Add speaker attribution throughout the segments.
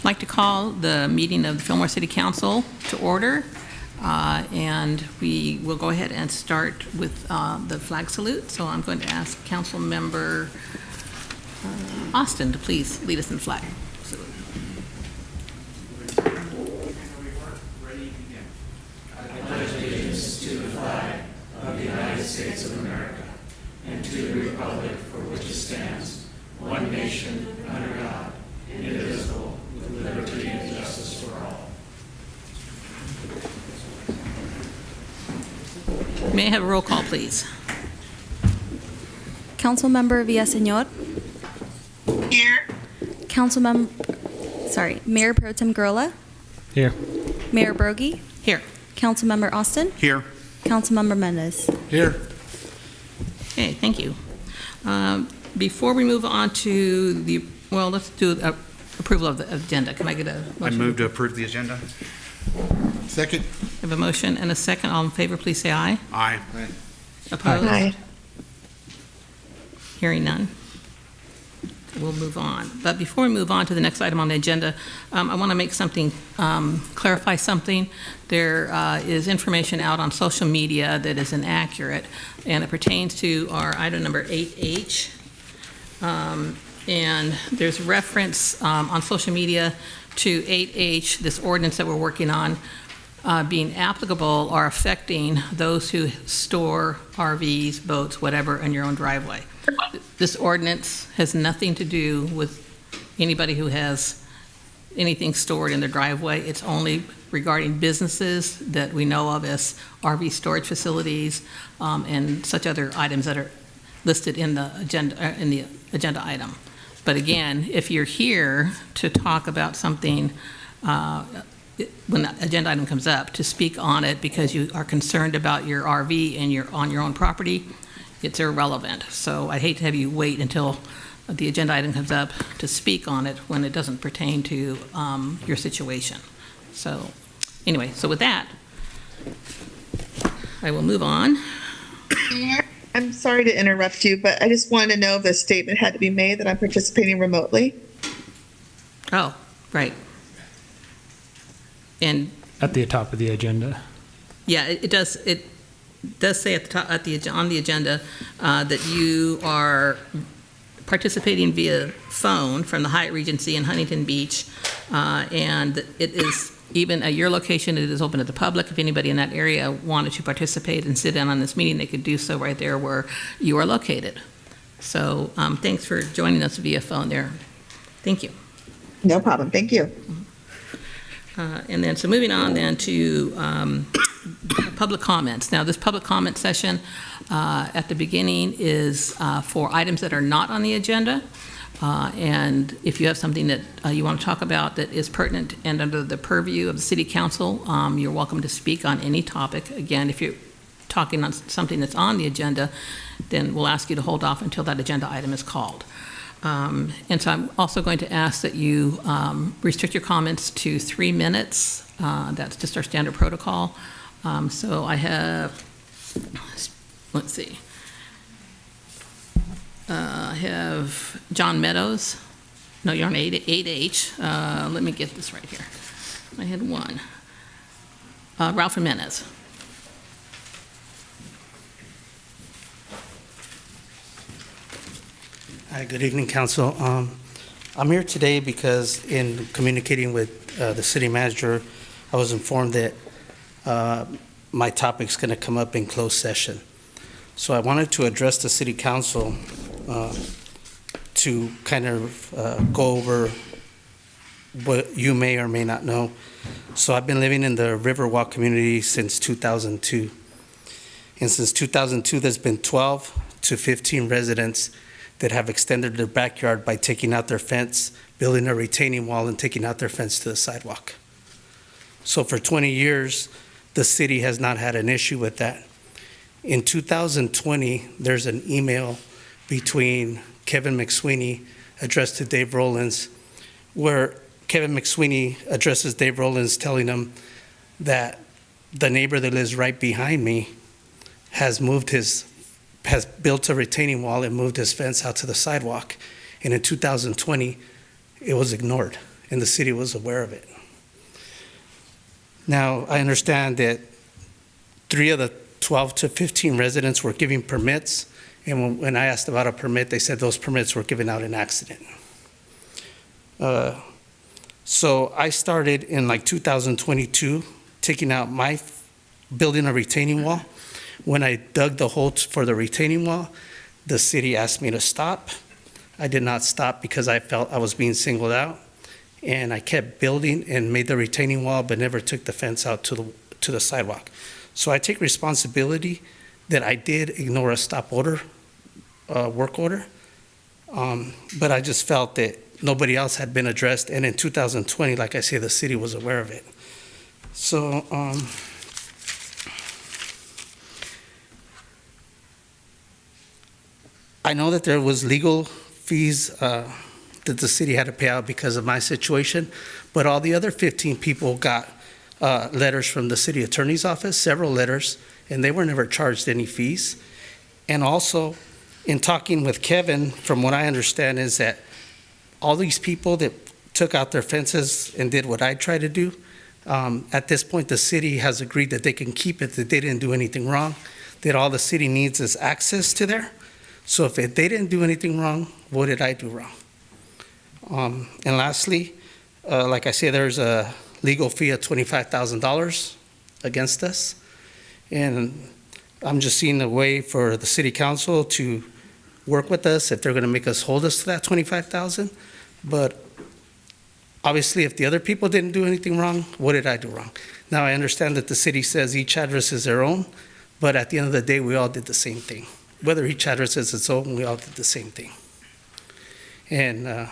Speaker 1: like to call the meeting of the Fillmore City Council to order, and we will go ahead and start with the flag salute. So I'm going to ask Council Member Austin to please lead us in the flag salute.
Speaker 2: I pledge allegiance to the flag of the United States of America and to the republic for which it stands, one nation, under God, indivisible, with liberty and justice for all.
Speaker 1: May I have a roll call, please?
Speaker 3: Councilmember Villaseñor.
Speaker 4: Here.
Speaker 3: Mayor Pro Tem Gurla.
Speaker 5: Here.
Speaker 3: Mayor Brogy.
Speaker 1: Here.
Speaker 3: Councilmember Austin.
Speaker 5: Here.
Speaker 3: Councilmember Mendez.
Speaker 5: Here.
Speaker 1: Okay, thank you. Before we move on to let's do approval of the agenda. Can I get a motion?
Speaker 5: I move to approve the agenda. Second.
Speaker 1: I have a motion and a second. All in favor, please say aye.
Speaker 5: Aye.
Speaker 1: Opposed?
Speaker 4: Aye.
Speaker 1: Hearing none. We'll move on. But before we move on to the next item on the agenda, I want to make something, clarify something. There is information out on social media that is inaccurate, and it pertains to our item number 8H. And there's reference on social media to 8H, this ordinance that we're working on, being applicable or affecting those who store RVs, boats, whatever, in your own driveway. This ordinance has nothing to do with anybody who has anything stored in their driveway. It's only regarding businesses that we know of as RV storage facilities and such other items that are listed in the agenda item. But again, if you're here to talk about something when that agenda item comes up, to speak on it because you are concerned about your RV and you're on your own property, it's irrelevant. So I'd hate to have you wait until the agenda item comes up to speak on it when it doesn't pertain to your situation. So anyway, so with that, I will move on.
Speaker 4: I'm sorry to interrupt you, but I just wanted to know if the statement had to be made that I'm participating remotely.
Speaker 1: Oh, right. And
Speaker 5: At the top of the agenda.
Speaker 1: yeah, it does say at the top, on the agenda that you are participating via phone from the Hyatt Regency in Huntington Beach, and it is even at your location. It is open to the public. If anybody in that area wanted to participate and sit in on this meeting, they could do so right there where you are located. So thanks for joining us via phone there. Thank you.
Speaker 4: No problem. Thank you.
Speaker 1: And then, so moving on then to public comments. Now, this public comment session at the beginning is for items that are not on the agenda. And if you have something that you want to talk about that is pertinent and under the purview of the City Council, you're welcome to speak on any topic. Again, if you're talking on something that's on the agenda, then we'll ask you to hold off until that agenda item is called. And so I'm also going to ask that you restrict your comments to 3 minutes. That's just our standard protocol. So I have, let's see. I have John Meadows. No, you're on 8H. Let me get this right here. I had one. Ralph Jimenez.
Speaker 6: Hi, good evening, Council. I'm here today because in communicating with the city manager, I was informed that my topic's going to come up in closed session. So I wanted to address the city council to kind of go over what you may or may not know. So I've been living in the Riverwalk community since 2002. And since 2002, there's been 12 to 15 residents that have extended their backyard by taking out their fence, building a retaining wall, and taking out their fence to the sidewalk. So for 20 years, the city has not had an issue with that. In 2020, there's an email between Kevin McSweeney addressed to Dave Rollins, where Kevin McSweeney addresses Dave Rollins telling him that the neighbor that lives right behind me has built a retaining wall and moved his fence out to the sidewalk. And in 2020, it was ignored. and the city was aware of it. Now, I understand that 3 of the 12 to 15 residents were giving permits, and when I asked about a permit, they said those permits were given out in accident. So I started in like 2022, taking out building a retaining wall. When I dug the hole for the retaining wall, the city asked me to stop. I did not stop because I felt I was being singled out, and I kept building and made the retaining wall, but never took the fence out to the sidewalk. So I take responsibility that I did ignore a stop order, work order, but I just felt that nobody else had been addressed, and in 2020, like I say, the city was aware of it. So, I know that there was legal fees that the city had to pay out because of my situation, but all the other 15 people got letters from the city attorney's office, several letters, and they were never charged any fees. And also, in talking with Kevin, from what I understand is that all these people that took out their fences and did what I tried to do, at this point, the city has agreed that they can keep it, that they didn't do anything wrong, that all the city needs is access to there. So if they didn't do anything wrong, what did I do wrong? And lastly, like I said, there's a legal fee of $25,000 against us. And I'm just seeing a way for the city council to work with us if they're going to make us hold us to that $25,000. But obviously, if the other people didn't do anything wrong, what did I do wrong? Now, I understand that the city says each address is their own, but at the end of the day, we all did the same thing. Whether each address is its own, we all did the same thing. And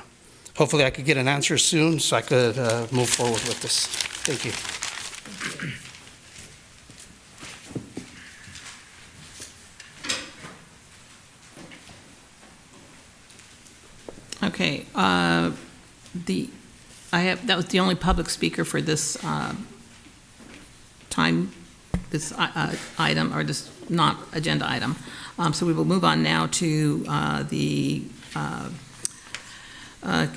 Speaker 6: hopefully I could get an answer soon so I could move forward with this. Thank you.
Speaker 1: Okay, that was the only public speaker for this this item, or this not agenda item. So we will move on now to the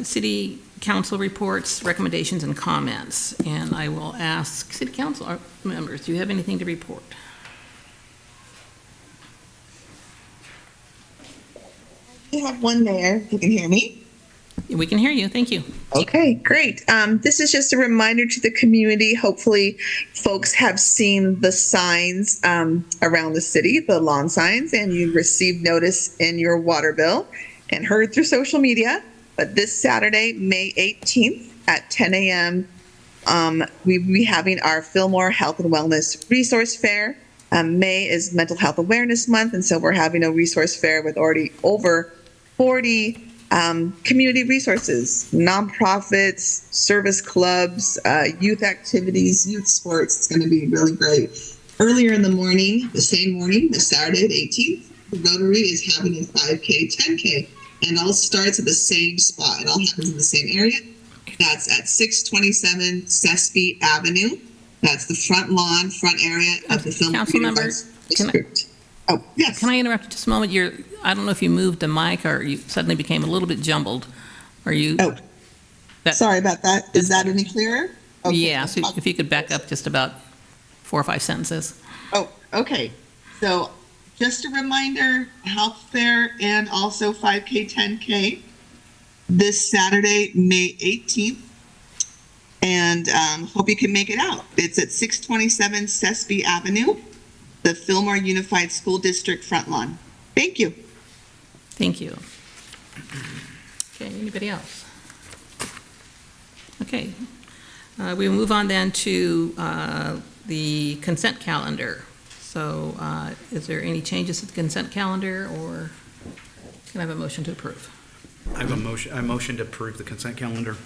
Speaker 1: city council reports, recommendations, and comments. And I will ask city council members, do you have anything to report?
Speaker 4: I have one there. You can hear me.
Speaker 1: We can hear you. Thank you.
Speaker 4: Okay, great. This is just a reminder to the community. Hopefully, folks have seen the signs around the city, the lawn signs, and you received notice in your water bill and heard through social media. But this Saturday, May 18th at 10 a.m., we will be having our Fillmore Health and Wellness Resource Fair. May is Mental Health Awareness Month, and so we're having a resource fair with already over 40 community resources, nonprofits, service clubs, youth activities, youth sports. It's going to be really great. Earlier in the morning, the same morning, the Saturday, the 18th, the Rotary is having a 5K, 10K, and it all starts at the same spot. It all happens in the same area. That's at 627 Sespe Avenue. That's the front lawn, front area of the Fillmore
Speaker 1: Councilmember,
Speaker 4: District. Oh, yes.
Speaker 1: Can I interrupt just a moment? I don't know if you moved the mic or you suddenly became a little bit jumbled. Are you?
Speaker 4: Oh, sorry about that. Is that any clearer? Okay.
Speaker 1: Yeah, so if you could back up just about 4 or 5 sentences.
Speaker 4: Oh, okay. So just a reminder, health fair and also 5K, 10K this Saturday, May 18th. And hope you can make it out. It's at 627 Sespe Avenue, the Fillmore Unified School District front lawn. Thank you.
Speaker 1: Thank you. Okay, anybody else? Okay. We will move on then to the consent calendar. So is there any changes to the consent calendar, or can I have a motion to approve?
Speaker 5: I motion to approve the consent calendar.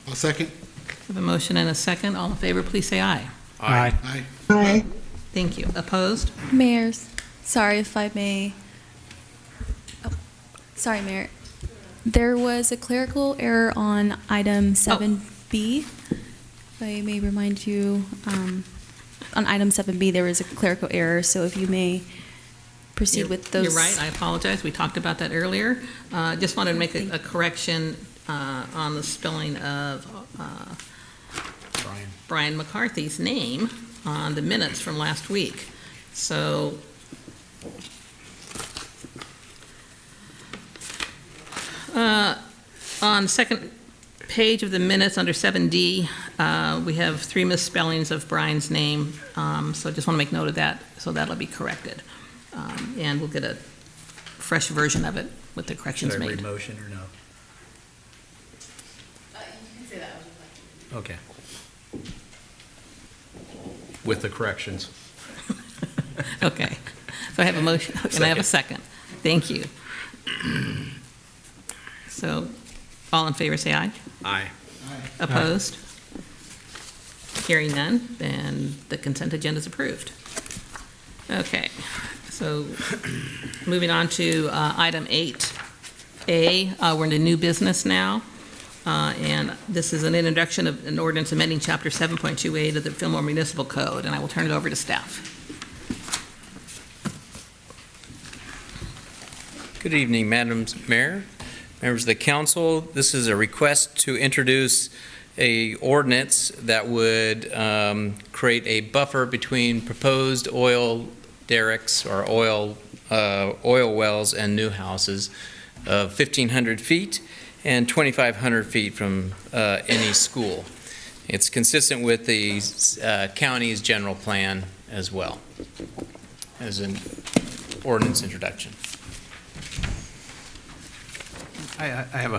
Speaker 7: I'll second.
Speaker 1: I have a motion and a second. All in favor, please say aye.
Speaker 5: Aye.
Speaker 7: Aye.
Speaker 4: Bye.
Speaker 1: Thank you. Opposed?
Speaker 3: Mayor, sorry if I may. Oh, sorry, Mayor. There was a clerical error on item 7B. If I may remind you, on item 7B, there was a clerical error, so if you may proceed with those.
Speaker 1: You're right. I apologize. We talked about that earlier. Just wanted to make a correction. on the spelling of
Speaker 5: Brian.
Speaker 1: Brian McCarthy's name on the minutes from last week. So on the second page of the minutes under 7D, we have 3 misspellings of Brian's name. So I just want to make note of that, so that'll be corrected. And we'll get a fresh version of it with the corrections
Speaker 5: Should I
Speaker 1: made.
Speaker 5: re-motion or no?
Speaker 7: You can say that.
Speaker 5: Okay. With the corrections.
Speaker 1: Okay. So I have a motion, and I have a second. Thank you. So, all in favor, say aye.
Speaker 5: Aye.
Speaker 1: Opposed? Hearing none, then the consent agenda is approved. Okay, so moving on to item 8A, we're into new business now. And this is an introduction of an ordinance amending Chapter 7.28 of the Fillmore Municipal Code, and I will turn it over to staff.
Speaker 8: Good evening, Madam Mayor, members of the council. This is a request to introduce a ordinance that would create a buffer between proposed oil derricks or oil wells and new houses of 1,500 feet and 2,500 feet from any school. It's consistent with the county's general plan as well as an ordinance introduction.
Speaker 5: I have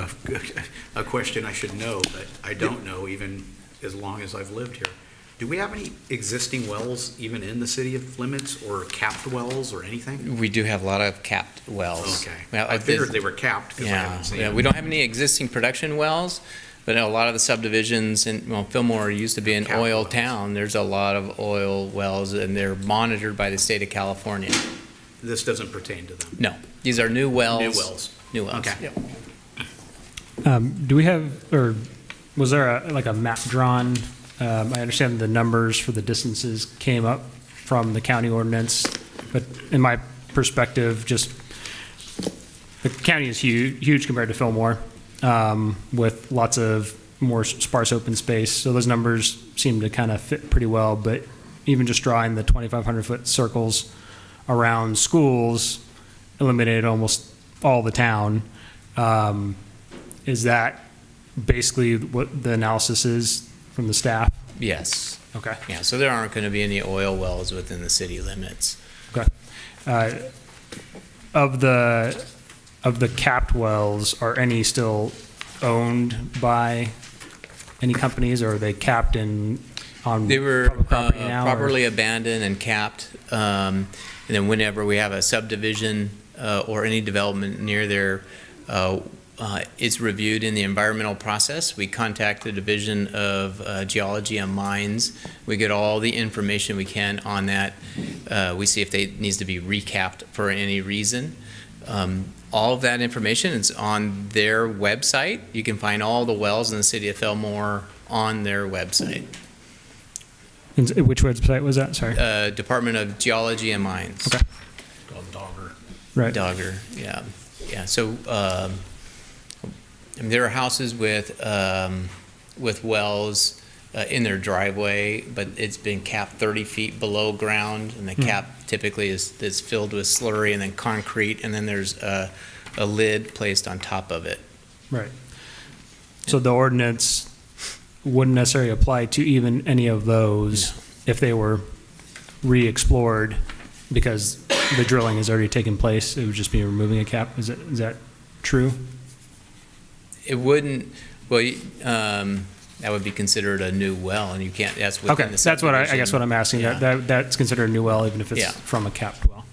Speaker 5: a question I should know, but I don't know even as long as I've lived here. Do we have any existing wells even in the city of limits or capped wells or anything?
Speaker 8: We do have a lot of capped wells.
Speaker 5: Okay.
Speaker 8: Well,
Speaker 5: I figured they were capped because I
Speaker 8: Yeah,
Speaker 5: haven't seen
Speaker 8: yeah,
Speaker 5: them.
Speaker 8: we don't have any existing production wells, but a lot of the subdivisions in, well, Fillmore used to be an
Speaker 5: Capped
Speaker 8: oil
Speaker 5: wells.
Speaker 8: town. There's a lot of oil wells, and they're monitored by the state of California.
Speaker 5: This doesn't pertain to them.
Speaker 8: No, these are new wells.
Speaker 5: New wells.
Speaker 8: New wells.
Speaker 5: Okay.
Speaker 8: Yep.
Speaker 9: Do we have, or was there a map drawn? I understand the numbers for the distances came up from the county ordinance, but in my perspective, just the county is huge compared to Fillmore, with lots of more sparse open space. So those numbers seem to kind of fit pretty well, but even just drawing the 2,500-foot circles around schools eliminated almost all the town. Is that basically what the analysis is from the staff?
Speaker 8: Yes.
Speaker 9: Okay.
Speaker 8: Yeah, so there aren't going to be any oil wells within the city limits.
Speaker 9: Okay. Of the capped wells, are any still owned by any companies, or are they capped on
Speaker 8: They were
Speaker 9: public property now? or-
Speaker 8: properly abandoned and capped. And then whenever we have a subdivision or any development near there, it's reviewed in the environmental process. We contact the Division of Geology and Mines. We get all the information we can on that. We see if it needs to be recapped for any reason. All of that information is on their website. You can find all the wells in the city of Fillmore on their website.
Speaker 9: Which website was that? Sorry.
Speaker 8: Department of Geology and Mines.
Speaker 9: Okay.
Speaker 5: Called Dogger.
Speaker 9: Right.
Speaker 8: Dogger, yeah. Yeah, so I mean, there are houses with wells in their driveway, but it's been capped 30 feet below ground, and the cap typically is filled with slurry and then concrete, and then there's a lid placed on top of it.
Speaker 9: Right. So the ordinance wouldn't necessarily apply to even any of those if they were re-explored, because the drilling has already taken place. It would just be removing a cap. Is that true?
Speaker 8: It wouldn't, well, that would be considered a new well, and you can't, that's within
Speaker 9: Okay,
Speaker 8: the
Speaker 9: that's what I guess what I'm asking.
Speaker 8: Yeah.
Speaker 9: That's considered a new well, even if it's
Speaker 8: Yeah.
Speaker 9: from a capped well.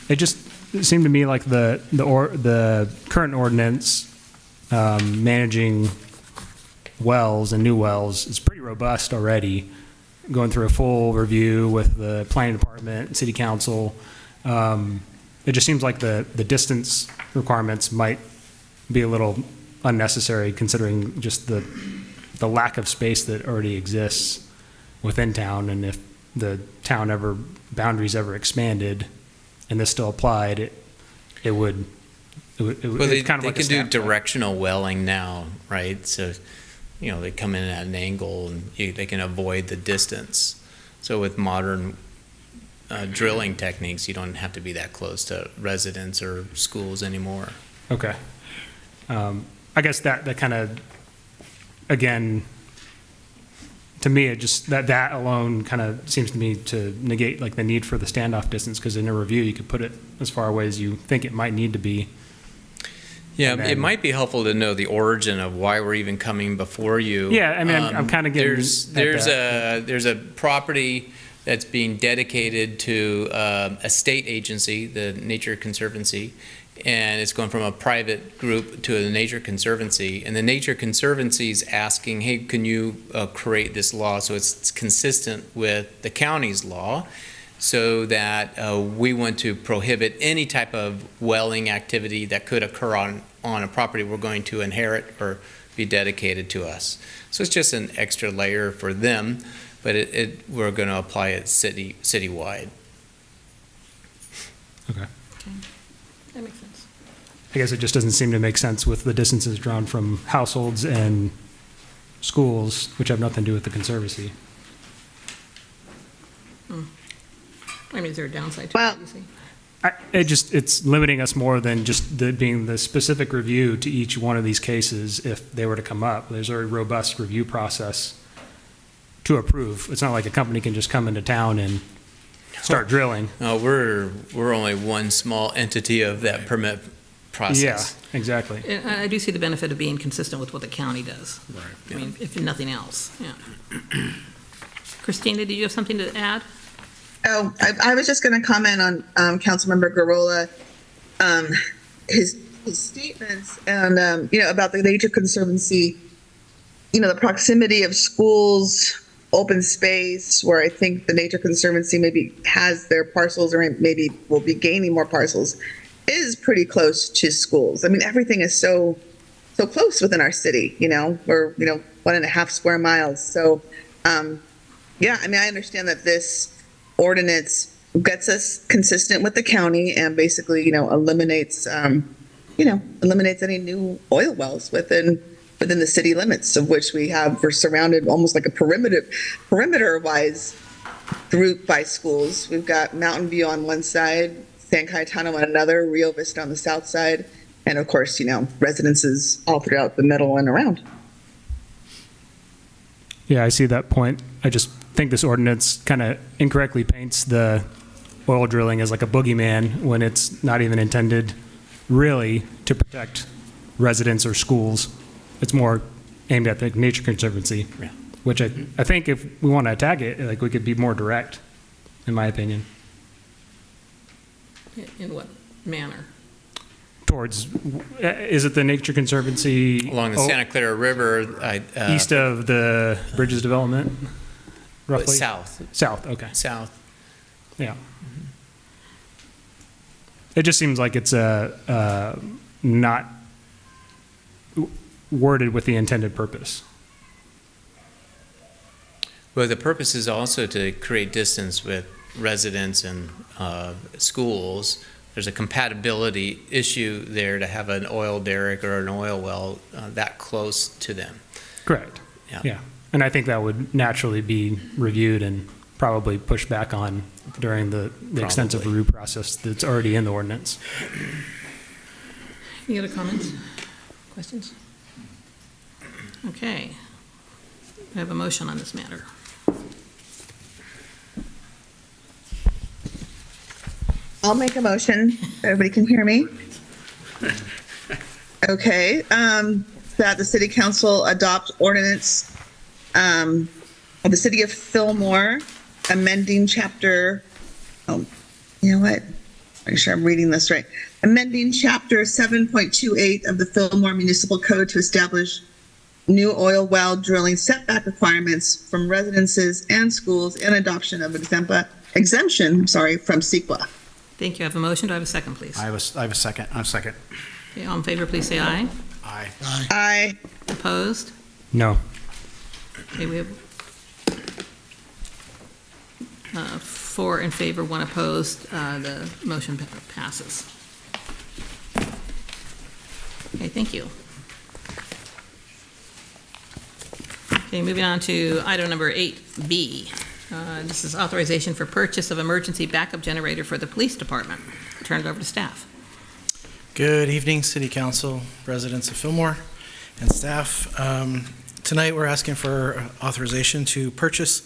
Speaker 9: It seemed to me like the current ordinance managing wells and new wells is pretty robust already. Going through a full review with the planning department, city council. It just seems like the distance requirements might be a little unnecessary, considering just the lack of space that already exists within town. And if the town boundaries ever expanded and this still applied, it would
Speaker 8: Well, they
Speaker 9: it's kind of like a
Speaker 8: can do
Speaker 9: snapshot.
Speaker 8: directional welling now, right? So, they come in at an angle and they can avoid the distance. So with modern drilling techniques, you don't have to be that close to residents or schools anymore.
Speaker 9: Okay. I guess that kind of, again, to me, it just, that alone kind of seems to me to negate like the need for the standoff distance, because in a review, you could put it as far away as you think it might need to be.
Speaker 8: Yeah,
Speaker 9: And
Speaker 8: it
Speaker 9: then-
Speaker 8: might be helpful to know the origin of why we're even coming before you.
Speaker 9: Yeah, I mean, I'm kind of getting
Speaker 8: There's
Speaker 9: at
Speaker 8: there's a property that's being dedicated to a state agency, the Nature Conservancy, and it's going from a private group to the Nature Conservancy. And the Nature Conservancy is asking, hey, can you create this law so it's consistent with the county's law, so that we want to prohibit any type of welling activity that could occur on a property we're going to inherit or be dedicated to us. So it's just an extra layer for them, but we're going to apply it citywide.
Speaker 9: Okay.
Speaker 1: That makes sense.
Speaker 9: I guess it just doesn't seem to make sense with the distances drawn from households and schools, which have nothing to do with the conservancy.
Speaker 1: I mean, is there a downside to
Speaker 4: Well-
Speaker 1: it, you see?
Speaker 9: It's limiting us more than just being the specific review to each one of these cases if they were to come up. There's a very robust review process to approve. It's not like a company can just come into town and start drilling.
Speaker 8: No, we're only one small entity of that permit process.
Speaker 9: Yeah, exactly.
Speaker 1: And I do see the benefit of being consistent with what the county does.
Speaker 5: Right.
Speaker 1: I mean, if nothing else, yeah. Christina, did you have something to add?
Speaker 4: Oh, I was just going to comment on Councilmember Garola, his statements and about the Nature Conservancy. The proximity of schools, open space, where I think the Nature Conservancy maybe has their parcels or maybe will be gaining more parcels, is pretty close to schools. I mean, everything is so close within our city. We're 1.5 square miles. So, yeah, I mean, I understand that this ordinance gets us consistent with the county and basically, eliminates any new oil wells within the city limits, of which we're surrounded almost like a perimeter-wise group by schools. We've got Mountain View on one side, San Cayetano on another, Rio Vista on the south side, and of course, residences all throughout the middle and around.
Speaker 9: Yeah, I see that point. I just think this ordinance kind of incorrectly paints the oil drilling as like a boogeyman when it's not even intended really to protect residents or schools. It's more aimed at the Nature Conservancy,
Speaker 8: Yeah.
Speaker 9: which I think if we want to attack it, like we could be more direct, in my opinion,
Speaker 1: In what manner?
Speaker 9: towards, is it the Nature Conservancy?
Speaker 8: Along the Santa Clara River,
Speaker 9: East of the Bridges development, roughly?
Speaker 8: south,
Speaker 9: South, okay.
Speaker 8: south.
Speaker 9: Yeah. It just seems like it's not worded with the intended purpose.
Speaker 8: Well, the purpose is also to create distance with residents and schools. There's a compatibility issue there to have an oil derrick or an oil well that close to them.
Speaker 9: Correct.
Speaker 8: Yeah.
Speaker 9: Yeah. And I think that would naturally be reviewed and probably pushed back on during the extensive
Speaker 8: Probably.
Speaker 9: review process that's already in the ordinance.
Speaker 1: Any other comments? Questions? Okay. I have a motion on this matter.
Speaker 4: I'll make a motion. Everybody can hear me? Okay. That the city council adopt ordinance of the city of Fillmore, amending chapter, you know what? Make sure I'm reading this right. Amending chapter 7.28 of the Fillmore Municipal Code to establish new oil well drilling setback requirements from residences and schools and adoption of exemption from CEQA.
Speaker 1: Thank you. I have a motion. Do I have a second, please?
Speaker 5: I have a second. I'm second.
Speaker 1: Okay, all in favor, please say aye.
Speaker 5: Aye.
Speaker 4: Aye.
Speaker 1: Opposed?
Speaker 9: No.
Speaker 1: Okay, we have 4 in favor, 1 opposed. The motion passes. thank you. Okay, moving on to item number 8B. This is authorization for purchase of emergency backup generator for the police department. Turn it over to staff.
Speaker 7: Good evening, City Council, residents of Fillmore, and staff. Tonight, we're asking for authorization to purchase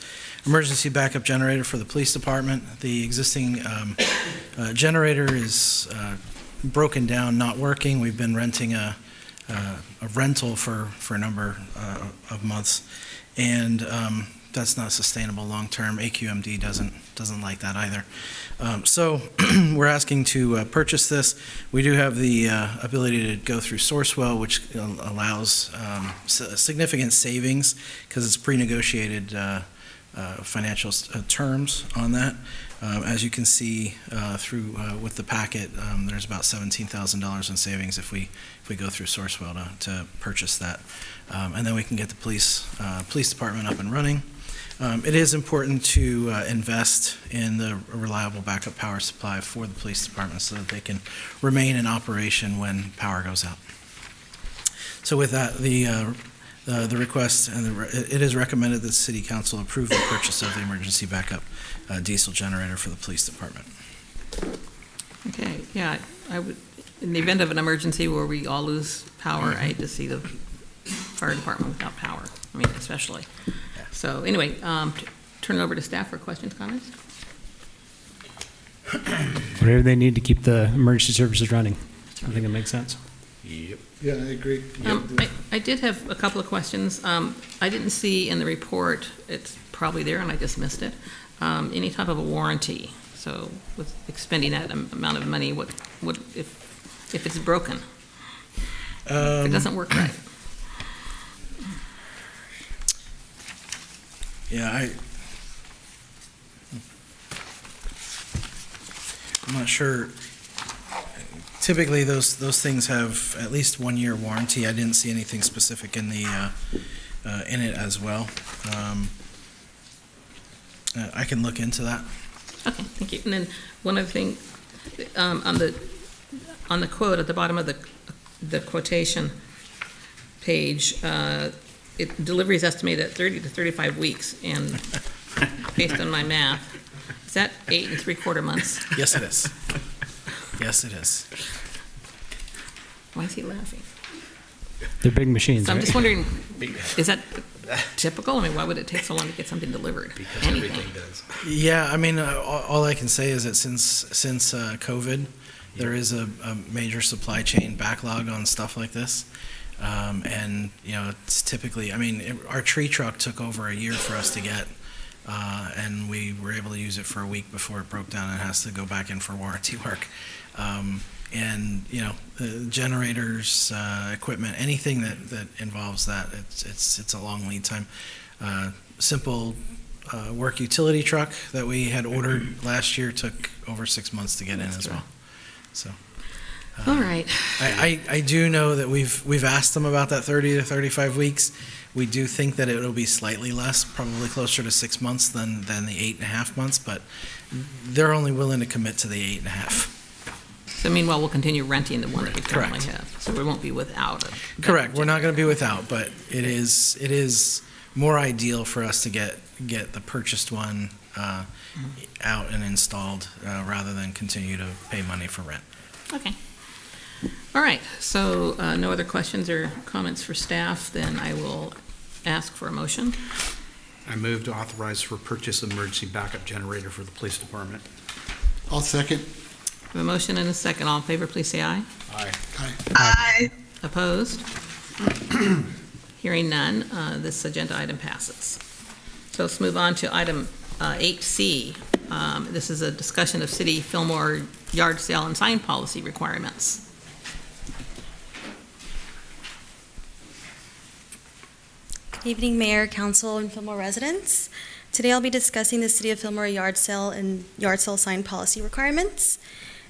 Speaker 7: emergency backup generator for the police department. The existing generator is broken down, not working. We've been renting a rental for a number of months, and that's not sustainable long-term. AQMD doesn't like that either. So we're asking to purchase this. We do have the ability to go through Sourcewell, which allows significant savings because it's pre-negotiated financial terms on that. As you can see through with the packet, there's about $17,000 in savings if we go through Sourcewell to purchase that, and then we can get the police department up and running. It is important to invest in the reliable backup power supply for the police department so that they can remain in operation when power goes out. So with that, the request, and it is recommended that the City Council approve the purchase of the emergency backup diesel generator for the police department.
Speaker 1: Okay, yeah, I would, in the event of an emergency where we all lose power, I hate to see the fire department without power, I mean, especially. So anyway, turn it over to staff for questions, comments?
Speaker 9: Whatever they need to keep the emergency services running. I think it makes sense.
Speaker 5: Yep.
Speaker 2: Yeah, I agree.
Speaker 1: I did have a couple of questions. I didn't see in the report, it's probably there and I just missed it, any type of a warranty. So with expending that amount of money, what if it's broken? If it doesn't work right?
Speaker 7: Yeah, I'm not sure. Typically, those things have at least 1 year warranty. I didn't see anything specific in the in it as well. I can look into that.
Speaker 1: Okay, thank you. And then one other thing, on the quote at the bottom of the quotation page, delivery is estimated at 30 to 35 weeks, and based on my math, is that 8 3/4 months?
Speaker 7: Yes, it is. Yes, it is.
Speaker 1: Why is he laughing?
Speaker 9: They're big machines,
Speaker 1: So I'm
Speaker 9: right?
Speaker 1: just wondering, is that typical? I mean, why would it take so long to get something delivered?
Speaker 5: Because
Speaker 1: Anything?
Speaker 5: everything does.
Speaker 7: Yeah, I mean, all I can say is that since COVID, there is a major supply chain backlog on stuff like this. And, you know, it's typically, I mean, our tree truck took over a year for us to get, and we were able to use it for a week before it broke down and has to go back in for warranty work. And, you know, generators, equipment, anything that involves that, it's a long lead time. Simple work utility truck that we had ordered last year took over 6 months to get in as well. So.
Speaker 1: All right.
Speaker 7: I do know that we've asked them about that 30 to 35 weeks. We do think that it'll be slightly less, probably closer to 6 months than the 8.5 months, but they're only willing to commit to the 8.5.
Speaker 1: So meanwhile, we'll continue renting the one that we currently
Speaker 7: Correct.
Speaker 1: have. So we won't be without it.
Speaker 7: Correct. We're not going to be without, but it is more ideal for us to get the purchased one out and installed rather than continue to pay money for rent.
Speaker 1: Okay. All right, so no other questions or comments for staff, then I will ask for a motion.
Speaker 5: I move to authorize for purchase of emergency backup generator for the police department.
Speaker 2: I'll second.
Speaker 1: We have a motion and a second. All in favor, please say aye.
Speaker 5: Aye.
Speaker 4: Aye.
Speaker 1: Opposed? Hearing none, this agenda item passes. So let's move on to item 8C. This is a discussion of City Fillmore yard sale and sign policy requirements.
Speaker 10: Good evening, Mayor, Council, and Fillmore residents. Today I'll be discussing the City of Fillmore yard sale and yard sale sign policy requirements.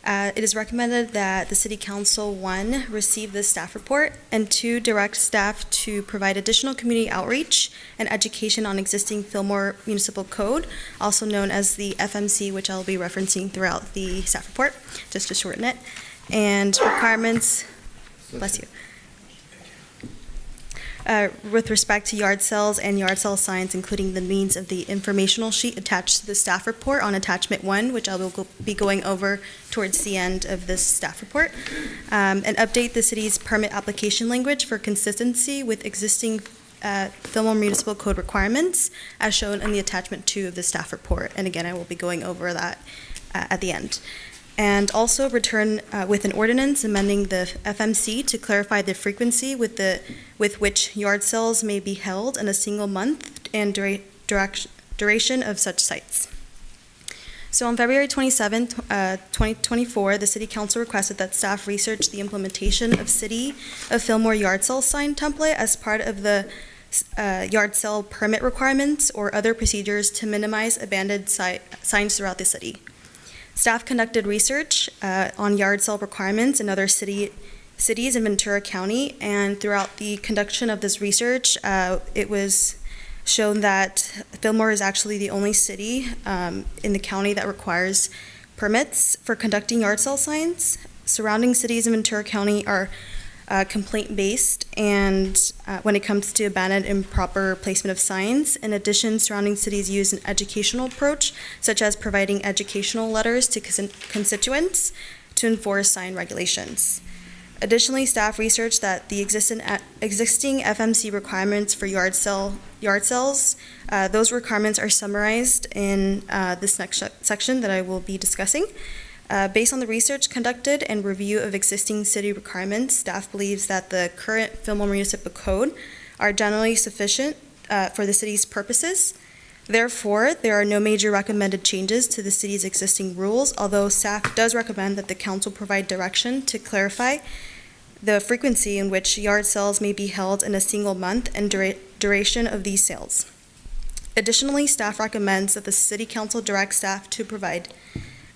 Speaker 10: It is recommended that the City Council, 1, receive this staff report, and 2, direct staff to provide additional community outreach and education on existing Fillmore Municipal Code, also known as the FMC, which I'll be referencing throughout the staff report, just to shorten it, and requirements, bless you, with respect to yard sales and yard sale signs, including the means of the informational sheet attached to the staff report on attachment 1, which I will be going over towards the end of this staff report, and update the city's permit application language for consistency with existing Fillmore Municipal Code requirements, as shown in the attachment 2 of the staff report. And again, I will be going over that at the end. And also return with an ordinance amending the FMC to clarify the frequency with which yard sales may be held in a single month and duration of such sites. So on February 27, 2024, the City Council requested that staff research the implementation of City of Fillmore yard sale sign template as part of the yard sale permit requirements or other procedures to minimize abandoned signs throughout the city. Staff conducted research on yard sale requirements in other cities in Ventura County, and throughout the conduction of this research, it was shown that Fillmore is actually the only city in the county that requires permits for conducting yard sale signs. Surrounding cities in Ventura County are complaint-based, and when it comes to abandoned improper placement of signs. In addition, surrounding cities use an educational approach, such as providing educational letters to constituents to enforce sign regulations. Additionally, staff researched that the existing FMC requirements for yard sales, those requirements are summarized in this next section that I will be discussing. Based on the research conducted and review of existing city requirements, staff believes that the current Fillmore Municipal Code are generally sufficient for the city's purposes. Therefore, there are no major recommended changes to the city's existing rules, although staff does recommend that the council provide direction to clarify the frequency in which yard sales may be held in a single month and duration of these sales. Additionally, staff recommends that the City Council direct staff to provide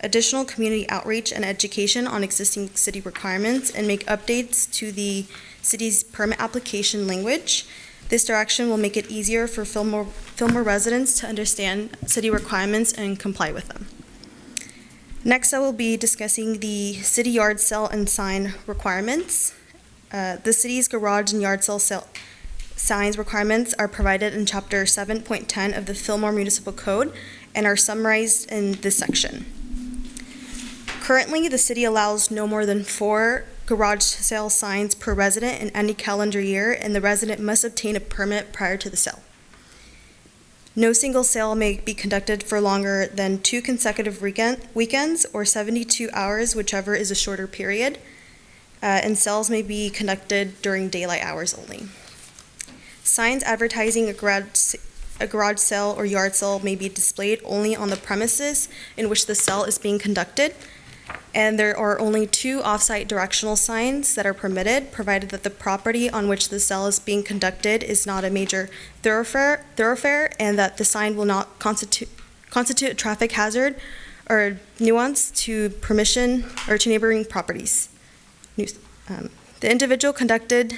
Speaker 10: additional community outreach and education on existing city requirements and make updates to the city's permit application language. This direction will make it easier for Fillmore residents to understand city requirements and comply with them. Next, I will be discussing the city yard sale and sign requirements. The city's garage and yard sale signs requirements are provided in Chapter 7.10 of the Fillmore Municipal Code and are summarized in this section. Currently, the city allows no more than 4 garage sale signs per resident in any calendar year, and the resident must obtain a permit prior to the sale. No single sale may be conducted for longer than 2 consecutive weekends or 72 hours, whichever is a shorter period, and sales may be conducted during daylight hours only. Signs advertising a garage sale or yard sale may be displayed only on the premises in which the sale is being conducted, and there are only 2 off-site directional signs that are permitted, provided that the property on which the sale is being conducted is not a major thoroughfare, and that the sign will not constitute a traffic hazard or nuisance to neighboring properties. The individual conducting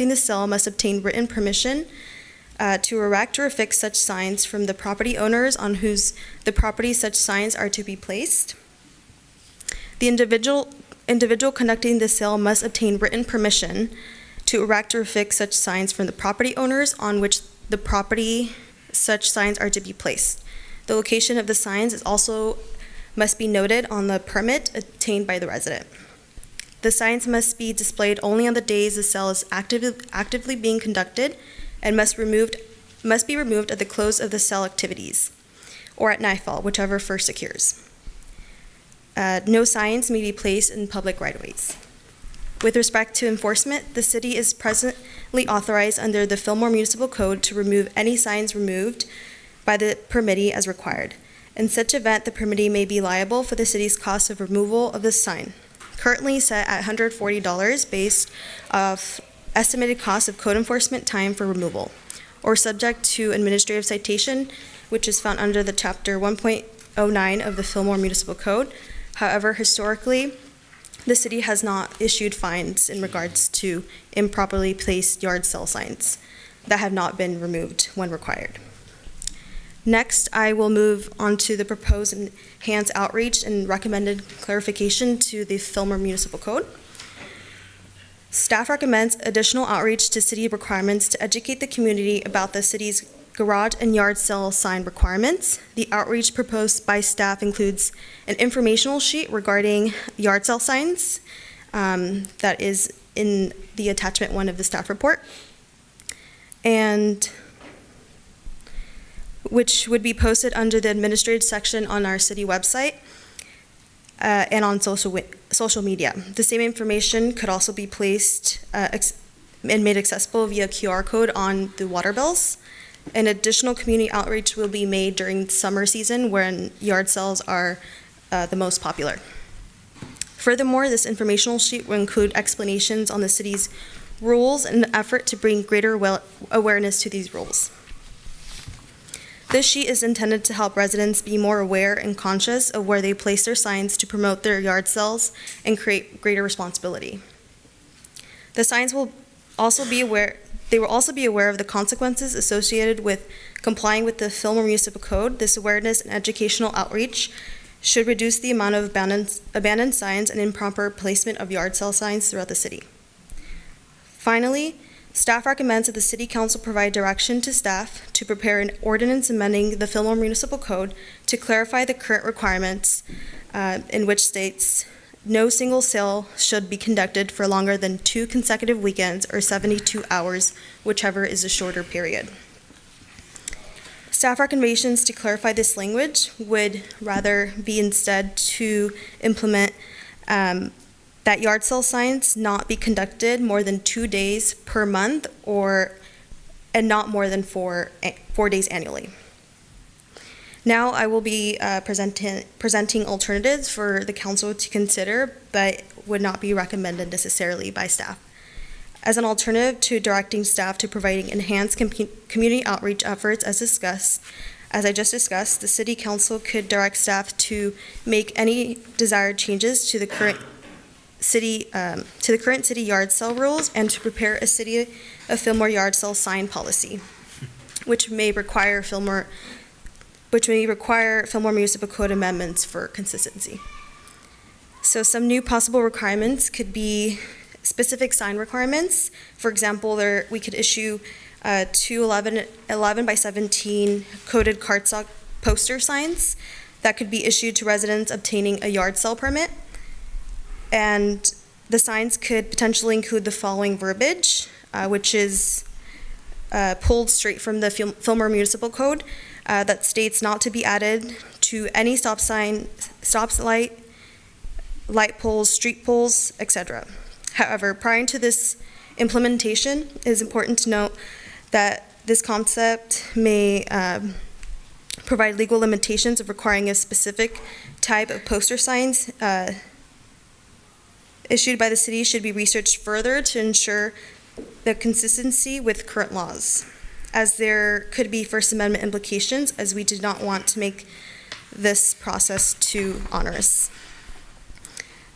Speaker 10: the sale must obtain written permission to erect or affix such signs from the property owners on whose the property such signs are to be placed. The individual conducting the sale must obtain written permission to erect or affix such signs from the property owners on which the property such signs are to be placed. The location of the signs is also must be noted on the permit obtained by the resident. The signs must be displayed only on the days the sale is actively being conducted, and must be removed at the close of the sale activities, or at nightfall, whichever first occurs. No signs may be placed in public right-of-ways. With respect to enforcement, the city is presently authorized under the Fillmore Municipal Code to remove any signs removed by the permittee as required. In such event, the permittee may be liable for the city's cost of removal of the sign, currently set at $140 based off estimated cost of code enforcement time for removal, or subject to administrative citation, which is found under the Chapter 1.09 of the Fillmore Municipal Code. However, historically, the city has not issued fines in regards to improperly placed yard sale signs that have not been removed when required. Next, I will move on to the proposed enhanced outreach and recommended clarification to the Fillmore Municipal Code. Staff recommends additional outreach to city requirements to educate the community about the city's garage and yard sale sign requirements. The outreach proposed by staff includes an informational sheet regarding yard sale signs that is in the attachment 1 of the staff report, and which would be posted under the administrative section on our city website and on social media. The same information could also be placed and made accessible via QR code on the water bills. An additional community outreach will be made during summer season when yard sales are the most popular. Furthermore, this informational sheet will include explanations on the city's rules in an effort to bring greater awareness to these rules. This sheet is intended to help residents be more aware and conscious of where they place their signs to promote their yard sales and create greater responsibility. The signs will also be aware of the consequences associated with complying with the Fillmore Municipal Code. This awareness and educational outreach should reduce the amount of abandoned signs and improper placement of yard sale signs throughout the city. Finally, staff recommends that the City Council provide direction to staff to prepare an ordinance amending the Fillmore Municipal Code to clarify the current requirements in which states no single sale should be conducted for longer than 2 consecutive weekends or 72 hours, whichever is a shorter period. Staff recommendations to clarify this language would rather be instead to implement that yard sale signs not be conducted more than 2 days per month and not more than 4 days annually. Now I will be presenting alternatives for the council to consider, but would not be recommended necessarily by staff. As an alternative to directing staff to providing enhanced community outreach efforts as I just discussed, the City Council could direct staff to make any desired changes to the current city yard sale rules and to prepare a City of Fillmore yard sale sign policy, which may require Fillmore Municipal Code amendments for consistency. So some new possible requirements could be specific sign requirements. For example, we could issue 2 11 by 17 coded cardstock poster signs that could be issued to residents obtaining a yard sale permit. And the signs could potentially include the following verbiage, which is pulled straight from the Fillmore Municipal Code, that states not to be added to any stop sign, light poles, street poles, etc. However, prior to this implementation, it is important to note that this concept may provide legal limitations of requiring a specific type of poster signs issued by the city should be researched further to ensure the consistency with current laws, as there could be First Amendment implications, as we did not want to make this process too onerous.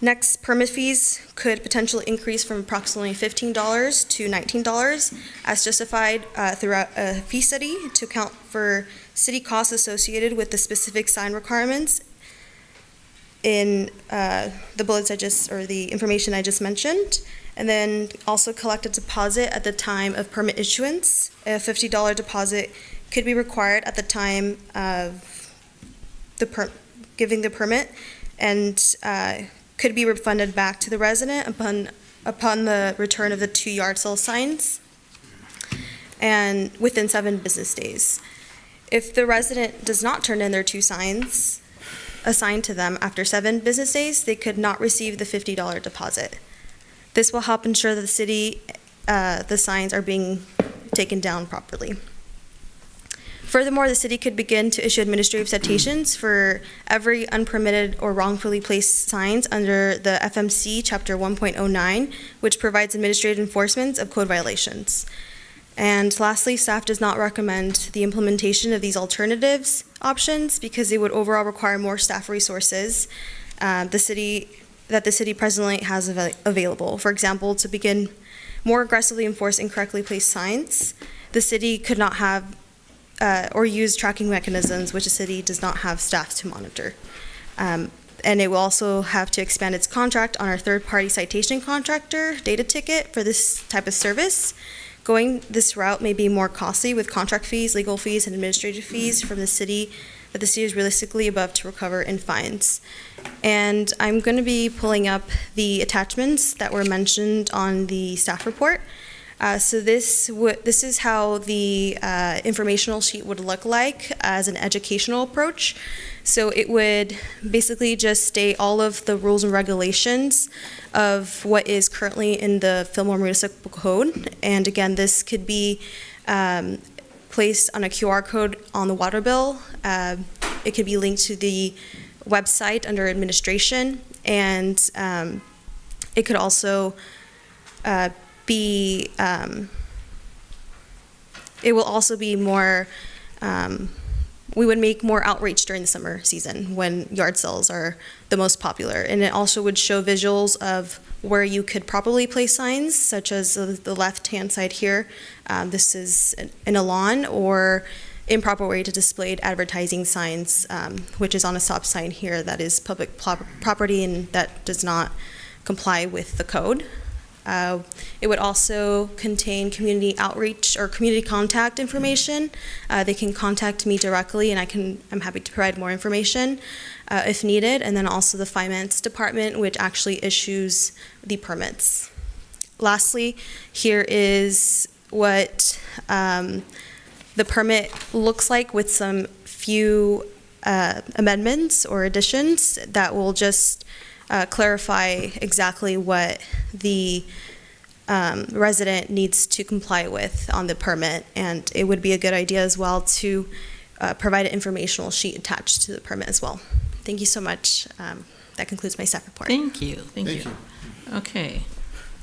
Speaker 10: Next, permit fees could potentially increase from approximately $15 to $19 as justified throughout a fee study to account for city costs associated with the specific sign requirements in the bullets or the information I just mentioned, and then also collect a deposit at the time of permit issuance. A $50 deposit could be required at the time of giving the permit, and could be refunded back to the resident upon the return of the 2 yard sale signs, and within 7 business days. If the resident does not turn in their 2 signs assigned to them after 7 business days, they could not receive the $50 deposit. This will help ensure that the signs are being taken down properly. Furthermore, the city could begin to issue administrative citations for every unpermitted or wrongfully placed signs under the FMC Chapter 1.09, which provides administrative enforcement of code violations. And lastly, staff does not recommend the implementation of these alternatives options because they would overall require more staff resources that the city presently has available. For example, to begin more aggressively enforce incorrectly placed signs, the city could not have or use tracking mechanisms which the city does not have staff to monitor. And it will also have to expand its contract on our third-party citation contractor, Data Ticket, for this type of service. Going this route may be more costly with contract fees, legal fees, and administrative fees from the city that the city is realistically above to recover in fines. And I'm going to be pulling up the attachments that were mentioned on the staff report. So this is how the informational sheet would look like as an educational approach. So it would basically just state all of the rules and regulations of what is currently in the Fillmore Municipal Code. And again, this could be placed on a QR code on the water bill. It could be linked to the website under administration, and it could also be, it will also be more, we would make more outreach during the summer season when yard sales are the most popular. And it also would show visuals of where you could properly place signs, such as the left-hand side here. This is in a lawn, or improper way to display advertising signs, which is on a stop sign here that is public property and that does not comply with the code. It would also contain community outreach or community contact information. They can contact me directly, and I'm happy to provide more information if needed. And then also the finance department, which actually issues the permits. Lastly, here is what the permit looks like with some few amendments or additions that will just clarify exactly what the resident needs to comply with on the permit. And it would be a good idea as well to provide an informational sheet attached to the permit as well. Thank you so much. That concludes my staff report.
Speaker 1: Thank you. Thank you. Okay.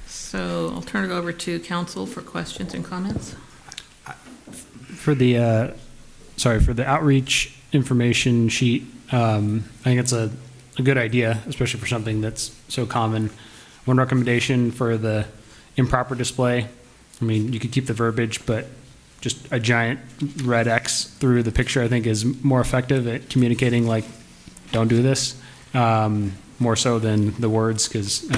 Speaker 1: So I'll turn it over to council for questions and comments.
Speaker 9: For the, for the outreach information sheet, I think it's a good idea, especially for something that's so common. One recommendation for the improper display, I mean, you could keep the verbiage, but just a giant red X through the picture, I think, is more effective at communicating, like, don't do this, more so than the words, because,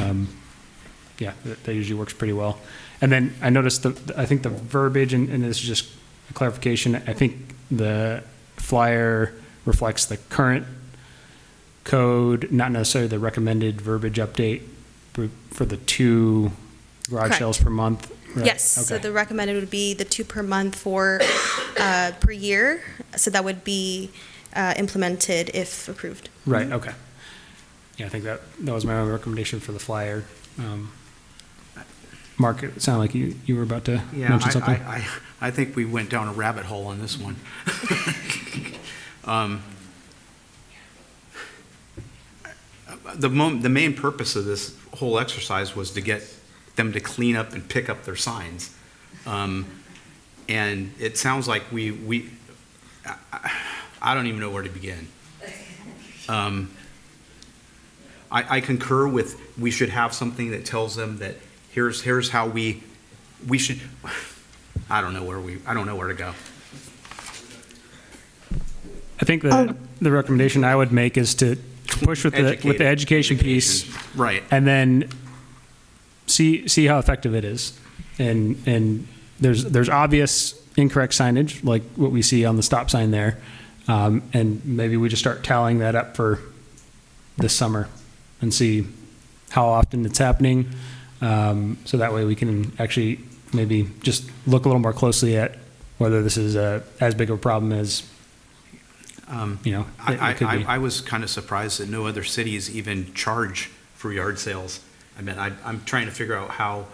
Speaker 9: yeah, that usually works pretty well. And then I noticed, I think the verbiage, and this is just a clarification, I think the flyer reflects the current code, not necessarily the recommended verbiage update for the 2 garage
Speaker 10: Correct.
Speaker 9: sales per month. Right?
Speaker 10: Yes,
Speaker 9: Okay.
Speaker 10: so the recommended would be the 2 per month for per year. So that would be implemented if approved.
Speaker 9: Right, okay. Yeah, I think that was my own recommendation for the flyer. Mark, it sounded like you were about to mention something.
Speaker 5: I think we went down a rabbit hole on this one. The main purpose of this whole exercise was to get them to clean up and pick up their signs. And it sounds like I don't even know where to begin. I concur with, we should have something that tells them that here's how we should, I don't know where to go.
Speaker 9: I think that the recommendation I would make is to push with the education piece.
Speaker 5: Right.
Speaker 9: And then see how effective it is. And there's obvious incorrect signage, like what we see on the stop sign there. And maybe we just start tallying that up for this summer and see how often it's happening. So that way we can actually maybe just look a little more closely at whether this is as big of a problem as, it could be.
Speaker 5: I was kind of surprised that no other cities even charge for yard sales. I mean, I'm trying to figure out how.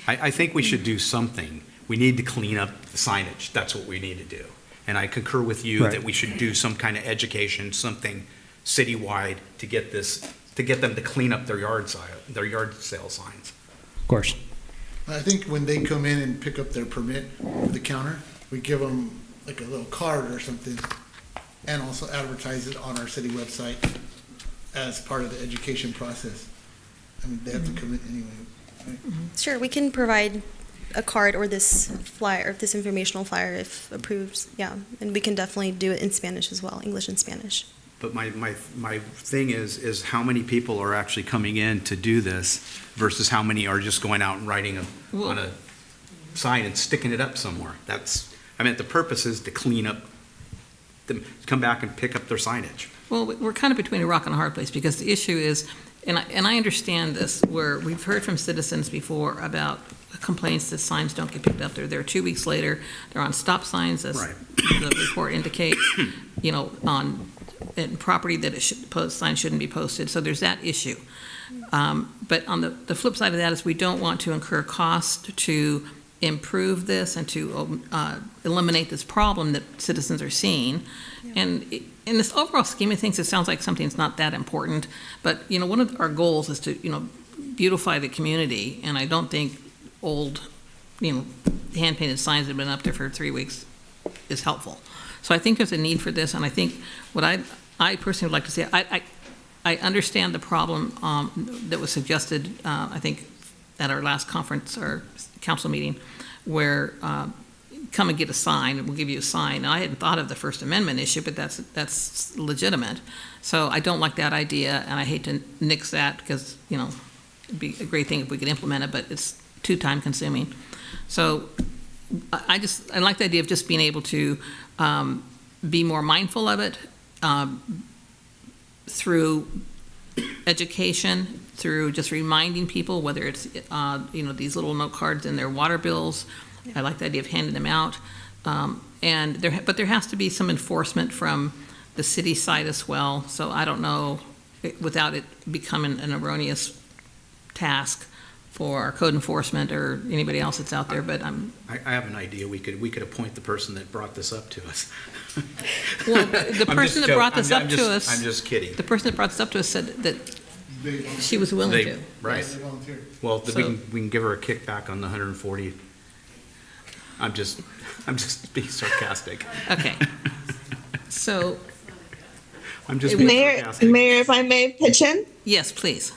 Speaker 5: I think we should do something. We need to clean up the signage. That's what we need to do. And I concur with you
Speaker 9: Right.
Speaker 5: that we should do some kind of education, something citywide to get them to clean up their yard sale signs.
Speaker 9: Of course.
Speaker 11: I think when they come in and pick up their permit for the counter, we give them like a little card or something, and also advertise it on our city website as part of the education process. I mean, they have to come in anyway. Right?
Speaker 10: Sure, we can provide a card or this flyer, this informational flyer if approved, yeah. And we can definitely do it in Spanish as well, English and Spanish.
Speaker 5: But my thing is how many people are actually coming in to do this versus how many are just going out and writing on a sign and sticking it up somewhere? The purpose is to clean up, them, come back and pick up their signage.
Speaker 1: Well, we're kind of between a rock and a hard place, because the issue is, and I understand this, where we've heard from citizens before about complaints that signs don't get picked up. They're there 2 weeks later, they're on stop signs, as
Speaker 5: Right.
Speaker 1: the report indicates, on property that signs shouldn't be posted, so there's that issue. But on the flip side of that is we don't want to incur cost to improve this and to eliminate this problem that citizens are seeing. And in this overall scheme of things, it sounds like something's not that important, but, one of our goals is to, beautify the community, and I don't think old, hand-painted signs that have been up there for 3 weeks is helpful. So I think there's a need for this, and I think what I personally would like to say, I understand the problem that was suggested, I think, at our last conference or council meeting, where come and get a sign, and we'll give you a sign. And I hadn't thought of the First Amendment issue, but that's legitimate. So I don't like that idea, and I hate to nix that, because, it'd be a great thing if we could implement it, but it's too time-consuming. So I like the idea of just being able to be more mindful of it through education, through just reminding people, whether it's, these little note cards in their water bills. I like the idea of handing them out. But there has to be some enforcement from the city side as well. So I don't know, without it becoming an erroneous task for our code enforcement or anybody else that's out there, but
Speaker 5: I have an idea. We could appoint the person that brought this up to us.
Speaker 1: Well, the person that brought this up to us.
Speaker 5: I'm just kidding.
Speaker 1: The person that brought this up to us said that she was willing to.
Speaker 5: Right.
Speaker 11: They volunteered.
Speaker 5: Well,
Speaker 1: So-
Speaker 5: we can give her a kickback on the 140. I'm just being sarcastic.
Speaker 1: Okay. So,
Speaker 5: I'm just being sarcastic.
Speaker 4: Mayor, if I may pitch in?
Speaker 1: yes, please.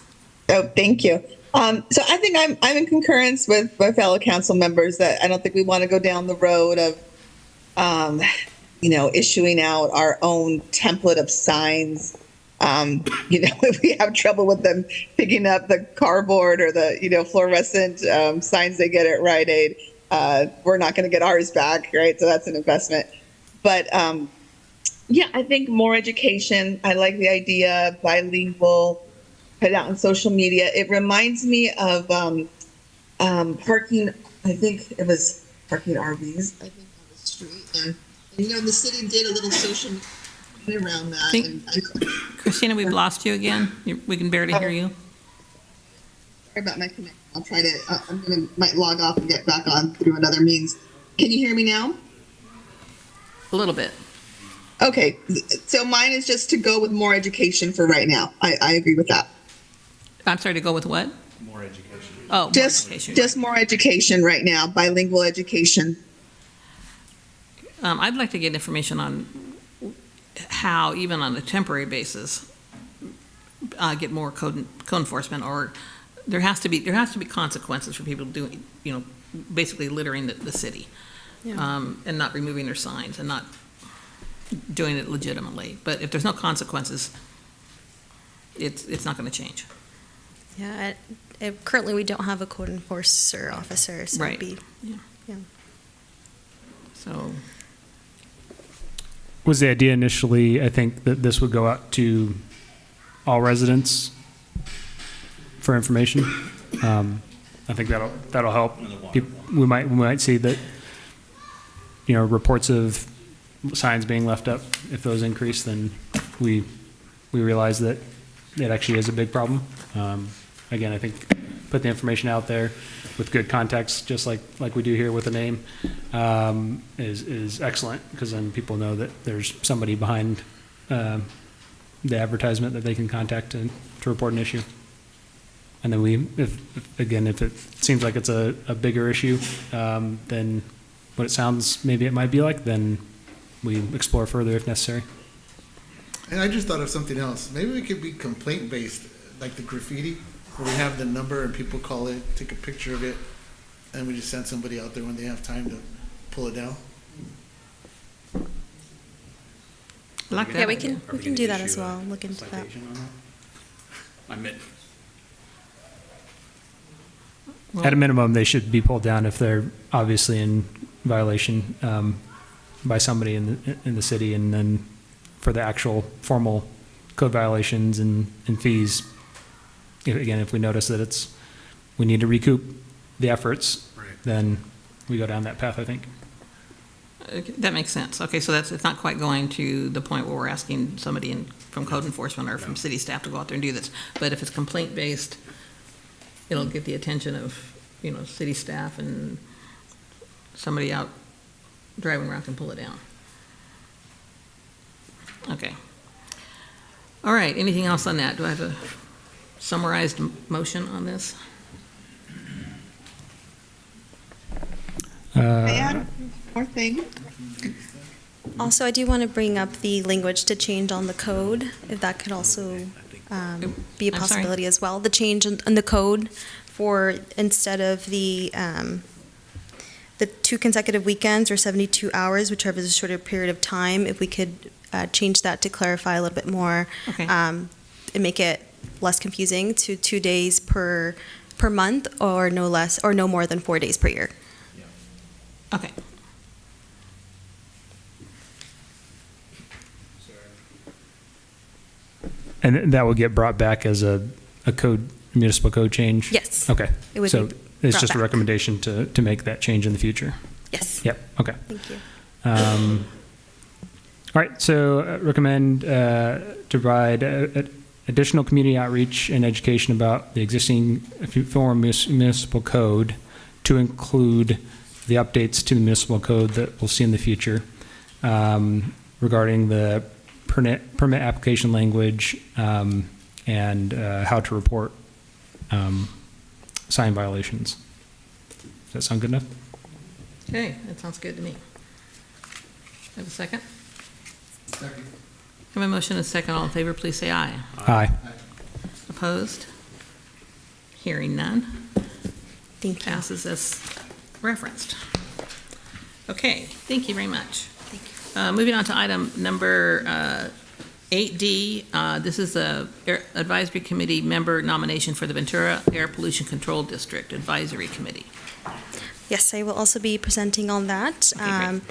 Speaker 4: Oh, thank you. So I think I'm in concurrence with my fellow council members that I don't think we want to go down the road of, issuing out our own template of signs. If we have trouble with them picking up the cardboard or the, fluorescent signs they get at Rite Aid, we're not going to get ours back, right? So that's an investment. But I think more education. I like the idea, bilingual, put it out on social media. It reminds me of parking. I think it was parking RVs. I think on the street, and the city did a little social media around that.
Speaker 1: Christina, we've lost you again. We can barely hear you.
Speaker 4: Sorry about my connection. I'll try to. Might log off and get back on through another means. Can you hear me now?
Speaker 1: A little bit.
Speaker 4: Okay, so mine is just to go with more education for right now. I agree with that.
Speaker 1: I'm sorry, to go with what?
Speaker 5: More education.
Speaker 1: Oh, more education.
Speaker 4: Just more education right now, bilingual education.
Speaker 1: I'd like to get information on how, even on a temporary basis, get more code enforcement, or there has to be consequences for people doing, basically littering the city, and not removing their signs and not doing it legitimately. But if there's no consequences, it's not going to change.
Speaker 10: Yeah, currently we don't have a code enforcer officer, so
Speaker 1: Right.
Speaker 10: it'd be, yeah.
Speaker 1: So,
Speaker 9: Was the idea initially, I think, that this would go out to all residents for information? I think that'll help. We might see that, reports of signs being left up. If those increase, then we realize that it actually is a big problem. Again, I think put the information out there with good context, just like we do here with a name, is excellent, because then people know that there's somebody behind the advertisement that they can contact to report an issue. And then if it seems like it's a bigger issue than what it sounds maybe it might be like, then we explore further if necessary.
Speaker 11: And I just thought of something else. Maybe we could be complaint-based, like the graffiti, where we have the number and people call it, take a picture of it, and we just send somebody out there when they have time to pull it down.
Speaker 1: I like that
Speaker 10: Yeah, we
Speaker 1: idea.
Speaker 10: can, we can do that as well, look into that.
Speaker 5: Citation on that? I meant,
Speaker 9: At a minimum, they should be pulled down if they're obviously in violation by somebody in the city, and then for the actual formal code violations and fees, again, if we notice that we need to recoup the efforts,
Speaker 5: right.
Speaker 9: then we go down that path, I think.
Speaker 1: Okay, that makes sense. Okay, so it's not quite going to the point where we're asking somebody from code enforcement or from city staff to go out there and do this. But if it's complaint-based, it'll get the attention of, city staff, and somebody out driving around can pull it down. Okay. All right, anything else on that? Do I have a summarized motion on this?
Speaker 4: May I add one more thing?
Speaker 10: Also, I do want to bring up the language to change on the code, if that could also be a
Speaker 1: I'm sorry?
Speaker 10: possibility as well. The change in the code for, instead of the 2 consecutive weekends or 72 hours, whichever is a shorter period of time, if we could change that to clarify a little bit more,
Speaker 1: Okay.
Speaker 10: and make it less confusing to 2 days per month, or no less, or no more than 4 days per year.
Speaker 1: Okay.
Speaker 9: And that will get brought back as a municipal code change?
Speaker 10: Yes.
Speaker 9: Okay.
Speaker 10: It would
Speaker 9: So
Speaker 10: be
Speaker 9: it's
Speaker 10: brought
Speaker 9: just a
Speaker 10: back.
Speaker 9: recommendation to make that change in the future?
Speaker 10: Yes.
Speaker 9: Yep, okay.
Speaker 10: Thank you.
Speaker 9: All right, so recommend to provide additional community outreach and education about the existing Fillmore municipal code, to include the updates to the municipal code that we'll see in the future, regarding the permit application language, and how to report sign violations. Does that sound good enough?
Speaker 1: Okay, that sounds good to me. Have a second?
Speaker 11: Second.
Speaker 1: Have a motion and a second. All in favor, please say aye.
Speaker 9: Aye.
Speaker 1: Opposed? Hearing none.
Speaker 10: Thank you.
Speaker 1: Passes as referenced. Okay, thank you very much. Moving on to item number 8D. This is a advisory committee member nomination for the Ventura Air Pollution Control District Advisory Committee.
Speaker 10: Yes, I will also be presenting on that.
Speaker 1: Okay, great.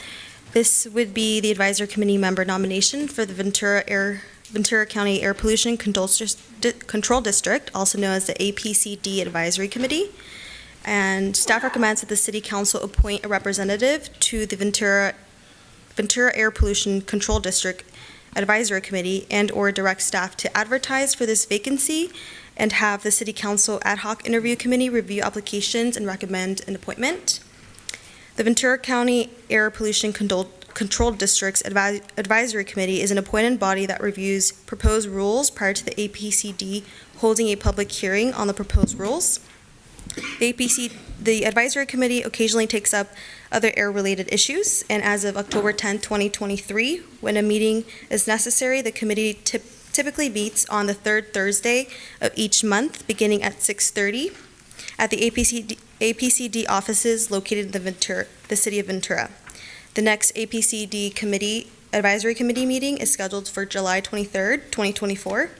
Speaker 10: This would be the advisory committee member nomination for the Ventura County Air Pollution Control District, also known as the APCD Advisory Committee. And staff recommends that the City Council appoint a representative to the Ventura Air Pollution Control District Advisory Committee, and/or direct staff to advertise for this vacancy, and have the City Council Ad Hoc Interview Committee review applications and recommend an appointment. The Ventura County Air Pollution Control District's Advisory Committee is an appointed body that reviews proposed rules prior to the APCD holding a public hearing on the proposed rules. The Advisory Committee occasionally takes up other air-related issues, and as of October 10, 2023, when a meeting is necessary, the committee typically meets on the third Thursday of each month, beginning at 6:30 at the APCD offices located in the city of Ventura. The next APCD Advisory Committee meeting is scheduled for July 23rd, 2024,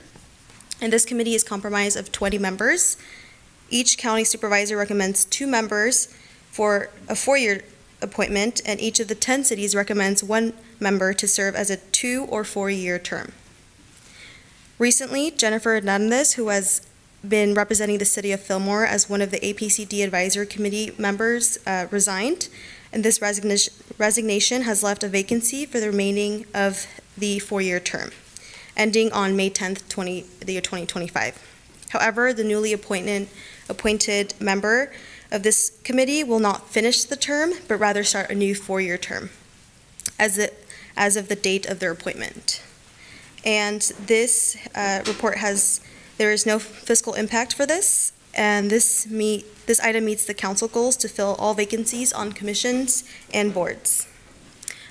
Speaker 10: and this committee is comprised of 20 members. Each county supervisor recommends 2 members for a 4-year appointment, and each of the 10 cities recommends 1 member to serve as a 2- or 4-year term. Recently, Jennifer Hernandez, who has been representing the city of Fillmore as one of the APCD Advisory Committee members, resigned, and this resignation has left a vacancy for the remaining of the 4-year term, ending on May 10th, the year 2025. However, the newly appointed member of this committee will not finish the term, but rather start a new 4-year term as of the date of their appointment. And this report there is no fiscal impact for this, and this item meets the council goals to fill all vacancies on commissions and boards.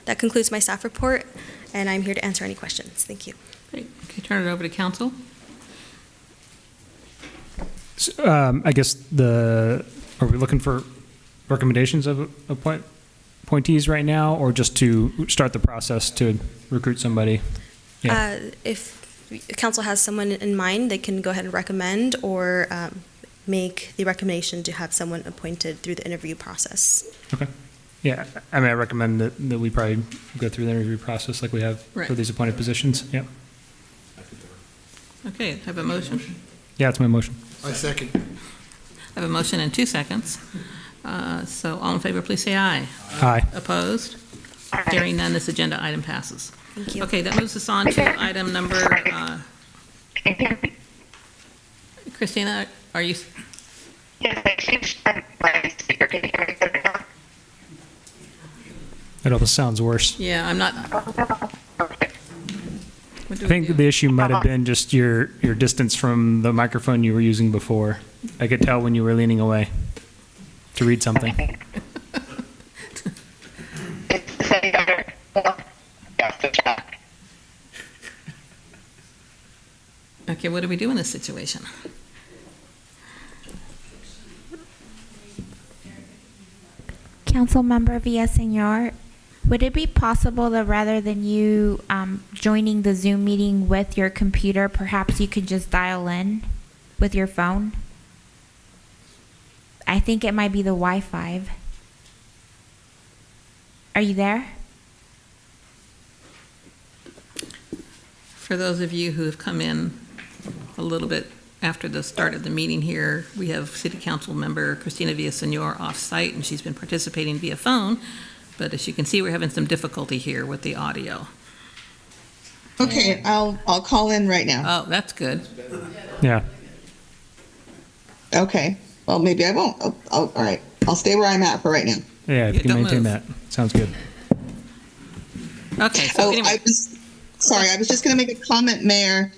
Speaker 10: That concludes my staff report, and I'm here to answer any questions. Thank you.
Speaker 1: Great. Okay, turn it over to council.
Speaker 9: So, I guess are we looking for recommendations of appointees right now, or just to start the process to recruit somebody? Yeah.
Speaker 10: If council has someone in mind, they can go ahead and recommend or make the recommendation to have someone appointed through the interview process.
Speaker 9: Okay. Yeah, I mean, I recommend that we probably go through the interview process like we have
Speaker 1: Right.
Speaker 9: for these appointed positions. Yeah.
Speaker 1: Okay, have a motion.
Speaker 9: Yeah, that's my motion.
Speaker 11: I second.
Speaker 1: I have a motion in 2 seconds. So all in favor, please say aye.
Speaker 9: Aye.
Speaker 1: Opposed? Hearing none, this agenda item passes.
Speaker 10: Thank you.
Speaker 1: Okay, that moves us on to item number, Christina, are you,
Speaker 9: It almost sounds worse.
Speaker 1: yeah, I'm not. What do
Speaker 9: I
Speaker 1: we
Speaker 9: think
Speaker 1: do?
Speaker 9: the issue might have been just your distance from the microphone you were using before. I could tell when you were leaning away to read something.
Speaker 1: Okay, what do we do in this situation?
Speaker 12: Councilmember Villaseñor, would it be possible that rather than you joining the Zoom meeting with your computer, perhaps you could just dial in with your phone? I think it might be the Wi-Fi. Are you there?
Speaker 1: For those of you who have come in a little bit after the start of the meeting here, we have City Council member Christina Villaseñor off-site, and she's been participating via phone, but as you can see, we're having some difficulty here with the audio.
Speaker 4: Okay, I'll call in right now.
Speaker 1: Oh, that's good.
Speaker 9: Yeah.
Speaker 4: Okay. Well, maybe I won't. All right. I'll stay where I'm at for right now.
Speaker 9: Yeah, if you can
Speaker 1: don't
Speaker 9: maintain
Speaker 1: move.
Speaker 9: that. Sounds good.
Speaker 1: Okay, so
Speaker 4: Oh,
Speaker 1: anyway,
Speaker 4: I was just going to make a comment, Mayor.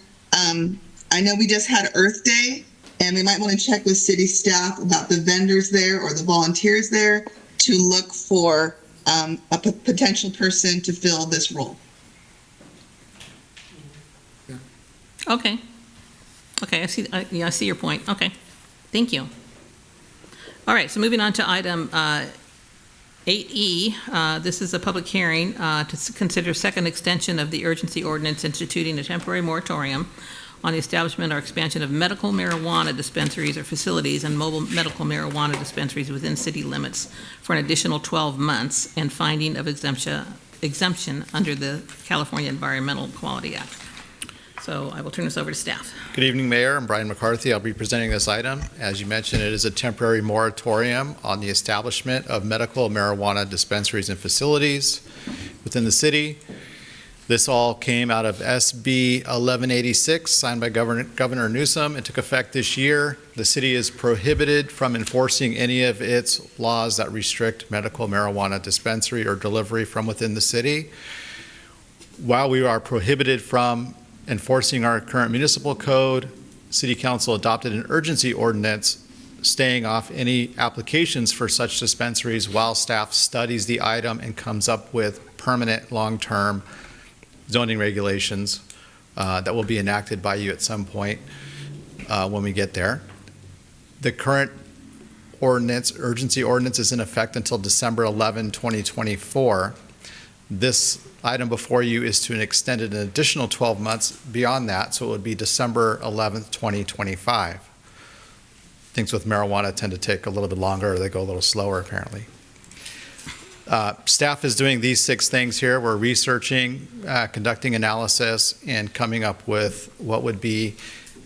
Speaker 4: I know we just had Earth Day, and we might want to check with city staff about the vendors there or the volunteers there to look for a potential person to fill this role.
Speaker 1: okay. Okay, I see your point. Okay, thank you. All right, so moving on to item 8E, this is a public hearing to consider second extension of the urgency ordinance instituting a temporary moratorium on the establishment or expansion of medical marijuana dispensaries or facilities and mobile medical marijuana dispensaries within city limits for an additional 12 months and finding of exemption under the California Environmental Quality Act. So I will turn this over to staff.
Speaker 13: Good evening, Mayor. I'm Brian McCarthy. I'll be presenting this item. As you mentioned, it is a temporary moratorium on the establishment of medical marijuana dispensaries and facilities within the city. This all came out of SB 1186, signed by Governor Newsom. It took effect this year. The city is prohibited from enforcing any of its laws that restrict medical marijuana dispensary or delivery from within the city. While we are prohibited from enforcing our current municipal code, City Council adopted an urgency ordinance staying off any applications for such dispensaries while staff studies the item and comes up with permanent long-term zoning regulations that will be enacted by you at some point when we get there. The current ordinance, urgency ordinance, is in effect until December 11, 2024. This item before you is to extend it an additional 12 months beyond that, so it would be December 11th, 2025. Things with marijuana tend to take a little bit longer, or they go a little slower, apparently. Staff is doing these 6 things here. We're researching, conducting analysis, and coming up with what would be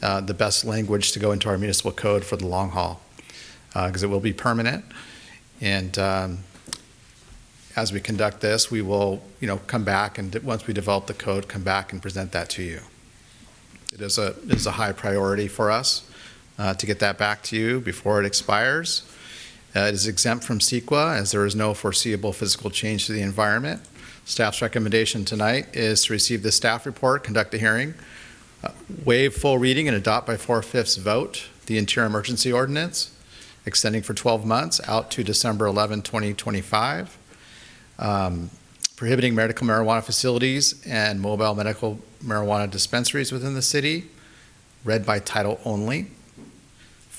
Speaker 13: the best language to go into our municipal code for the long haul, because it will be permanent. And as we conduct this, we will, come back and once we develop the code, come back and present that to you. It is a high priority for us to get that back to you before it expires. It is exempt from CEQA as there is no foreseeable physical change to the environment. Staff's recommendation tonight is to receive the staff report, conduct a hearing, waive full reading and adopt by 4/5 vote the interior emergency ordinance, extending for 12 months out to December 11, 2025. Prohibiting medical marijuana facilities and mobile medical marijuana dispensaries within the city, read by title only.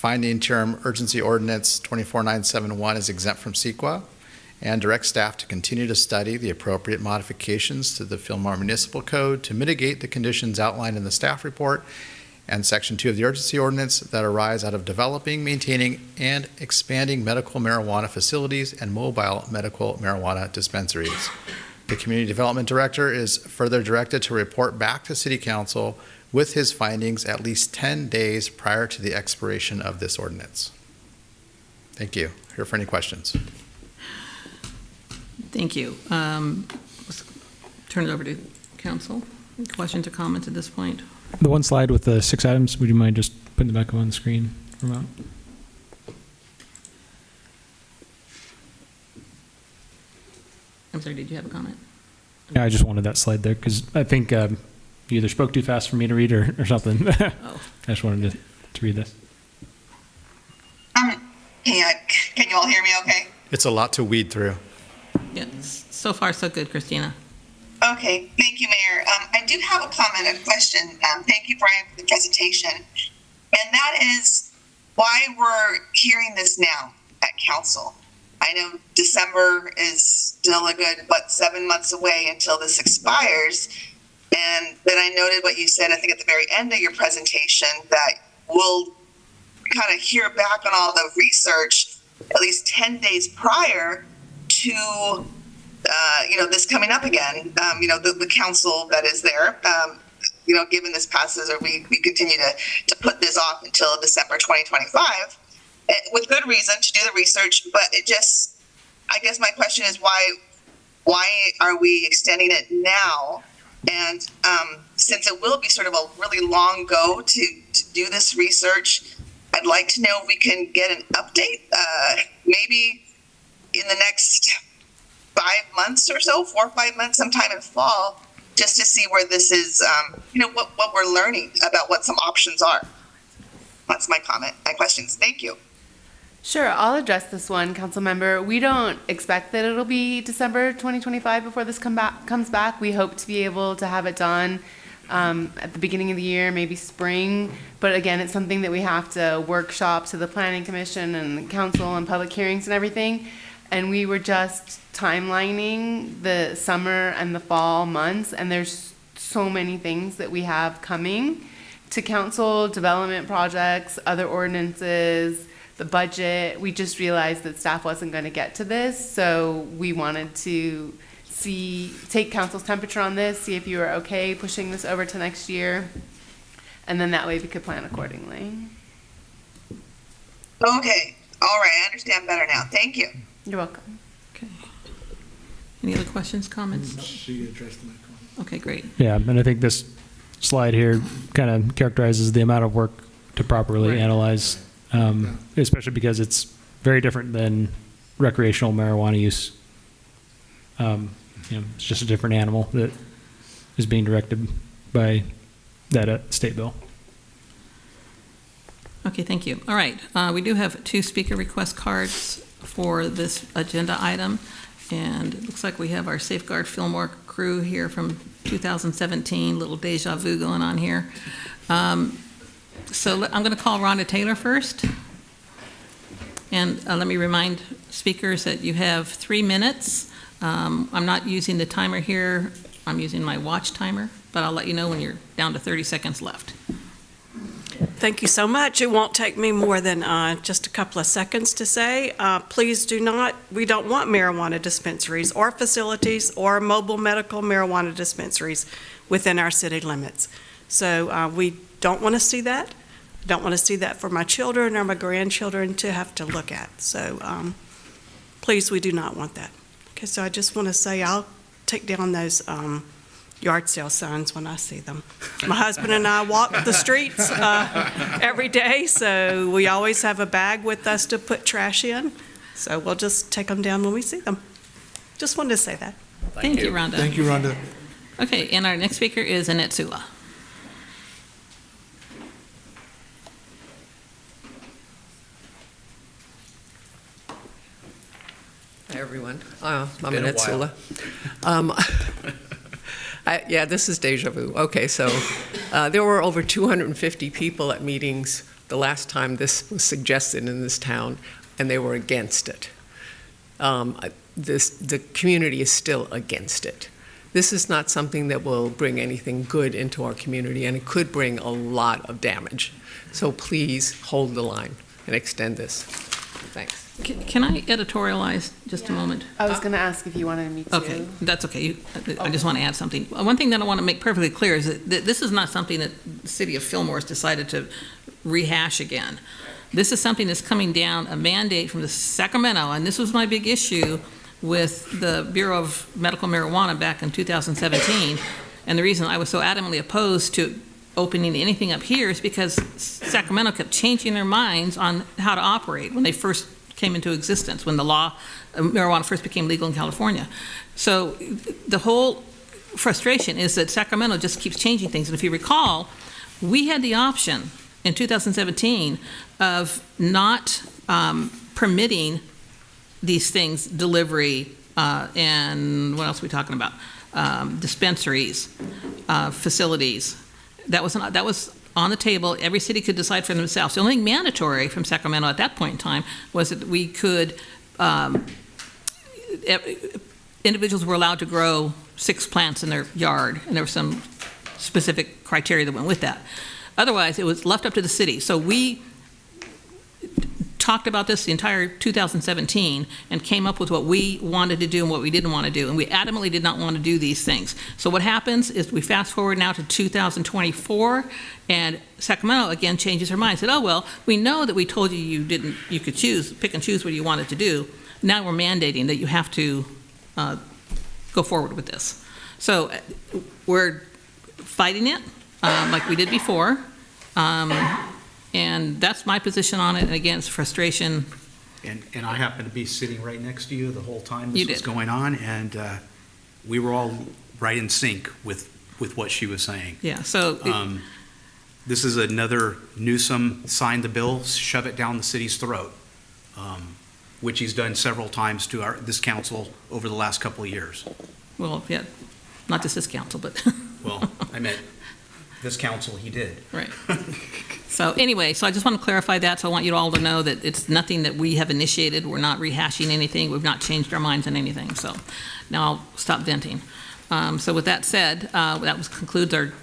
Speaker 13: find the interim urgency ordinance 24971 is exempt from CEQA, and direct staff to continue to study the appropriate modifications to the Fillmore Municipal Code to mitigate the conditions outlined in the staff report and Section 2 of the urgency ordinance that arise out of developing, maintaining, and expanding medical marijuana facilities and mobile medical marijuana dispensaries. The Community Development Director is further directed to report back to City Council with his findings at least 10 days prior to the expiration of this ordinance. Thank you. Here for any questions.
Speaker 1: Thank you. Let's turn it over to council. Any questions or comments at this point?
Speaker 9: The one slide with the 6 items, would you mind just putting them back up on the screen for a moment?
Speaker 1: I'm sorry, did you have a comment?
Speaker 9: Yeah, I just wanted that slide there because I think you either spoke too fast for me to read or something.
Speaker 1: Oh.
Speaker 9: I just wanted to read this.
Speaker 4: Can you all hear me okay?
Speaker 13: It's a lot to weed through.
Speaker 1: Yeah, so far so good, Christina.
Speaker 4: Okay, thank you, Mayor. I do have a comment, a question. Thank you, Brian, for the presentation. And that is why we're hearing this now at council. I know December is still a good, 7 months away until this expires. And then I noted what you said, I think at the very end of your presentation, that we'll kind of hear back on all the research at least 10 days prior to this coming up again, the council that is there, given this passes or we continue to put this off until December 2025, with good reason to do the research. But I guess my question is why are we extending it now? And since it will be sort of a really long go to do this research, I'd like to know if we can get an update, maybe in the next 5 months or so, 4 or 5 months, sometime in fall, just to see where this is, what we're learning about what some options are. That's my comment, my questions. Thank you.
Speaker 14: Sure, I'll address this one, council member. We don't expect that it'll be December 2025 before this comes back. We hope to be able to have it done at the beginning of the year, maybe spring. But again, it's something that we have to workshop to the Planning Commission and the council and public hearings and everything. And we were just timelining the summer and the fall months, and there's so many things that we have coming to council, development projects, other ordinances, the budget. We just realized that staff wasn't going to get to this, so we wanted to take council's temperature on this, see if you were okay pushing this over to next year, and then that way we could plan accordingly.
Speaker 4: Okay, all right, I understand better now. Thank you.
Speaker 14: You're welcome.
Speaker 1: Okay. Any other questions, comments?
Speaker 11: She addressed my comment.
Speaker 1: Okay, great.
Speaker 9: Yeah, and I think this slide here kind of characterizes the amount of work to properly analyze, especially because it's very different than recreational marijuana use. It's just a different animal that is being directed by that state bill.
Speaker 1: Okay, thank you. All right, we do have 2 speaker request cards for this agenda item, and it looks like we have our Safeguard Fillmore crew here from 2017, little deja vu going on here. So I'm going to call Rhonda Taylor first, and let me remind speakers that you have 3 minutes. I'm not using the timer here, I'm using my watch timer, but I'll let you know when you're down to 30 seconds left.
Speaker 15: Thank you so much. It won't take me more than just a couple of seconds to say, please we don't want marijuana dispensaries or facilities or mobile medical marijuana dispensaries within our city limits. So we don't want to see that. Don't want to see that for my children or my grandchildren to have to look at. So please, we do not want that. Okay, so I just want to say I'll take down those yard sale signs when I see them. My husband and I walk the streets every day, so we always have a bag with us to put trash in. So we'll just take them down when we see them. Just wanted to say that.
Speaker 1: Thank you, Rhonda.
Speaker 11: Thank you, Rhonda.
Speaker 1: Okay, and our next speaker is Annette Sula.
Speaker 16: Hi, everyone. I'm
Speaker 5: Been a
Speaker 16: Annette
Speaker 5: while.
Speaker 16: Sula. Yeah, this is deja vu. Okay, so there were over 250 people at meetings the last time this was suggested in this town, and they were against it. The community is still against it. This is not something that will bring anything good into our community, and it could bring a lot of damage. So please hold the line and extend this. Thanks.
Speaker 1: Can I editorialize just a moment?
Speaker 14: I was going to ask if you wanted me to.
Speaker 1: Okay, that's okay. I just want to add something. One thing that I want to make perfectly clear is that this is not something that the city of Fillmore has decided to rehash again. This is something that's coming down, a mandate from the Sacramento, and this was my big issue with the Bureau of Medical Marijuana back in 2017. And the reason I was so adamantly opposed to opening anything up here is because Sacramento kept changing their minds on how to operate when they first came into existence, when the law of marijuana first became legal in California. So the whole frustration is that Sacramento just keeps changing things. And if you recall, we had the option in 2017 of not permitting these things, delivery, and what else are we talking about? Dispensaries, facilities. That was on the table. Every city could decide for themselves. The only thing mandatory from Sacramento at that point in time was that we could, individuals were allowed to grow 6 plants in their yard, and there was some specific criteria that went with that. Otherwise, it was left up to the city. So we talked about this the entire 2017 and came up with what we wanted to do and what we didn't want to do. And we adamantly did not want to do these things. So what happens is we fast forward now to 2024, and Sacramento again changes her mind. Said, oh, well, we know that we told you you could pick and choose what you wanted to do. Now we're mandating that you have to go forward with this. So we're fighting it like we did before. And that's my position on it. And again, it's frustration.
Speaker 5: And I happened to be sitting right next to you the whole time this
Speaker 1: You
Speaker 5: was
Speaker 1: did.
Speaker 5: going on, and we were all right in sync with what she was saying.
Speaker 1: Yeah, so
Speaker 5: This is another Newsom signed the bill, shove it down the city's throat, which he's done several times to this council over the last couple of years.
Speaker 1: well, yeah, not just this council, but
Speaker 5: Well, I meant this council, he did.
Speaker 1: right. So anyway, so I just want to clarify that. So I want you all to know that it's nothing that we have initiated. We're not rehashing anything. We've not changed our minds on anything. So now I'll stop venting. So with that said, that concludes our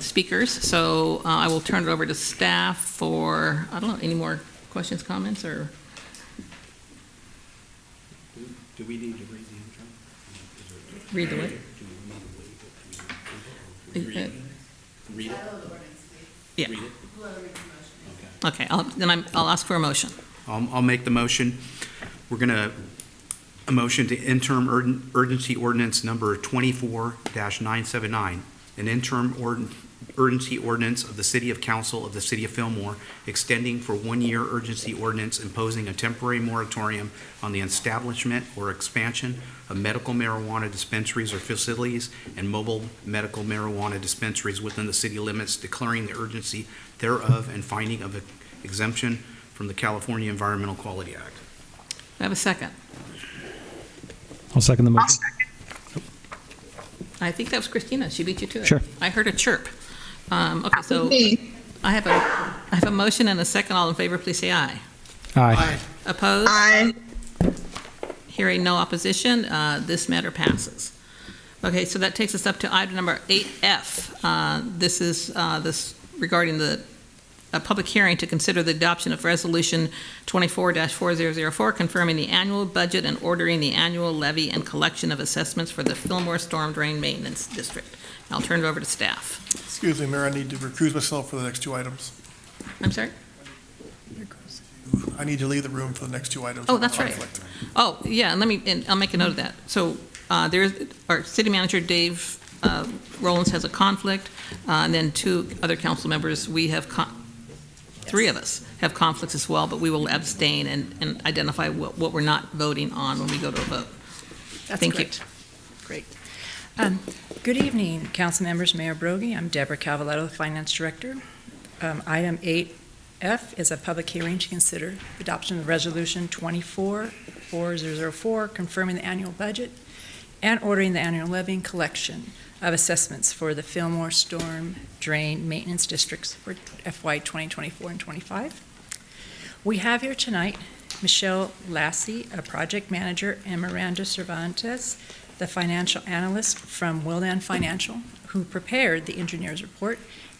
Speaker 1: speakers. So I will turn it over to staff for, I don't know, any more questions, comments, or?
Speaker 5: Do we need to read the intro?
Speaker 1: Read the what?
Speaker 5: Read it?
Speaker 1: Yeah.
Speaker 5: Read it?
Speaker 1: Okay, I'll ask for a motion.
Speaker 5: I'll make the motion. We're going to, a motion to interim urgency ordinance number 24-979, an interim urgency ordinance of the City of Council of the City of Fillmore, extending for 1-year urgency ordinance imposing a temporary moratorium on the establishment or expansion of medical marijuana dispensaries or facilities and mobile medical marijuana dispensaries within the city limits, declaring the urgency thereof and finding of exemption from the California Environmental Quality Act.
Speaker 1: I have a second.
Speaker 9: I'll second the motion.
Speaker 1: I think that was Christina. She beat you to it.
Speaker 9: Sure.
Speaker 1: I heard a chirp. Okay, so
Speaker 4: Me.
Speaker 1: I have a motion and a second. All in favor, please say aye.
Speaker 9: Aye.
Speaker 1: Opposed?
Speaker 4: Aye.
Speaker 1: Hearing no opposition, this matter passes. Okay, so that takes us up to item number 8F. This is this regarding a public hearing to consider the adoption of Resolution 24-4004, confirming the annual budget and ordering the annual levy and collection of assessments for the Fillmore Storm Drain Maintenance District. I'll turn it over to staff.
Speaker 17: Excuse me, Mayor, I need to recuse myself for the next 2 items.
Speaker 1: I'm sorry?
Speaker 17: I need to leave the room for the next 2 items.
Speaker 1: Oh, that's right.
Speaker 17: Conflict.
Speaker 1: Oh, yeah, and I'll make a note of that. So there's, our city manager, Dave Rollins, has a conflict, and then 2 other council members, we have, 3 of us have conflicts as well, but we will abstain and identify what we're not voting on when we go to a vote.
Speaker 18: That's
Speaker 1: Thank
Speaker 18: great.
Speaker 1: you.
Speaker 18: Great. Good evening, council members, Mayor Brogy. I'm Deborah Cavaletto, the Finance Director. Item 8F is a public hearing to consider adoption of Resolution 24-4004, confirming the annual budget and ordering the annual levy and collection of assessments for the Fillmore Storm Drain Maintenance Districts for FY 2024 and 25. We have here tonight Michelle Lassie, a project manager, and Miranda Cervantes, the financial analyst from Wildan Financial, who prepared the engineer's report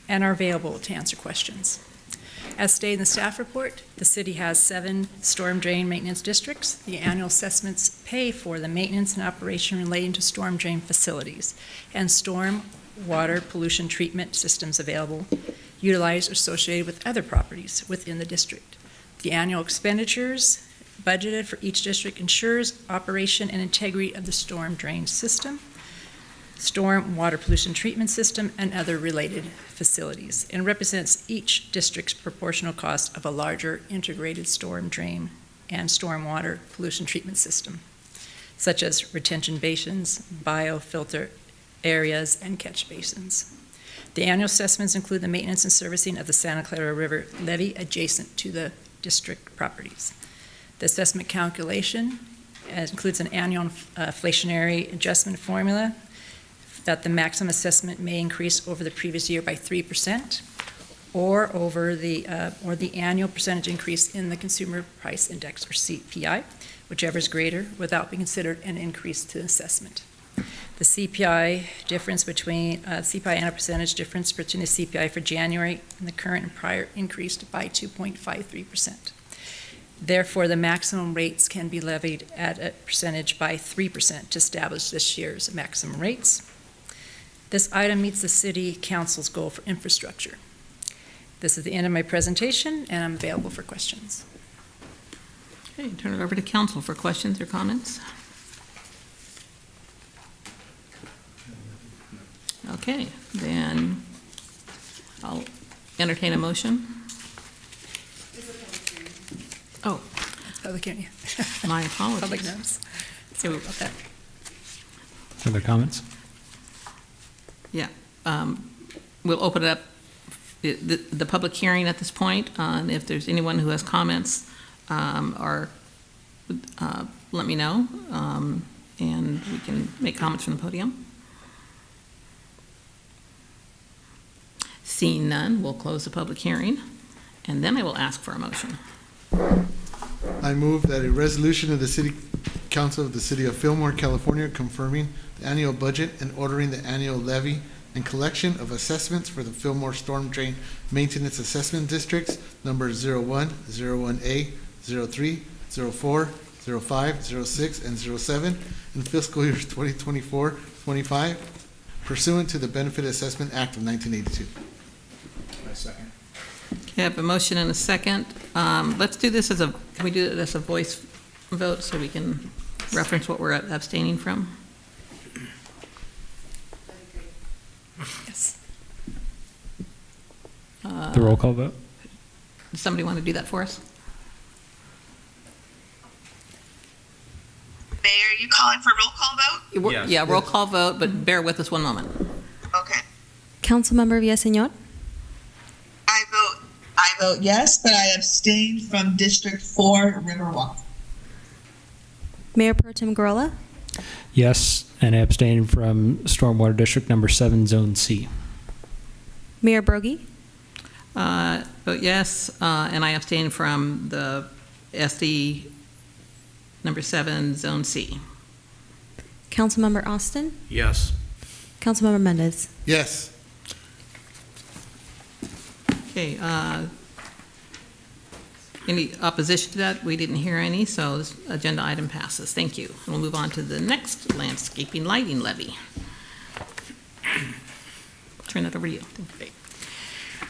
Speaker 18: and are available to answer questions. As stated in the staff report, the city has 7 storm drain maintenance districts. The annual assessments pay for the maintenance and operation relating to storm drain facilities and storm water pollution treatment systems available, utilized, or associated with other properties within the district. The annual expenditures budgeted for each district ensures operation and integrity of the storm drain system, storm water pollution treatment system, and other related facilities, and represents each district's proportional cost of a larger integrated storm drain and storm water pollution treatment system, such as retention basins, biofilter areas, and catch basins. The annual assessments include the maintenance and servicing of the Santa Clara River levee adjacent to the district properties. The assessment calculation includes an annual inflationary adjustment formula that the maximum assessment may increase over the previous year by 3% or the annual percentage increase in the Consumer Price Index, or CPI, whichever is greater, without being considered an increase to assessment. The CPI difference between CPI and a percentage difference between the CPI for January and the current and prior increased by 2.53%. Therefore, the maximum rates can be levied at a percentage by 3% to establish this year's maximum rates. This item meets the City Council's goal for infrastructure. This is the end of my presentation, and I'm available for questions.
Speaker 1: Okay, turn it over to council for questions or comments. Okay, then I'll entertain a motion. Oh,
Speaker 18: Public hearing.
Speaker 1: my apologies.
Speaker 18: Public notice. Sorry about that.
Speaker 9: Other comments?
Speaker 1: Yeah, we'll open it up, the public hearing at this point, and if there's anyone who has comments, let me know, and we can make comments from the podium. Seeing none, we'll close the public hearing, and then I will ask for a motion.
Speaker 11: I move that a resolution of the City Council of the City of Fillmore, California, confirming the annual budget and ordering the annual levy and collection of assessments for the Fillmore Storm Drain Maintenance Assessment Districts, number 01, 01A, 03, 04, 05, 06, and 07 in fiscal years 2024-25, pursuant to the Benefit Assessment Act of 1982.
Speaker 5: Second.
Speaker 1: Okay, I have a motion and a second. Let's do this can we do it as a voice vote so we can reference what we're abstaining from?
Speaker 18: Yes.
Speaker 9: The roll call vote?
Speaker 1: Does somebody want to do that for us?
Speaker 4: Mayor, are you calling for roll call vote?
Speaker 5: Yes.
Speaker 1: Yeah, roll call vote, but bear with us one moment.
Speaker 4: Okay.
Speaker 10: Councilmember Villaseñor,
Speaker 4: I vote yes, but I abstain from District 4 Riverwalk.
Speaker 10: Mayor Pro Tem Gurrola,
Speaker 9: Yes, and I abstain from Stormwater District number 7, Zone C.
Speaker 10: Mayor Broggie,
Speaker 1: Vote yes, and I abstain from the SD number 7, Zone C.
Speaker 10: Councilmember Austin,
Speaker 5: Yes.
Speaker 10: Councilmember Mendez.
Speaker 11: Yes.
Speaker 1: Okay, any opposition to that? We didn't hear any, so this agenda item passes. Thank you. And we'll move on to the next landscaping lighting levy. Turn that over to you.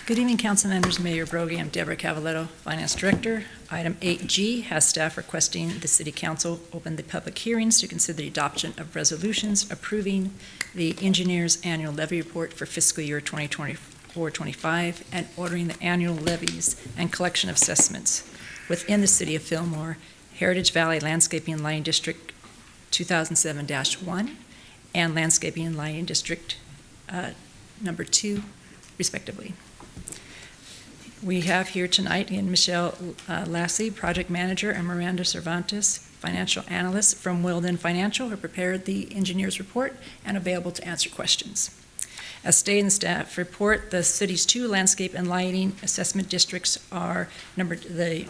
Speaker 18: Good evening, council members, Mayor Broggie. I'm Deborah Cavaletto, Finance Director. Item 8G has staff requesting the City Council open the public hearings to consider the adoption of resolutions approving the engineer's annual levy report for fiscal year 2024-25 and ordering the annual levies and collection of assessments within the City of Fillmore, Heritage Valley Landscaping and Lighting District 2007-1 and Landscaping and Lighting District number 2, respectively. We have here tonight in Michelle Lassie, Project Manager, and Miranda Cervantes, Financial Analyst from Wilden Financial, who prepared the engineer's report and available to answer questions. As stated in the staff report, the city's 2 landscape and lighting assessment districts are number 2,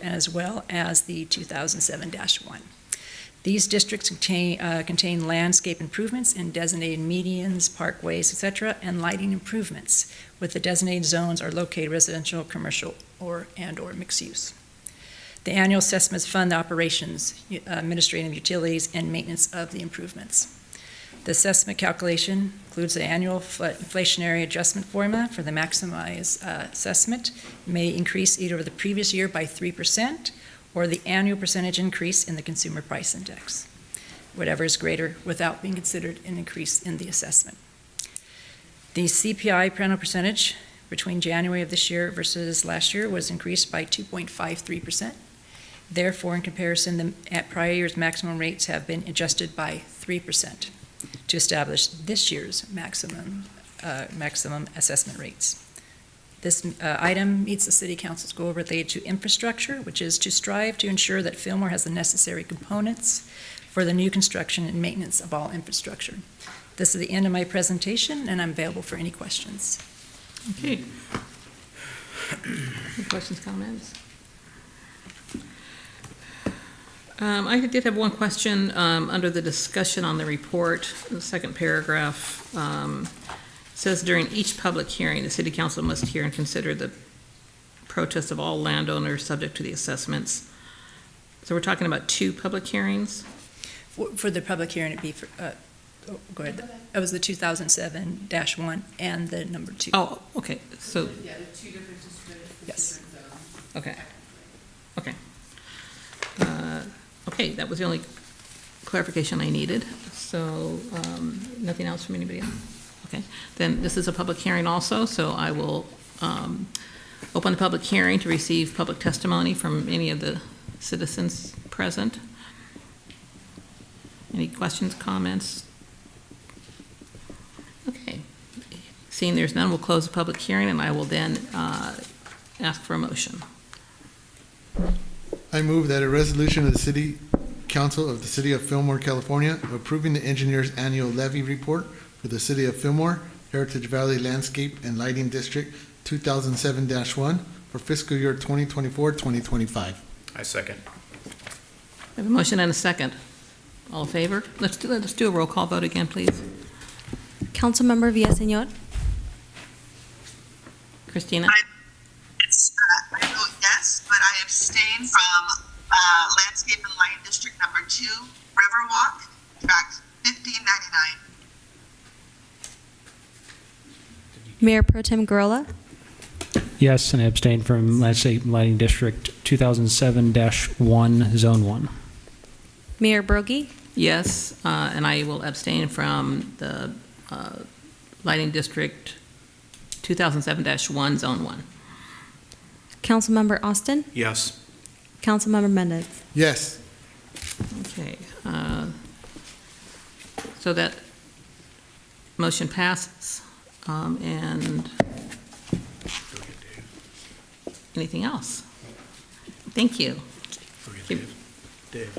Speaker 18: as well as the 2007-1. These districts contain landscape improvements in designated medians, parkways, etc., and lighting improvements, with the designated zones are located residential, commercial, or mixed use. The annual assessments fund the operations, administrative utilities, and maintenance of the improvements. The assessment calculation includes the annual inflationary adjustment formula for the maximized assessment. It may increase either over the previous year by 3% or the annual percentage increase in the consumer price index, whatever is greater, without being considered an increase in the assessment. The CPI per annum percentage between January of this year versus last year was increased by 2.53%. Therefore, in comparison, at prior year's maximum rates have been adjusted by 3% to establish this year's maximum assessment rates. This item meets the City Council's goal related to infrastructure, which is to strive to ensure that Fillmore has the necessary components for the new construction and maintenance of all infrastructure. This is the end of my presentation, and I'm available for any questions.
Speaker 1: Okay. Any questions, comments? I did have one question under the discussion on the report. The second paragraph says, during each public hearing, the City Council must hear and consider the protests of all landowners subject to the assessments. So we're talking about 2 public hearings?
Speaker 18: For the public hearing, it'd be for, go ahead. That was the 2007-1 and the number 2.
Speaker 1: Oh, okay. So.
Speaker 14: Yeah, the 2 different districts.
Speaker 18: Yes.
Speaker 1: Okay. Okay. Okay, that was the only clarification I needed. So nothing else from anybody else? Okay. Then this is a public hearing also, so I will open the public hearing to receive public testimony from any of the citizens present. Any questions, comments? Okay. Seeing there's none, we'll close the public hearing, and I will then ask for a motion.
Speaker 11: I move that a resolution of the City Council of the City of Fillmore, California, approving the engineer's annual levy report for the City of Fillmore, Heritage Valley Landscape and Lighting District 2007-1 for fiscal year 2024-2025.
Speaker 5: I second.
Speaker 1: We have a motion and a second. All in favor? Let's do a roll call vote again, please.
Speaker 10: Councilmember Villaseñor.
Speaker 1: Christina?
Speaker 4: I vote yes, but I abstain from Landscape and Lighting District number 2, Riverwalk, tract 1599.
Speaker 10: Mayor Pro Tem Gurrola.
Speaker 9: Yes, and I abstain from Landscape and Lighting District 2007-1, Zone 1.
Speaker 10: Mayor Broggie.
Speaker 1: Yes, and I will abstain from the Lighting District 2007-1, Zone 1.
Speaker 10: Councilmember Austin.
Speaker 5: Yes.
Speaker 10: Councilmember Mendez.
Speaker 11: Yes.
Speaker 1: Okay. So that motion passes. And anything else? Thank you.
Speaker 5: Dave.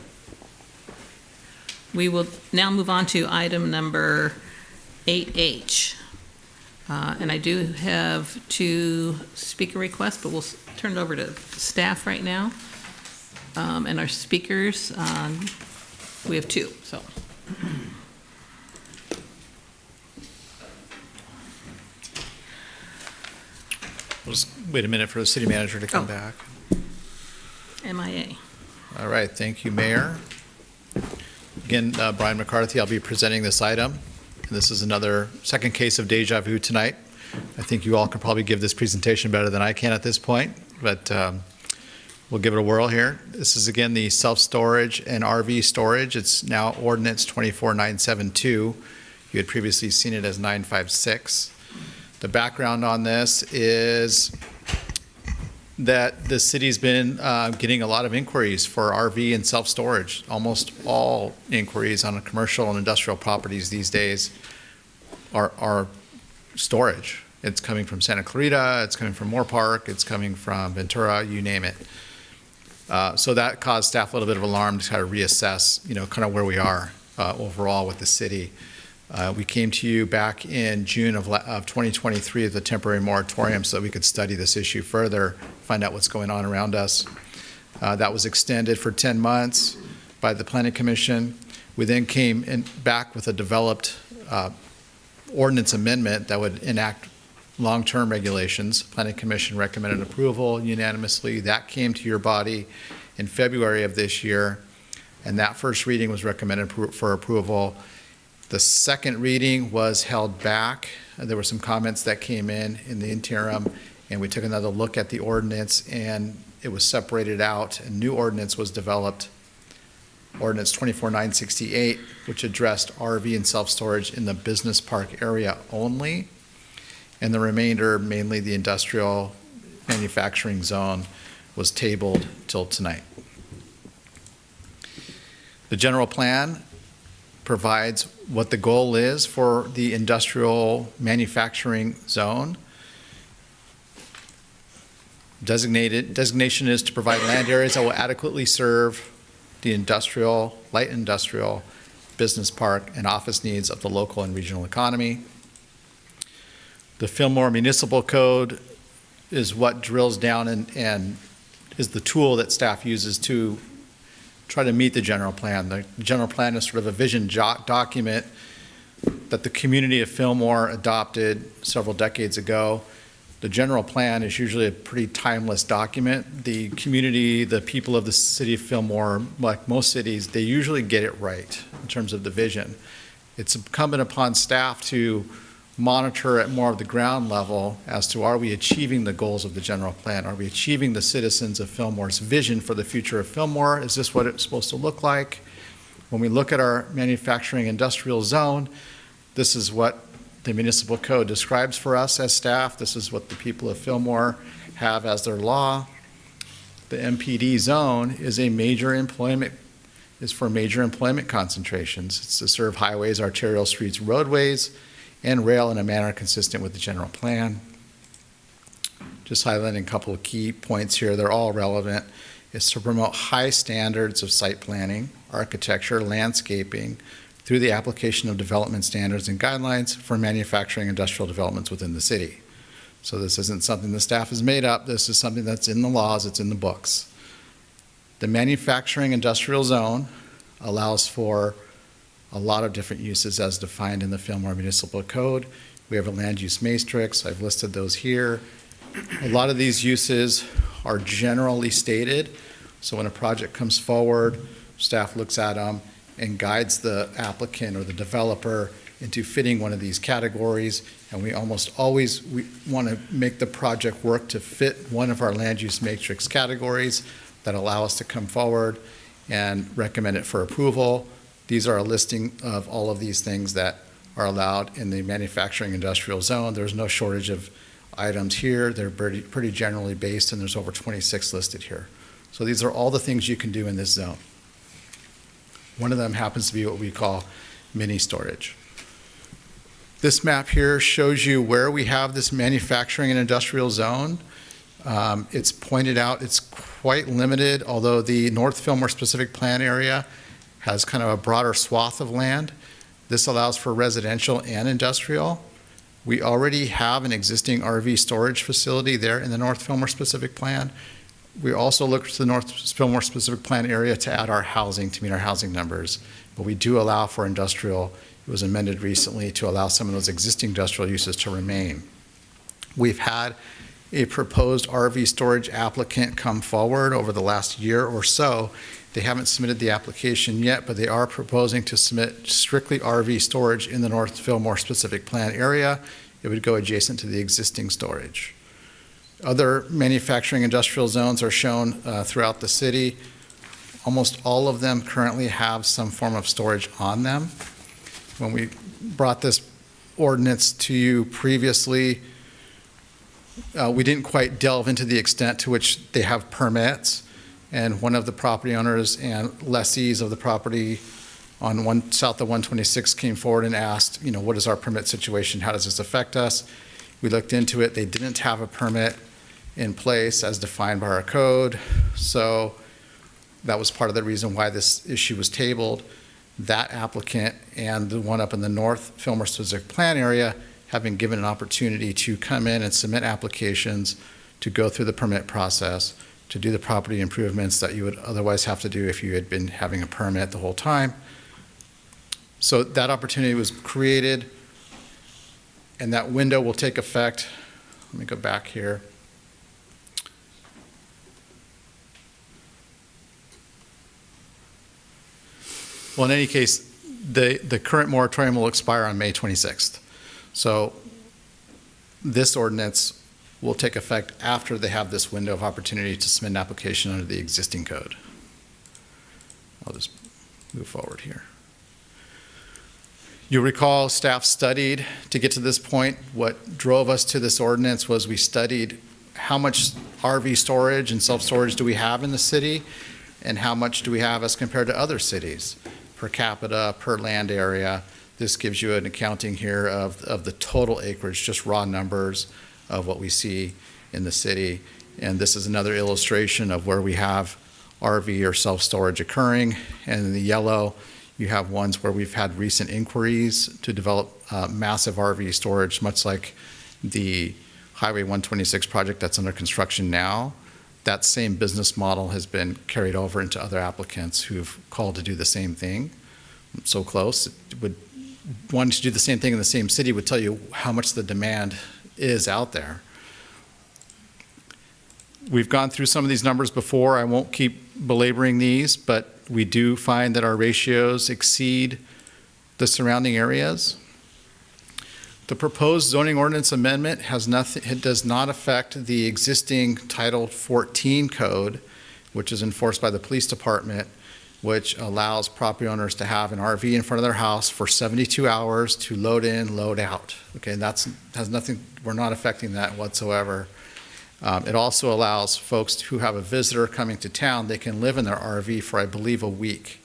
Speaker 1: We will now move on to item number 8H. And I do have 2 speaker requests, but we'll turn it over to staff right now. And our speakers, we have 2, so.
Speaker 13: We'll just wait a minute for the city manager to come back.
Speaker 1: MIA.
Speaker 13: All right, thank you, Mayor. Again, Brian McCarthy, I'll be presenting this item. And this is another second case of deja vu tonight. I think you all can probably give this presentation better than I can at this point, but we'll give it a whirl here. This is, again, the self-storage and RV storage. It's now ordinance 24972. You had previously seen it as 956. The background on this is that the city's been getting a lot of inquiries for RV and self-storage. Almost all inquiries on commercial and industrial properties these days are storage. It's coming from Santa Clarita, it's coming from Moore Park, it's coming from Ventura, you name it. So that caused staff a little bit of alarm to kind of reassess, kind of where we are overall with the city. We came to you back in June of 2023 with a temporary moratorium so that we could study this issue further, find out what's going on around us. That was extended for 10 months by the Planning Commission. We then came back with a developed ordinance amendment that would enact long-term regulations. Planning Commission recommended approval unanimously. That came to your body in February of this year, and that first reading was recommended for approval. The second reading was held back. There were some comments that came in the interim, and we took another look at the ordinance, and it was separated out. A new ordinance was developed, Ordinance 24968, which addressed RV and self-storage in the business park area only, and the remainder, mainly the industrial manufacturing zone, was tabled till tonight. The general plan provides what the goal is for the industrial manufacturing zone. Designation is to provide land areas that will adequately serve the industrial, light industrial, business park, and office needs of the local and regional economy. The Fillmore Municipal Code is what drills down and is the tool that staff uses to try to meet the general plan. The general plan is sort of a vision document that the community of Fillmore adopted several decades ago. The general plan is usually a pretty timeless document. The community, the people of the city of Fillmore, like most cities, they usually get it right in terms of the vision. It's incumbent upon staff to monitor at more of the ground level as to, are we achieving the goals of the general plan? Are we achieving the citizens of Fillmore's vision for the future of Fillmore? Is this what it's supposed to look like? When we look at our manufacturing industrial zone, this is what the municipal code describes for us as staff. This is what the people of Fillmore have as their law. The MPD zone is for major employment concentrations. It's to serve highways, arterial streets, roadways, and rail in a manner consistent with the general plan. Just highlighting a couple of key points here, they're all relevant. It's to promote high standards of site planning, architecture, landscaping, through the application of development standards and guidelines for manufacturing industrial developments within the city. So this isn't something the staff has made up. This is something that's in the laws, it's in the books. The manufacturing industrial zone allows for a lot of different uses as defined in the Fillmore Municipal Code. We have a land use matrix. I've listed those here. A lot of these uses are generally stated. So when a project comes forward, staff looks at them and guides the applicant or the developer into fitting one of these categories. And we almost always want to make the project work to fit one of our land use matrix categories that allow us to come forward and recommend it for approval. These are a listing of all of these things that are allowed in the manufacturing industrial zone. There's no shortage of items here. They're pretty generally based, and there's over 26 listed here. So these are all the things you can do in this zone. One of them happens to be what we call mini storage. This map here shows you where we have this manufacturing and industrial zone. It's pointed out, it's quite limited, although the North Fillmore specific plan area has kind of a broader swath of land. This allows for residential and industrial. We already have an existing RV storage facility there in the North Fillmore specific plan. We also looked to the North Fillmore specific plan area to add our housing, to meet our housing numbers. But we do allow for industrial. It was amended recently to allow some of those existing industrial uses to remain. We've had a proposed RV storage applicant come forward over the last year or so. They haven't submitted the application yet, but they are proposing to submit strictly RV storage in the North Fillmore specific plan area. It would go adjacent to the existing storage. Other manufacturing industrial zones are shown throughout the city. Almost all of them currently have some form of storage on them. When we brought this ordinance to you previously, we didn't quite delve into the extent to which they have permits. And one of the property owners and lessees of the property on south of 126 came forward and asked, what is our permit situation? How does this affect us? We looked into it. They didn't have a permit in place as defined by our code. So that was part of the reason why this issue was tabled. That applicant and the one up in the North Fillmore Specific Plan area have been given an opportunity to come in and submit applications to go through the permit process, to do the property improvements that you would otherwise have to do if you had been having a permit the whole time. So that opportunity was created, and that window will take effect. Let me go back here. Well, in any case, the current moratorium will expire on May 26th. So this ordinance will take effect after they have this window of opportunity to submit an application under the existing code. I'll just move forward here. You'll recall staff studied to get to this point. What drove us to this ordinance was we studied how much RV storage and self-storage do we have in the city, and how much do we have as compared to other cities, per capita, per land area. This gives you an accounting here of the total acreage, just raw numbers of what we see in the city. And this is another illustration of where we have RV or self-storage occurring. And in the yellow, you have ones where we've had recent inquiries to develop massive RV storage, much like the Highway 126 project that's under construction now. That same business model has been carried over into other applicants who've called to do the same thing. So close. Wanting to do the same thing in the same city would tell you how much the demand is out there. We've gone through some of these numbers before. I won't keep belaboring these, but we do find that our ratios exceed the surrounding areas. The proposed zoning ordinance amendment it does not affect the existing Title 14 code, which is enforced by the police department, which allows property owners to have an RV in front of their house for 72 hours to load in, load out. Okay, has nothing, we're not affecting that whatsoever. It also allows folks who have a visitor coming to town, they can live in their RV for, I believe, a week,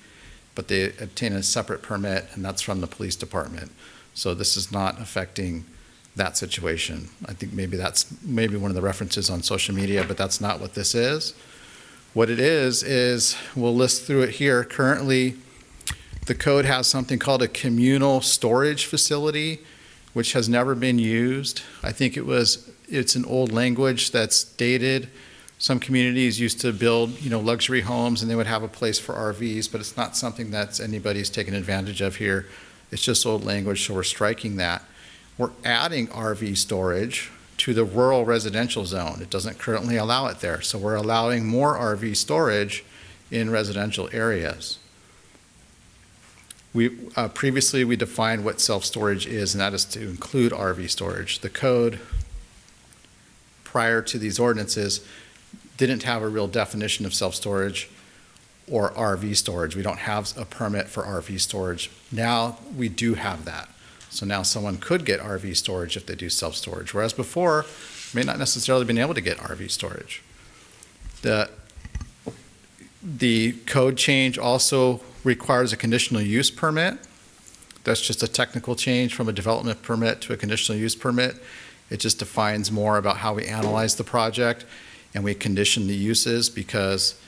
Speaker 13: but they obtain a separate permit, and that's from the police department. So this is not affecting that situation. I think maybe that's one of the references on social media, but that's not what this is. What it is we'll list through it here. Currently, the code has something called a communal storage facility, which has never been used. I think it's an old language that's dated. Some communities used to build, luxury homes, and they would have a place for RVs, but it's not something that anybody's taken advantage of here. It's just old language, so we're striking that. We're adding RV storage to the rural residential zone. It doesn't currently allow it there, so we're allowing more RV storage in residential areas. Previously, we defined what self-storage is, and that is to include RV storage. The code, prior to these ordinances, didn't have a real definition of self-storage or RV storage. We don't have a permit for RV storage. Now we do have that. So now someone could get RV storage if they do self-storage, whereas before, may not necessarily been able to get RV storage. The code change also requires a conditional use permit. That's just a technical change from a development permit to a conditional use permit. It just defines more about how we analyze the project and we condition the uses, because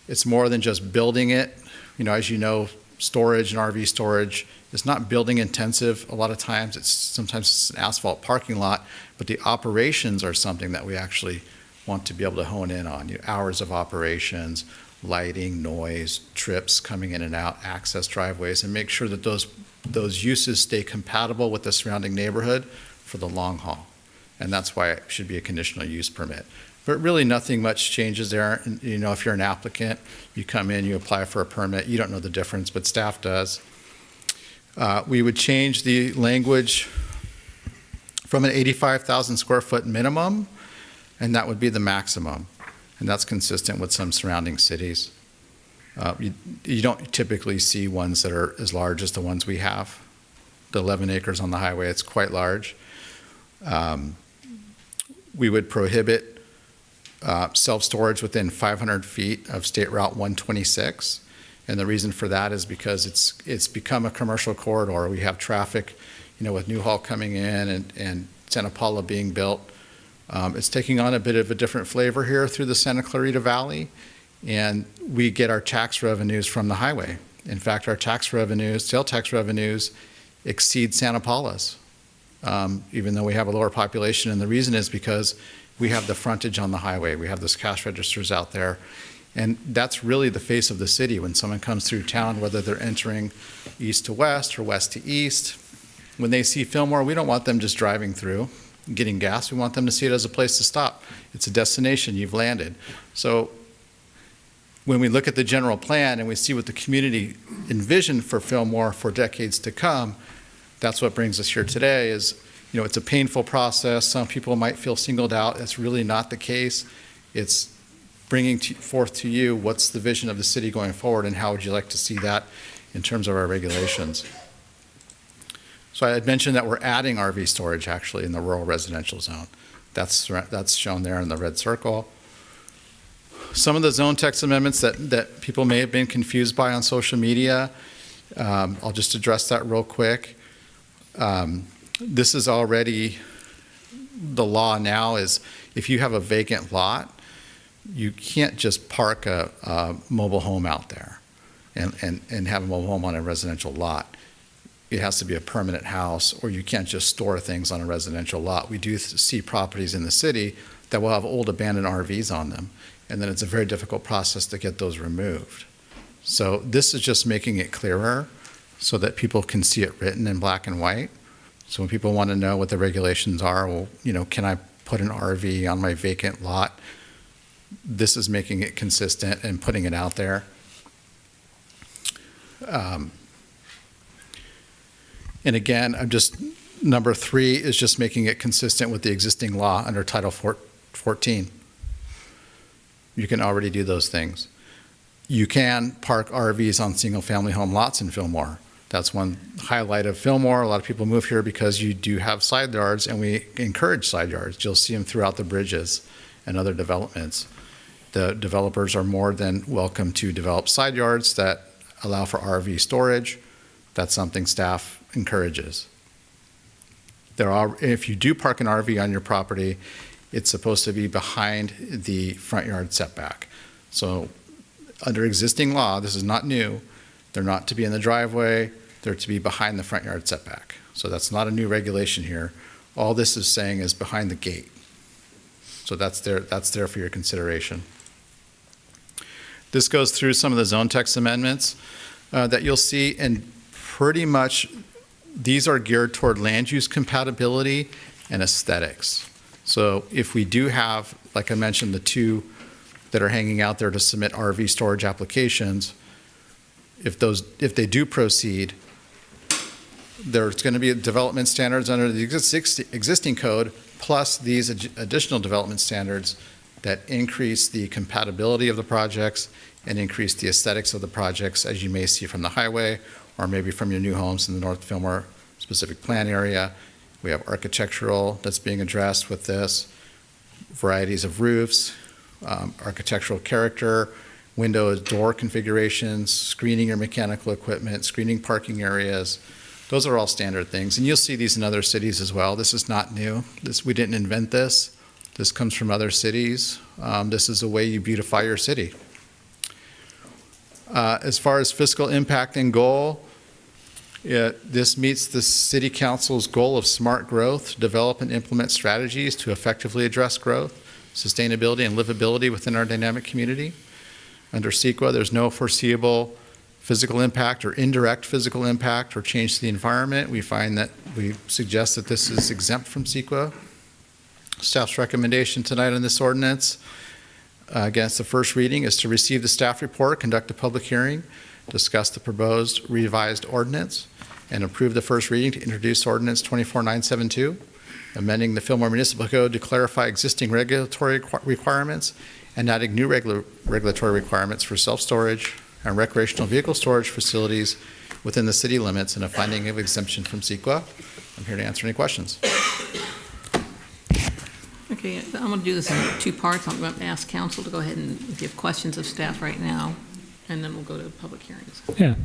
Speaker 13: it's more than just building it. As you know, storage and RV storage is not building intensive. A lot of times sometimes it's an asphalt parking lot, but the operations are something that we actually want to be able to hone in on. Hours of operations, lighting, noise, trips coming in and out, access driveways, and make sure that those uses stay compatible with the surrounding neighborhood for the long haul. And that's why it should be a conditional use permit. But really nothing much changes there. If you're an applicant, you come in, you apply for a permit, you don't know the difference, but staff does. We would change the language from an 85,000 square foot minimum, and that would be the maximum. And that's consistent with some surrounding cities. You don't typically see ones that are as large as the ones we have. The 11 acres on the highway, it's quite large. We would prohibit self-storage within 500 feet of State Route 126. And the reason for that is because it's become a commercial corridor. We have traffic, with Newhall coming in and Santa Paula being built. It's taking on a bit of a different flavor here through the Santa Clarita Valley, and we get our tax revenues from the highway. In fact, our tax revenues, sale tax revenues, exceed Santa Paula's, even though we have a lower population. And the reason is because we have the frontage on the highway. We have those cash registers out there. And that's really the face of the city when someone comes through town, whether they're entering east to west or west to east. When they see Fillmore, we don't want them just driving through, getting gas. We want them to see it as a place to stop. It's a destination. You've landed. So when we look at the general plan and we see what the community envisioned for Fillmore for decades to come, that's what brings us here today is, you know, it's a painful process. Some people might feel singled out. That's really not the case. It's bringing forth to you what's the vision of the city going forward and how would you like to see that in terms of our regulations. So I had mentioned that we're adding RV storage actually in the rural residential zone. That's shown there in the red circle. Some of the zone text amendments that people may have been confused by on social media, I'll just address that real quick. This is already, the law now is if you have a vacant lot, you can't just park a mobile home out there and have a mobile home on a residential lot. It has to be a permanent house, or you can't just store things on a residential lot. We do see properties in the city that will have old abandoned RVs on them, and then it's a very difficult process to get those removed. So this is just making it clearer so that people can see it written in black and white. So when people want to know what the regulations are, well, you know, can I put an RV on my vacant lot? This is making it consistent and putting it out there. And again, number 3 is just making it consistent with the existing law under Title 14. You can already do those things. You can park RVs on single-family home lots in Fillmore. That's one highlight of Fillmore. A lot of people move here because you do have side yards, and we encourage side yards. You'll see them throughout the bridges and other developments. The developers are more than welcome to develop side yards that allow for RV storage. That's something staff encourages. If you do park an RV on your property, it's supposed to be behind the front yard setback. So under existing law, this is not new, they're not to be in the driveway, they're to be behind the front yard setback. So that's not a new regulation here. All this is saying is behind the gate. So that's there for your consideration. This goes through some of the zone text amendments that you'll see, and pretty much these are geared toward land use compatibility and aesthetics. So if we do have, like I mentioned, the 2 that are hanging out there to submit RV storage applications, if they do proceed, there's going to be development standards under the existing code, plus these additional development standards that increase the compatibility of the projects and increase the aesthetics of the projects, as you may see from the highway or maybe from your new homes in the North Fillmore specific plan area. We have architectural that's being addressed with this, varieties of roofs, architectural character, window door configurations, screening your mechanical equipment, screening parking areas. Those are all standard things, and you'll see these in other cities as well. This is not new. We didn't invent this. This comes from other cities. This is a way you beautify your city. As far as fiscal impact and goal, this meets the City Council's goal of smart growth, develop and implement strategies to effectively address growth, sustainability, and livability within our dynamic community. Under CEQA, there's no foreseeable physical impact or indirect physical impact or change to the environment. We suggest that this is exempt from CEQA. Staff's recommendation tonight on this ordinance, against the first reading, is to receive the staff report, conduct a public hearing, discuss the proposed revised ordinance, and approve the first reading to introduce ordinance 24972, amending the Fillmore Municipal Code to clarify existing regulatory requirements and adding new regulatory requirements for self-storage and recreational vehicle storage facilities within the city limits and a finding of exemption from CEQA. I'm here to answer any questions.
Speaker 1: Okay, I'm going to do this in 2 parts. I'm going to ask council to go ahead and give questions of staff right now, and then we'll go to public hearings.
Speaker 9: Yeah,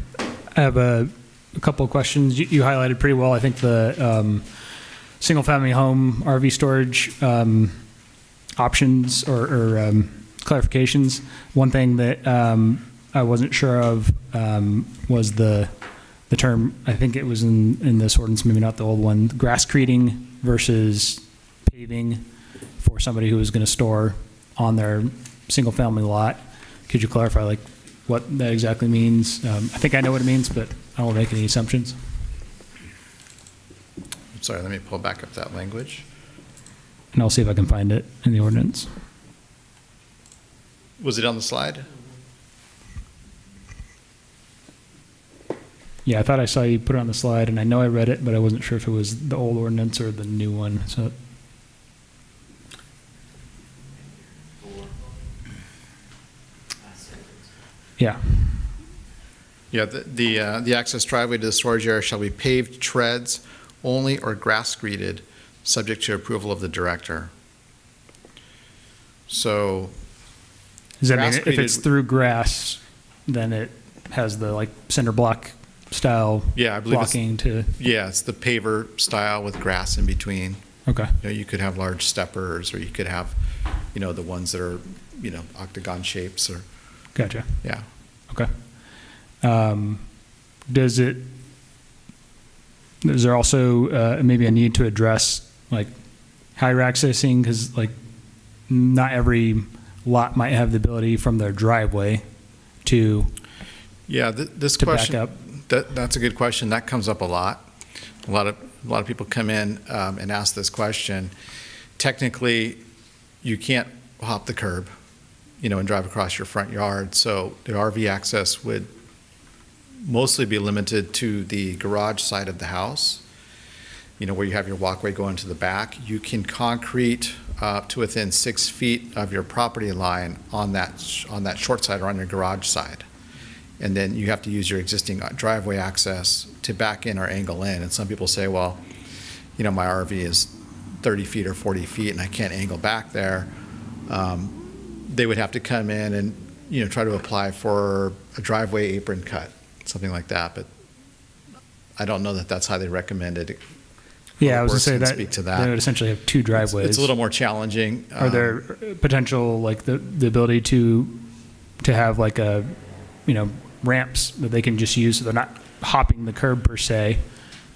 Speaker 9: I have a couple of questions. You highlighted pretty well, I think, the single-family home RV storage options or clarifications. One thing that I wasn't sure of was the term, I think it was in this ordinance, maybe not the old one, grass creating versus paving for somebody who was going to store on their single-family lot. Could you clarify like what that exactly means? I think I know what it means, but I won't make any assumptions.
Speaker 13: I'm sorry, let me pull back up that language.
Speaker 9: And I'll see if I can find it in the ordinance.
Speaker 13: Was it on the slide?
Speaker 9: Yeah, I thought I saw you put it on the slide, and I know I read it, but I wasn't sure if it was the old ordinance or the new one. So, yeah.
Speaker 13: Yeah, the access driveway to the storage area shall be paved treads only or grass screeded, subject to approval of the director. So.
Speaker 9: Does that mean
Speaker 13: grass
Speaker 9: if it's
Speaker 13: screeded-
Speaker 9: through grass, then it has the like cinder block style
Speaker 13: Yeah, I believe
Speaker 9: blocking to?
Speaker 13: Yeah, it's the paver style with grass in between.
Speaker 9: Okay.
Speaker 13: You know, you could have large steppers, or you could have, you know, the ones that are, you know, octagon shapes, or.
Speaker 9: Gotcha.
Speaker 13: Yeah.
Speaker 9: Okay. Is there also maybe a need to address like how you're accessing? Because like not every lot might have the ability from their driveway to.
Speaker 13: Yeah, this
Speaker 9: to
Speaker 13: question.
Speaker 9: back up.
Speaker 13: That's a good question. That comes up a lot. A lot of people come in and ask this question. Technically, you can't hop the curb, you know, and drive across your front yard. So the RV access would mostly be limited to the garage side of the house, you know, where you have your walkway going to the back. You can concrete to within 6 feet of your property line on that short side or on your garage side. And then you have to use your existing driveway access to back in or angle in. And some people say, well, you know, my RV is 30 feet or 40 feet and I can't angle back there. They would have to come in and, you know, try to apply for a driveway apron cut, something like that. But I don't know that that's how they recommended it.
Speaker 9: Yeah, I was going to say
Speaker 13: Can
Speaker 9: that
Speaker 13: speak to that.
Speaker 9: they would essentially have two driveways.
Speaker 13: It's a little more challenging.
Speaker 9: Are there potential like the ability to have like a, you know, ramps that they can just use so they're not hopping the curb per se,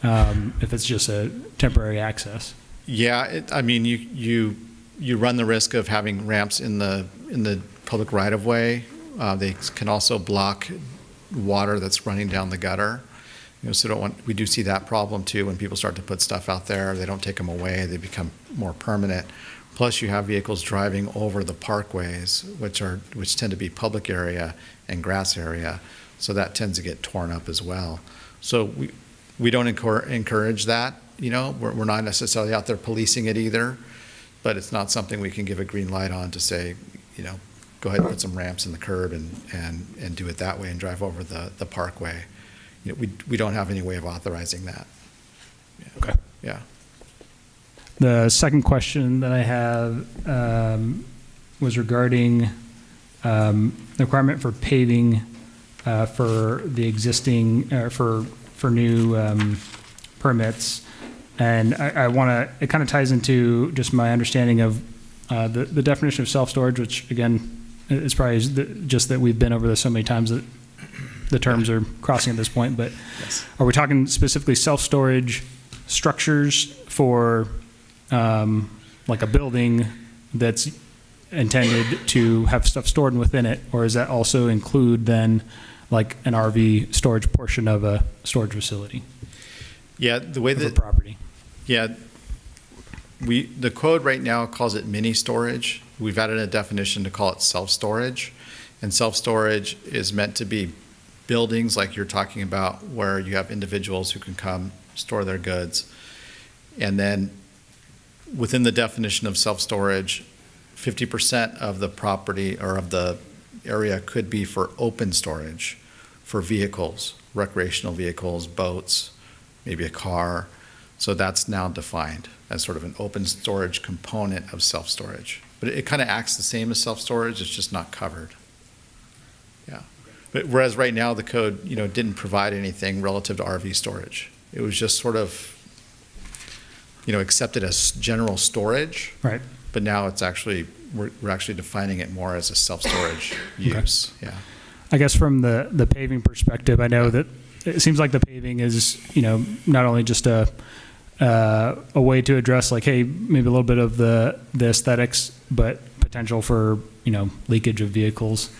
Speaker 9: if it's just a temporary access?
Speaker 13: Yeah, I mean, you run the risk of having ramps in the public right of way. They can also block water that's running down the gutter. You know, so we do see that problem too when people start to put stuff out there. They don't take them away; they become more permanent. Plus, you have vehicles driving over the parkways, which tend to be public area and grass area, so that tends to get torn up as well. So we don't encourage that. You know, we're not necessarily out there policing it either, but it's not something we can give a green light on to say, you know, go ahead and put some ramps in the curb and do it that way and drive over the parkway. You know, we don't have any way of authorizing that. Yeah.
Speaker 9: Okay.
Speaker 13: Yeah.
Speaker 9: The second question that I have was regarding the requirement for paving for the existing, for new permits. And I want to, it kind of ties into just my understanding of the definition of self-storage, which again, is probably just that we've been over this so many times that the terms are crossing at this point. But
Speaker 13: Yes.
Speaker 9: Are we talking specifically self-storage structures for like a building that's intended to have stuff stored within it, or does that also include then like an RV storage portion of a storage facility?
Speaker 13: Yeah, the way
Speaker 9: of a
Speaker 13: that
Speaker 9: property.
Speaker 13: Yeah, the code right now calls it mini storage. We've added a definition to call it self-storage, and self-storage is meant to be buildings like you're talking about, where you have individuals who can come store their goods, and then within the definition of self-storage, 50% of the property or of the area could be for open storage for vehicles, recreational vehicles, boats, maybe a car. So that's now defined as sort of an open storage component of self-storage. But it kind of acts the same as self-storage, it's just not covered. Yeah. But whereas right now the code, you know, didn't provide anything relative to RV storage. It was just sort of accepted as general storage.
Speaker 9: Right.
Speaker 13: But now it's actually, we're actually defining it more as a self-storage use, yeah.
Speaker 9: I guess from the paving perspective, I know that it seems like the paving is, not only just a way to address like, hey, maybe a little bit of the aesthetics, but potential for, leakage of vehicles.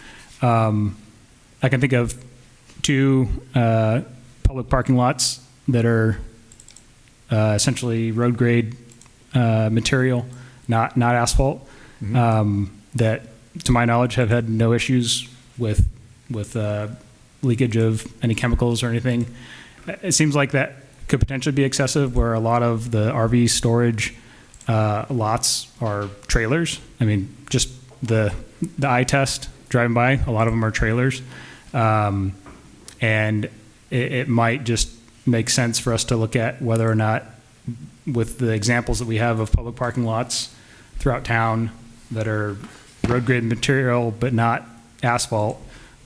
Speaker 9: I can think of 2 public parking lots that are essentially road grade material, not asphalt, that, to my knowledge, have had no issues with leakage of any chemicals or anything. It seems like that could potentially be excessive, where a lot of the RV storage lots are trailers. I mean, just the eye test driving by, a lot of them are trailers. And it might just make sense for us to look at whether or not, with the examples that we have of public parking lots throughout town that are road grade material but not asphalt,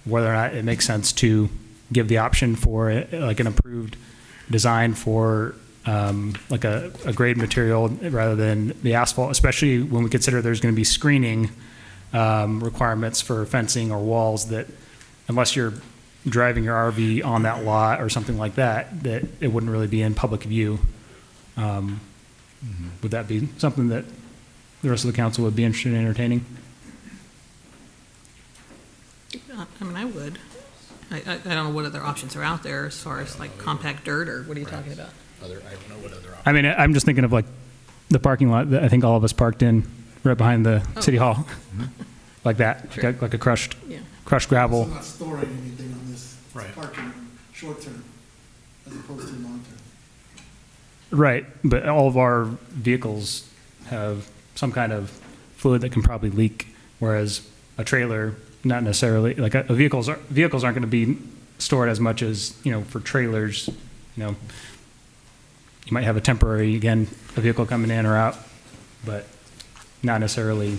Speaker 9: whether or not it makes sense to give the option for like an approved design for like a grade material rather than the asphalt, especially when we consider there's going to be screening requirements for fencing or walls that, unless you're driving your RV on that lot or something like that, that it wouldn't really be in public view. Would that be something that the rest of the council would be interested in entertaining?
Speaker 1: I mean, I would. I don't know what other options are out there as far as like compact dirt, or what are you talking about?
Speaker 13: I don't know what other options.
Speaker 9: I mean, I'm just thinking of like the parking lot that I think all of us parked in right behind the city hall, like that,
Speaker 1: Sure.
Speaker 9: like a crushed
Speaker 1: Yeah.
Speaker 9: gravel.
Speaker 11: So not storing anything on this. It's
Speaker 5: Right.
Speaker 11: parking short term as opposed to long term.
Speaker 9: Right, but all of our vehicles have some kind of fluid that can probably leak, whereas a trailer, not necessarily. Like vehicles aren't going to be stored as much as, for trailers. You might have a temporary, again, a vehicle coming in or out, but not necessarily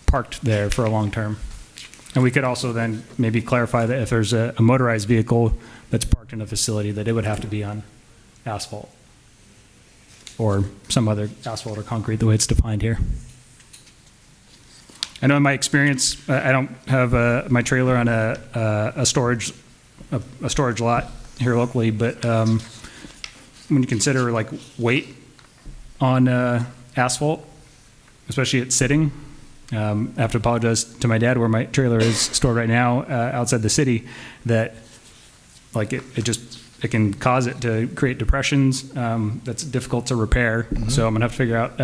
Speaker 9: parked there for a long term. And we could also then maybe clarify that if there's a motorized vehicle that's parked in a facility, that it would have to be on asphalt or some other asphalt or concrete, the way it's defined here. I know in my experience, I don't have my trailer on a storage lot here locally, but when you consider like weight on asphalt, especially at sitting, I have to apologize to my dad where my trailer is stored right now outside the city, that like it can cause it to create depressions that's difficult to repair. So I'm gonna have to figure out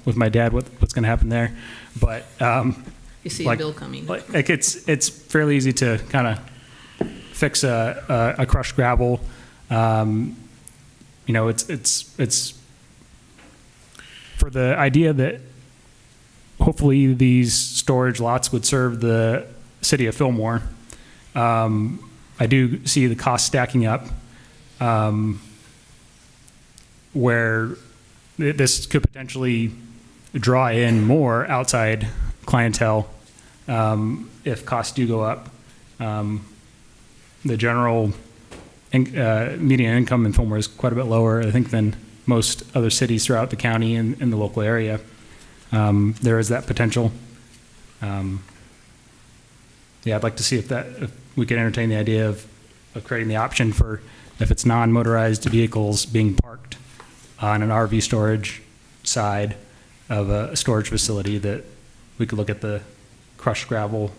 Speaker 9: with my dad what's gonna happen there. But
Speaker 1: You see a bill coming.
Speaker 9: like it's fairly easy to kind of fix a crushed gravel. It's for the idea that hopefully these storage lots would serve the city of Fillmore. I do see the cost stacking up, where this could potentially draw in more outside clientele if costs do go up. The general median income in Fillmore is quite a bit lower, I think, than most other cities throughout the county and in the local area. There is that potential. I'd like to see if we could entertain the idea of creating the option for, if it's non-motorized vehicles being parked on an RV storage side of a storage facility, that we could look at the crushed gravel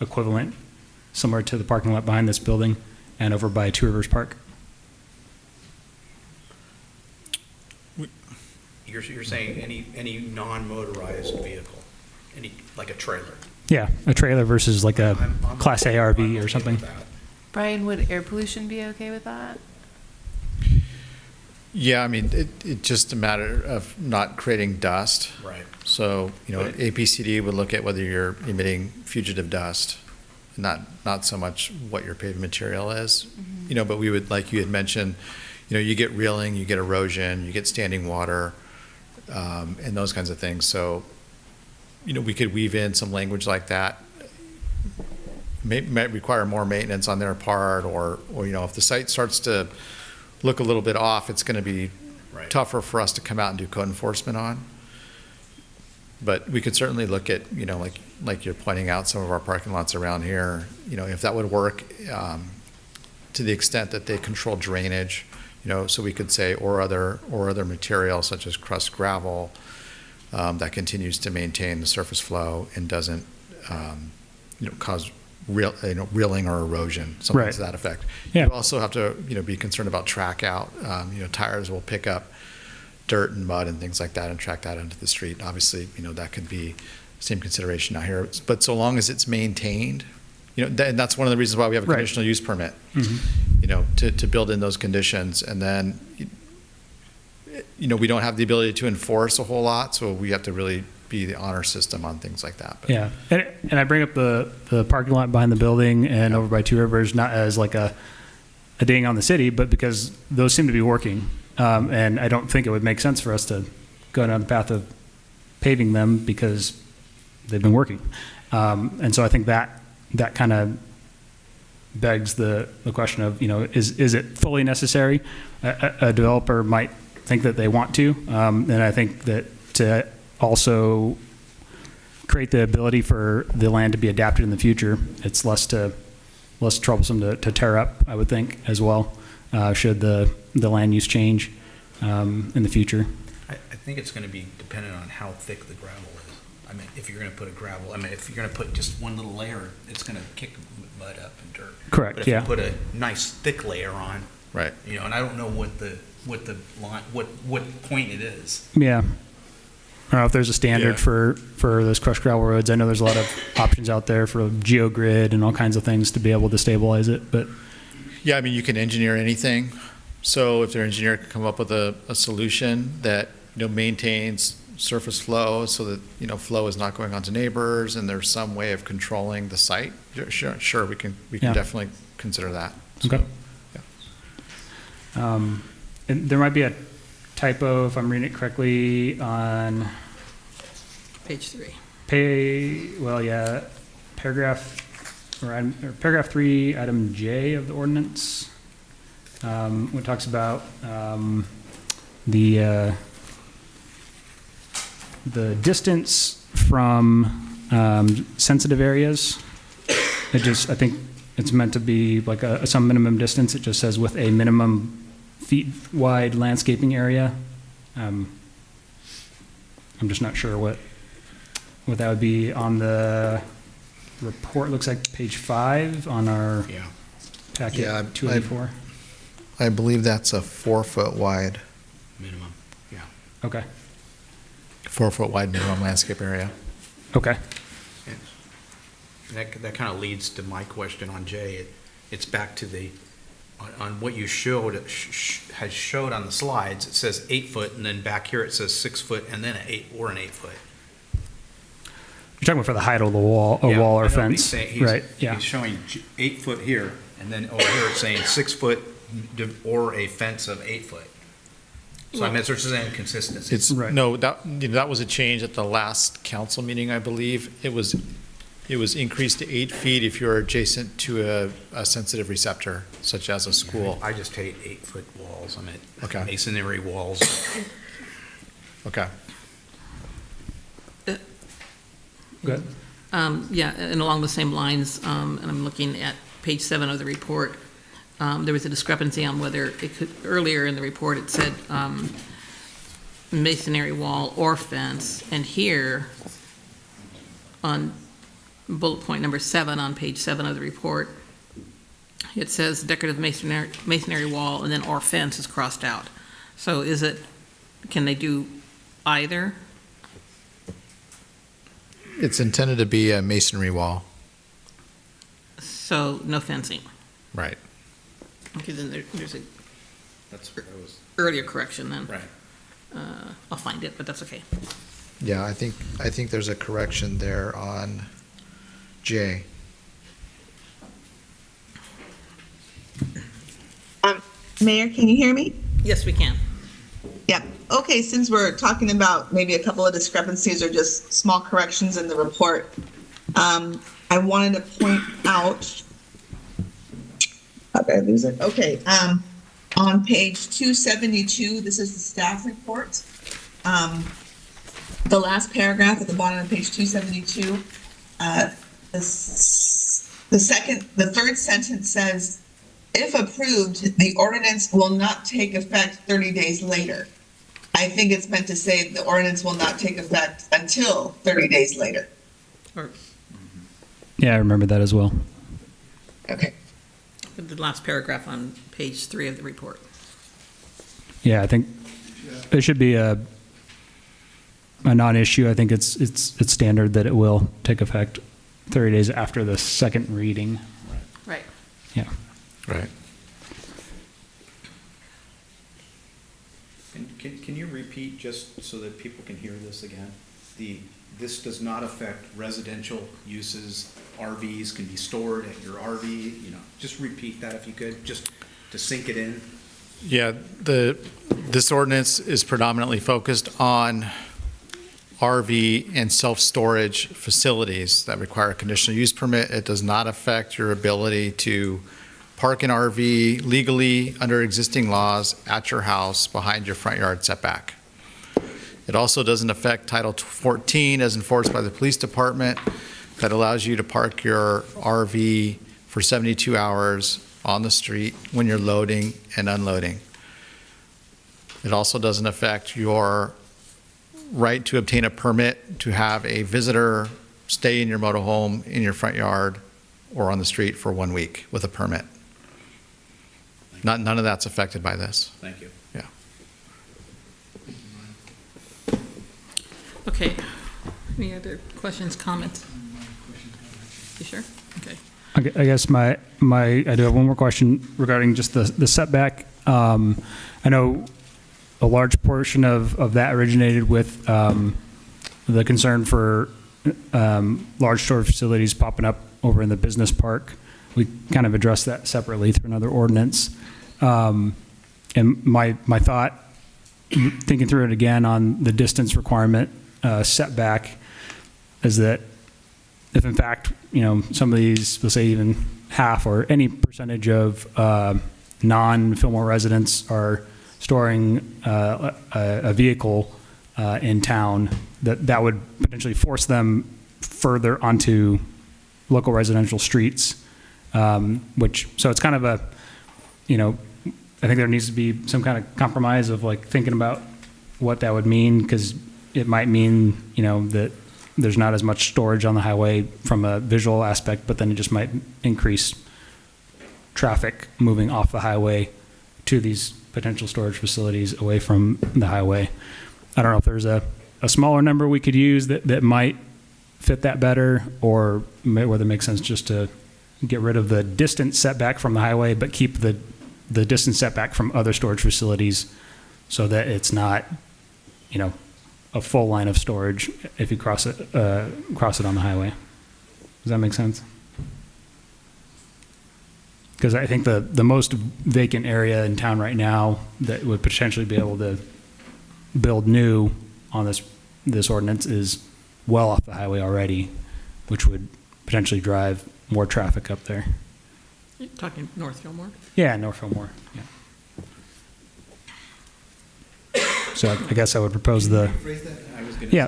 Speaker 9: equivalent, similar to the parking lot behind this building and over by Two Rivers Park.
Speaker 5: You're saying any non-motorized vehicle, like a trailer?
Speaker 9: Yeah, a trailer versus like a Class A RV or something.
Speaker 14: Brian, would air pollution be okay with that?
Speaker 13: Yeah, I mean, it's just a matter of not creating dust.
Speaker 5: Right.
Speaker 13: So, APCD would look at whether you're emitting fugitive dust, not so much what your paving material is. But we would, like you had mentioned, you get reeling, you get erosion, you get standing water, and those kinds of things. So, we could weave in some language like that. Might require more maintenance on their part, or if the site starts to look a little bit off, it's going to be
Speaker 5: Right.
Speaker 13: tougher for us to come out and do code enforcement on. But we could certainly look at, like you're pointing out, some of our parking lots around here, if that would work, to the extent that they control drainage, so we could say, or other material such as crushed gravel, that continues to maintain the surface flow and doesn't, cause rilling or erosion, something
Speaker 9: Right.
Speaker 13: to that effect.
Speaker 9: Yeah.
Speaker 13: You also have to, be concerned about track out. Tires will pick up dirt and mud and things like that and track that onto the street. Obviously, that could be same consideration out here. But so long as it's maintained, and that's one of the reasons why we have a
Speaker 9: Right.
Speaker 13: conditional use permit,
Speaker 9: Mhm.
Speaker 13: to build in those conditions. And then, we don't have the ability to enforce a whole lot, so we have to really be the honor system on things like that. But
Speaker 9: Yeah, and I bring up the parking lot behind the building and over by Two Rivers, not as like a ding on the city, but because those seem to be working. And I don't think it would make sense for us to go down the path of paving them because they've been working. And so I think that kind of begs the question of, is it fully necessary? A developer might think that they want to, and I think that to also create the ability for the land to be adapted in the future, it's less troublesome to tear up, I would think, as well, should the land use change in the future.
Speaker 5: I think it's going to be dependent on how thick the gravel is. I mean, if you're going to put if you're going to put just one little layer, it's going to kick mud up and dirt.
Speaker 9: Correct,
Speaker 5: But if
Speaker 9: yeah.
Speaker 5: you put a nice thick layer on,
Speaker 13: right.
Speaker 5: And I don't know what the line, what point it is.
Speaker 9: Yeah. I don't know if there's a standard
Speaker 5: Yeah.
Speaker 9: for those crushed gravel roads. I know there's a lot of options out there for geogrid and all kinds of things to be able to stabilize it, but
Speaker 13: yeah, I mean, you can engineer anything. So if their engineer can come up with a solution that, maintains surface flow so that, flow is not going onto neighbors and there's some way of controlling the site, sure, we can
Speaker 9: Yeah.
Speaker 13: definitely consider that.
Speaker 9: Okay.
Speaker 13: Yeah.
Speaker 9: And there might be a typo, if I'm reading it correctly, on
Speaker 1: Page 3.
Speaker 9: Paragraph 3, item J of the ordinance, when it talks about the distance from sensitive areas. I think it's meant to be like some minimum distance. It just says with a minimum feet wide landscaping area. I'm just not sure what that would be on the report. Looks like page 5 on our packet, 284.
Speaker 13: I believe that's a 4 foot wide.
Speaker 5: Minimum, yeah.
Speaker 9: Okay.
Speaker 13: 4 foot wide minimum landscape area.
Speaker 9: Okay.
Speaker 5: That kind of leads to my question on J. It's back to on what you showed showed on the slides. It says 8 foot, and then back here it says 6 foot, and then an 8 foot.
Speaker 9: You're talking about for the height of the wall,
Speaker 5: Yeah,
Speaker 9: wall
Speaker 5: I
Speaker 9: or
Speaker 5: know,
Speaker 9: fence, right? Yeah.
Speaker 5: He's showing 8 foot here, and then over here it's saying 6 foot or a fence of 8 foot. So I mean, there's an inconsistency.
Speaker 13: It's no, that was a change at the last council meeting, I believe. It was increased to 8 feet if you're adjacent to a sensitive receptor, such as a school.
Speaker 5: I just hate 8 foot walls. I mean,
Speaker 13: Okay.
Speaker 5: masonry walls.
Speaker 13: Okay.
Speaker 9: Good.
Speaker 1: Yeah, and along the same lines, and I'm looking at page 7 of the report, there was a discrepancy on whether it could, earlier in the report, it said masonry wall or fence, and here on bullet point number 7 on page 7 of the report, it says decorative masonry wall, and then or fence is crossed out. So can they do either?
Speaker 13: It's intended to be a masonry wall.
Speaker 1: So no fencing.
Speaker 13: Right.
Speaker 1: Okay, then there's a
Speaker 5: That's what I was.
Speaker 1: earlier correction then.
Speaker 5: Right.
Speaker 1: I'll find it, but that's okay.
Speaker 13: Yeah, I think there's a correction there on J.
Speaker 4: Mayor, can you hear me?
Speaker 1: Yes, we can.
Speaker 4: Yep. Okay, since we're talking about maybe a couple of discrepancies or just small corrections in the report, I wanted to point out, how did I lose it? Okay, On page 272, this is the staff report. The last paragraph at the bottom of page 272, the third sentence says, if approved, the ordinance will not take effect 30 days later. I think it's meant to say the ordinance will not take effect until 30 days later.
Speaker 9: Yeah, I remember that as well.
Speaker 4: Okay.
Speaker 1: The last paragraph on page 3 of the report.
Speaker 9: Yeah, I think it should be a non-issue. I think it's standard that it will take effect 30 days after the second reading.
Speaker 15: Right.
Speaker 9: Yeah.
Speaker 5: Right. Can you repeat, just so that people can hear this again? This does not affect residential uses. RVs can be stored at your RV, just repeat that if you could, just to sink it in.
Speaker 13: Yeah, this ordinance is predominantly focused on RV and self-storage facilities that require a conditional use permit. It does not affect your ability to park an RV legally under existing laws at your house behind your front yard setback. It also doesn't affect Title 14 as enforced by the police department that allows you to park your RV for 72 hours on the street when you're loading and unloading. It also doesn't affect your right to obtain a permit to have a visitor stay in your motorhome in your front yard or on the street for 1 week with a permit. None of that's affected by this.
Speaker 5: Thank you.
Speaker 13: Yeah.
Speaker 1: Okay. Any other questions, comments? You sure? Okay.
Speaker 9: I guess I do have one more question regarding just the setback. I know a large portion of that originated with the concern for large storage facilities popping up over in the business park. We kind of addressed that separately through another ordinance. And my thought, thinking through it again on the distance requirement setback, is that if in fact, some of these, we'll say even half or any percentage of non-Fillmore residents are storing a vehicle in town, that would potentially force them further onto local residential streets, so it's kind of a, I think there needs to be some kind of compromise of like thinking about what that would mean, because it might mean, that there's not as much storage on the highway from a visual aspect, but then it just might increase traffic moving off the highway to these potential storage facilities away from the highway. I don't know if there's a smaller number we could use that might fit that better, or whether it makes sense just to get rid of the distance setback from the highway, but keep the distance setback from other storage facilities so that it's not, a full line of storage if you cross it on the highway. Does that make sense? Because I think the most vacant area in town right now that would potentially be able to build new on this ordinance is well off the highway already, which would potentially drive more traffic up there.
Speaker 1: You're talking North Fillmore?
Speaker 9: Yeah, North Fillmore, yeah. So I guess I would propose yeah.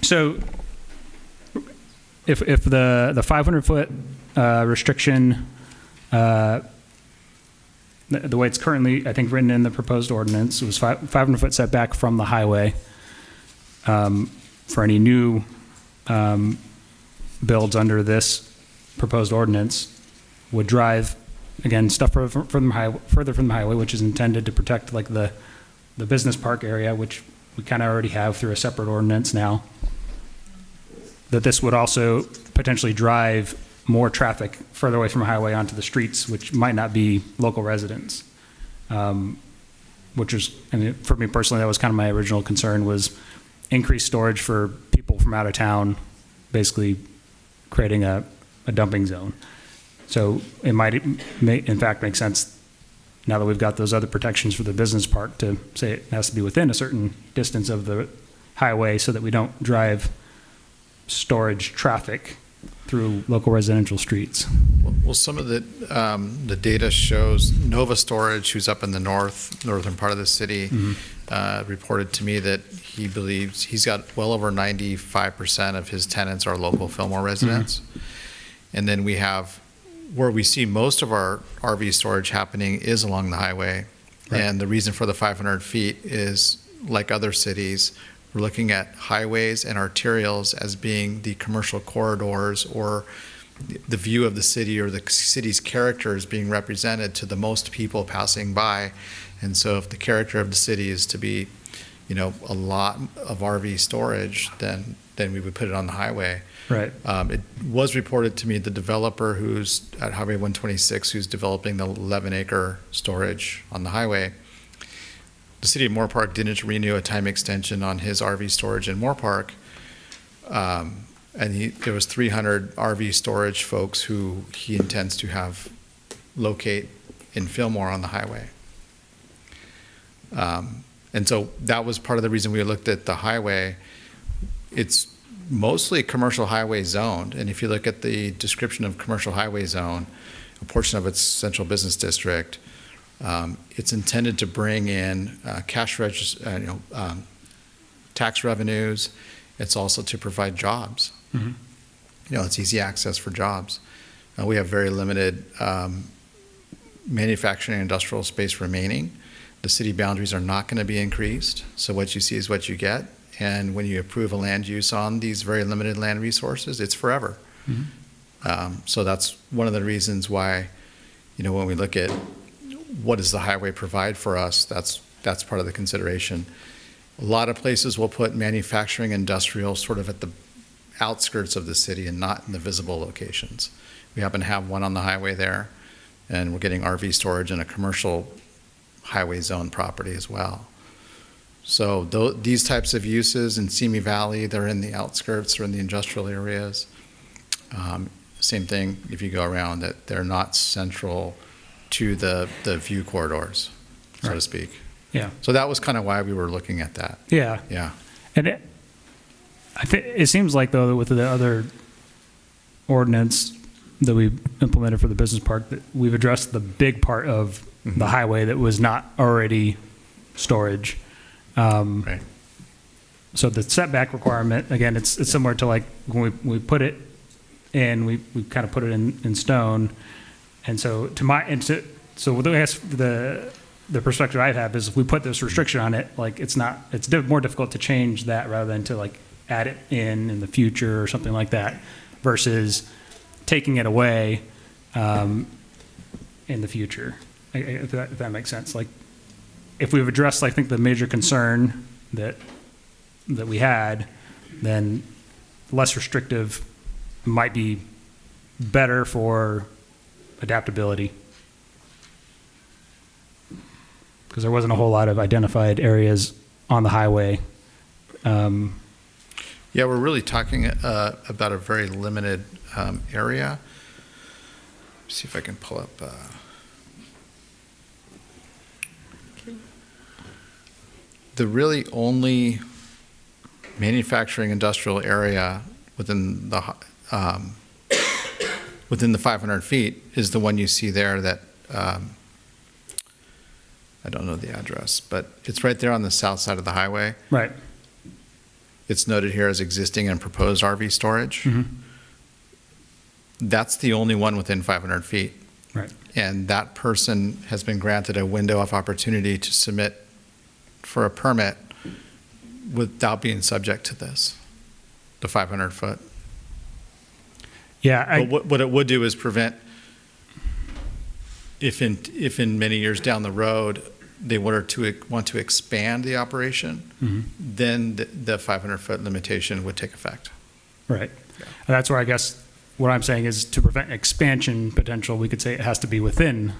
Speaker 9: So if the 500-foot restriction, the way it's currently, I think, written in the proposed ordinance, was 500-foot setback from the highway for any new builds under this proposed ordinance, would drive, again, stuff further from the highway, which is intended to protect like the business park area, which we kind of already have through a separate ordinance now. That this would also potentially drive more traffic further away from the highway onto the streets, which might not be local residents. Which is, for me personally, that was kind of my original concern, was increased storage for people from out of town, basically creating a dumping zone. So it might, in fact, make sense, now that we've got those other protections for the business park, to say it has to be within a certain distance of the highway so that we don't drive storage traffic through through local residential streets.
Speaker 13: Well, some of the data shows Nova Storage, who's up in the northern part of the city, reported to me that he believes he's got well over 95% of his tenants are local Fillmore residents. And then we have, where we see most of our RV storage happening is along the highway.
Speaker 9: Right.
Speaker 13: And the reason for the 500 feet is, like other cities, we're looking at highways and arterials as being the commercial corridors, or the view of the city or the city's character is being represented to the most people passing by. And so if the character of the city is to be, a lot of RV storage, then we would put it on the highway.
Speaker 9: Right.
Speaker 13: It was reported to me the developer who's at Highway 126, who's developing the 11-acre storage on the highway, the city of Moore Park didn't renew a time extension on his RV storage in Moore Park. And there was 300 RV storage folks who he intends to have locate in Fillmore on the highway. And so that was part of the reason we looked at the highway. It's mostly commercial highway zoned. And if you look at the description of commercial highway zone, a portion of its central business district, it's intended to bring in tax revenues. It's also to provide jobs. It's easy access for jobs. We have very limited manufacturing and industrial space remaining. The city boundaries are not going to be increased, so what you see is what you get. And when you approve a land use on these very limited land resources, it's forever. So that's one of the reasons why, when we look at what does the highway provide for us, that's part of the consideration. A lot of places will put manufacturing, industrial sort of at the outskirts of the city and not in the visible locations. We happen to have one on the highway there, and we're getting RV storage in a commercial highway zone property as well. So these types of uses in Simi Valley, they're in the outskirts or in the industrial areas. Same thing if you go around, that they're not central to the view corridors, so to speak.
Speaker 9: Yeah.
Speaker 13: So that was kind of why we were looking at that.
Speaker 9: Yeah.
Speaker 13: Yeah.
Speaker 9: And it seems like, though, that with the other ordinance that we implemented for the business park, that we've addressed the big part of the highway that was not already storage.
Speaker 13: Right.
Speaker 9: So the setback requirement, again, it's similar to like when we put it in, we kind of put it in stone. And so so I guess the perspective I have is if we put this restriction on it, like it's more difficult to change that rather than to like add it in the future or something like that, versus taking it away in the future, if that makes sense. Like if we've addressed, I think, the major concern that we had, then less restrictive might be better for adaptability. Because there wasn't a whole lot of identified areas on the highway.
Speaker 13: Yeah, we're really talking about a very limited area. Let's see if I can pull up. The really only manufacturing industrial area within the 500 feet is the one you see there that, I don't know the address, but it's right there on the south side of the highway.
Speaker 9: Right.
Speaker 13: It's noted here as existing and proposed RV storage. That's the only one within 500 feet.
Speaker 9: Right.
Speaker 13: And that person has been granted a window of opportunity to submit for a permit without being subject to this, the 500 foot.
Speaker 9: Yeah.
Speaker 13: But what it would do is prevent, if in many years down the road, they want to expand the operation, then the 500 foot limitation would take effect.
Speaker 9: Right. And that's where I guess what I'm saying is, to prevent expansion potential, we could say it has to be within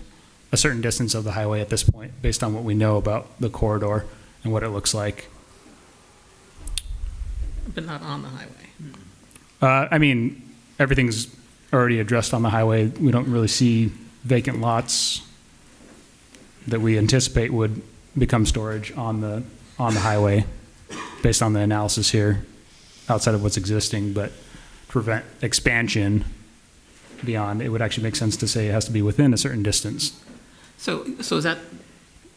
Speaker 9: a certain distance of the highway at this point, based on what we know about the corridor and what it looks like.
Speaker 1: But not on the highway.
Speaker 9: I mean, everything's already addressed on the highway. We don't really see vacant lots that we anticipate would become storage on the highway, based on the analysis here, outside of what's existing. But prevent expansion beyond, it would actually make sense to say it has to be within a certain distance.
Speaker 1: So is that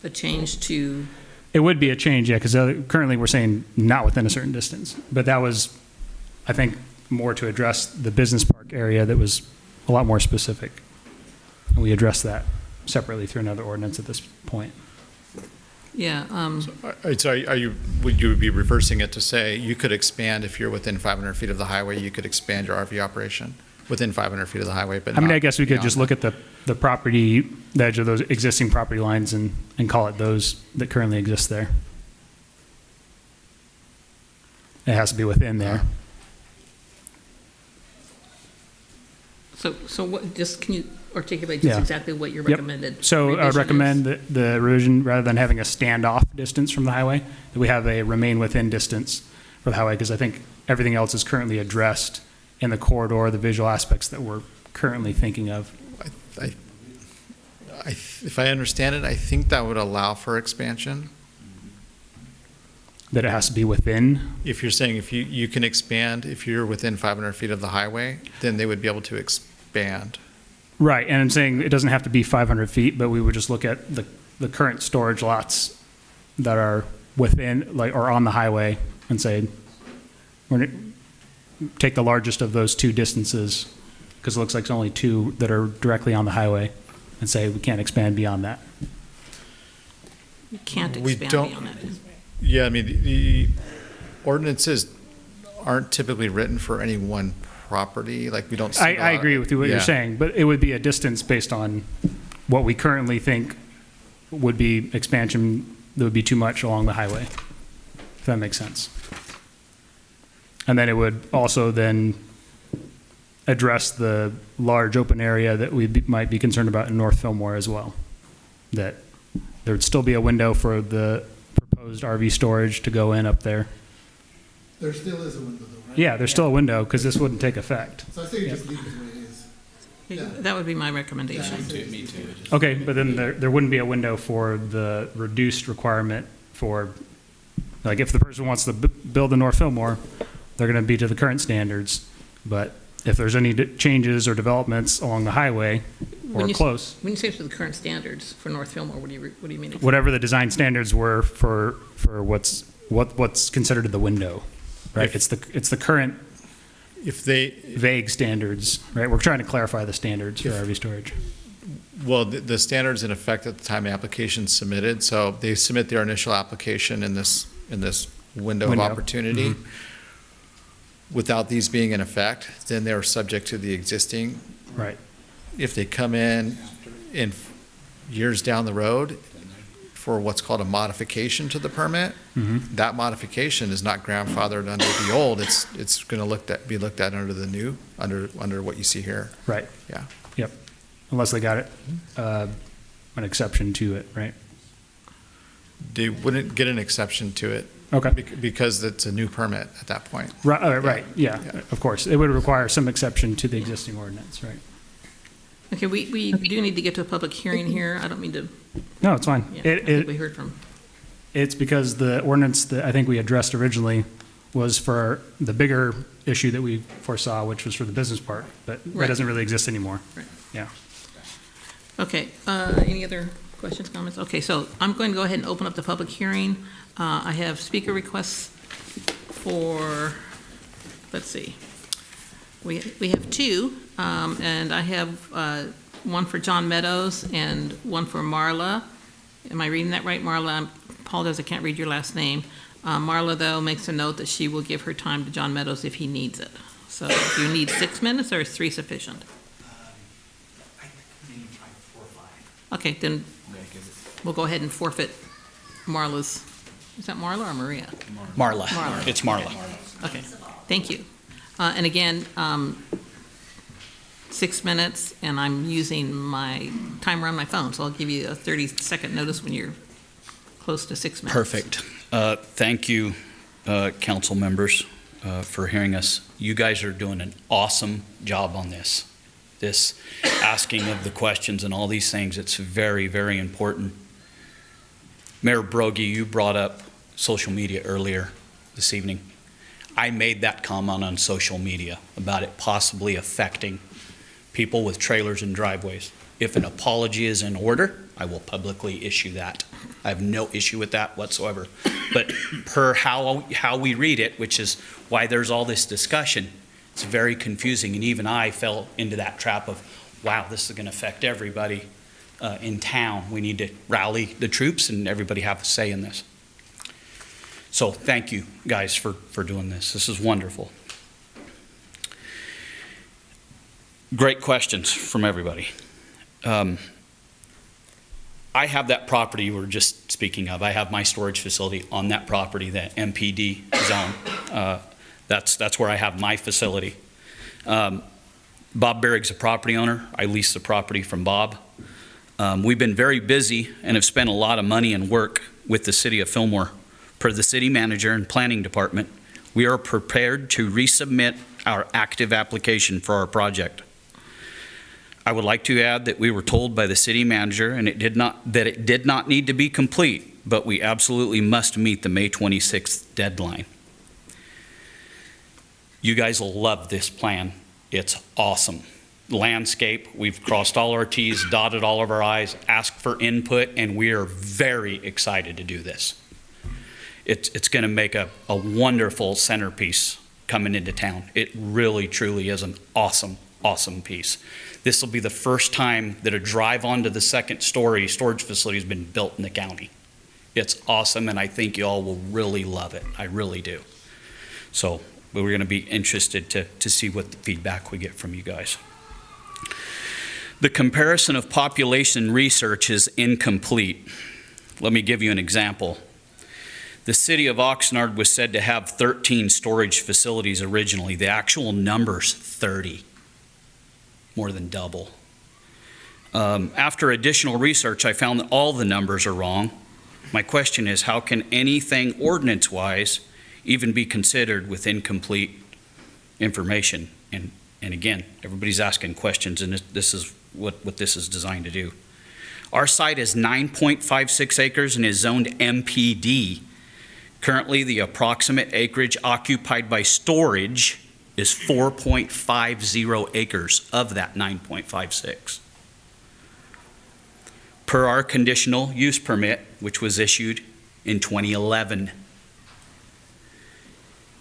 Speaker 1: a change to,
Speaker 9: It would be a change, yeah, because currently we're saying not within a certain distance. But that was, I think, more to address the business park area that was a lot more specific. And we addressed that separately through another ordinance at this point.
Speaker 1: yeah,
Speaker 13: Would you be reversing it to say you could expand if you're within 500 feet of the highway, you could expand your RV operation within 500 feet of the highway, but
Speaker 9: I mean,
Speaker 13: not
Speaker 9: I guess we could
Speaker 13: beyond
Speaker 9: just
Speaker 13: that?
Speaker 9: look at the property, the edge of those existing property lines and call it those that currently exist there. It has to be within there.
Speaker 1: so what, just, can you articulate just
Speaker 9: Yeah.
Speaker 1: exactly what your
Speaker 9: Yep.
Speaker 1: recommended?
Speaker 9: So I would
Speaker 1: revision is?
Speaker 9: recommend that the revision, rather than having a standoff distance from the highway, that we have a remain within distance for the highway, because I think everything else is currently addressed in the corridor, the visual aspects that we're currently thinking of.
Speaker 13: If I understand it, I think that would allow for expansion.
Speaker 9: That it has to be within.
Speaker 13: If you're saying if you can expand, if you're within 500 feet of the highway, then they would be able to expand.
Speaker 9: Right, and I'm saying it doesn't have to be 500 feet, but we would just look at the current storage lots that are within, like, or on the highway, and say, we're gonna take the largest of those two distances, because it looks like it's only two that are directly on the highway, and say we can't expand beyond that.
Speaker 1: You can't
Speaker 13: We
Speaker 1: expand
Speaker 13: don't-
Speaker 1: beyond that.
Speaker 13: Yeah, I mean, the ordinances aren't typically written for any one property, like we don't see.
Speaker 9: I agree with you what you're
Speaker 13: Yeah.
Speaker 9: saying, but it would be a distance based on what we currently think would be expansion that would be too much along the highway, if that makes sense. And then it would also then address the large open area that might be concerned about in North Fillmore as well. That there would still be a window for the proposed RV storage to go in up there.
Speaker 11: There still is a window though, right?
Speaker 9: Yeah, there's still a window, because this wouldn't take effect.
Speaker 11: So I think you just leave it the way it is. Yeah.
Speaker 1: That would be my recommendation.
Speaker 11: Me too.
Speaker 9: Okay, but then there wouldn't be a window for the reduced requirement for, like, if the person wants to build in North Fillmore, they're going to be to the current standards. But if there's any changes or developments along the highway or close,
Speaker 1: When you say to the current standards for North Fillmore, what do you mean? exactly?
Speaker 9: whatever the design standards were for what's considered the window, right? It's the current
Speaker 13: If they,
Speaker 9: vague standards, right? We're trying to clarify the standards for RV storage.
Speaker 13: well, the standards in effect at the time the application's submitted, so they submit their initial application in this window of opportunity.
Speaker 9: Mm-hmm.
Speaker 13: Without these being in effect, then they're subject to the existing.
Speaker 9: Right.
Speaker 13: If they come in years down the road for what's called a modification to the permit,
Speaker 9: Mm-hmm.
Speaker 13: that modification is not grandfathered under the old. It's going to be looked at under the new, under what you see here.
Speaker 9: Right.
Speaker 13: Yeah.
Speaker 9: Yep. Unless they got it, an exception to it, right?
Speaker 13: They wouldn't get an exception to it.
Speaker 9: Okay.
Speaker 13: Because it's a new permit at that point.
Speaker 9: Right, yeah, of course. It would require some exception to the existing ordinance, right?
Speaker 1: Okay, we do need to get to a public hearing here. I don't mean to,
Speaker 9: No, it's fine.
Speaker 1: yeah, I think we heard from.
Speaker 9: It's because the ordinance that I think we addressed originally was for the bigger issue that we foresaw, which was for the business park, but that
Speaker 1: Right.
Speaker 9: doesn't really exist anymore.
Speaker 1: Right.
Speaker 9: Yeah.
Speaker 1: Okay, any other questions, comments? Okay, so I'm going to go ahead and open up the public hearing. I have speaker requests for, let's see, we have two, and I have one for John Meadows and one for Marla. Am I reading that right, Marla? I apologize, I can't read your last name. Marla, though, makes a note that she will give her time to John Meadows if he needs it. So do you need 6 minutes, or is 3 sufficient? Okay, then we'll go ahead and forfeit Marla's, is that Marla or Maria?
Speaker 19: Marla.
Speaker 1: Marla.
Speaker 19: It's Marla.
Speaker 1: Okay, thank you. And again, 6 minutes, and I'm using my timer on my phone, so I'll give you a 30-second notice when you're close to 6 minutes.
Speaker 19: Perfect. Thank you, council members, for hearing us. You guys are doing an awesome job on this. This asking of the questions and all these things, it's very, very important. Mayor Brogy, you brought up social media earlier this evening. I made that comment on social media about it possibly affecting people with trailers and driveways. If an apology is in order, I will publicly issue that. I have no issue with that whatsoever. But per how we read it, which is why there's all this discussion, it's very confusing, and even I fell into that trap of, wow, this is going to affect everybody in town. We need to rally the troops and everybody have a say in this. So thank you, guys, for doing this. This is wonderful. Great questions from everybody. I have that property you were just speaking of. I have my storage facility on that property, the MPD zone. That's where I have my facility. Bob Berig's a property owner. I lease the property from Bob. We've been very busy and have spent a lot of money and work with the city of Fillmore. Per the city manager and planning department, we are prepared to resubmit our active application for our project. I would like to add that we were told by the city manager that it did not need to be complete, but we absolutely must meet the May 26th deadline. You guys will love this plan. It's awesome. Landscape, we've crossed all our T's, dotted all of our I's, asked for input, and we are very excited to do this. It's going to make a wonderful centerpiece coming into town. It really, truly is an awesome, awesome piece. This will be the first time that a drive onto the second story storage facility has been built in the county. It's awesome, and I think you all will really love it. I really do. So we're going to be interested to see what the feedback we get from you guys. The comparison of population research is incomplete. Let me give you an example. The city of Oxnard was said to have 13 storage facilities originally. The actual number's 30, more than double. After additional research, I found that all the numbers are wrong. My question is, how can anything ordinance-wise even be considered with incomplete information? And again, everybody's asking questions, and this is what this is designed to do. Our site is 9.56 acres and is zoned MPD. Currently, the approximate acreage occupied by storage is 4.50 acres of that 9.56. Per our conditional use permit, which was issued in 2011.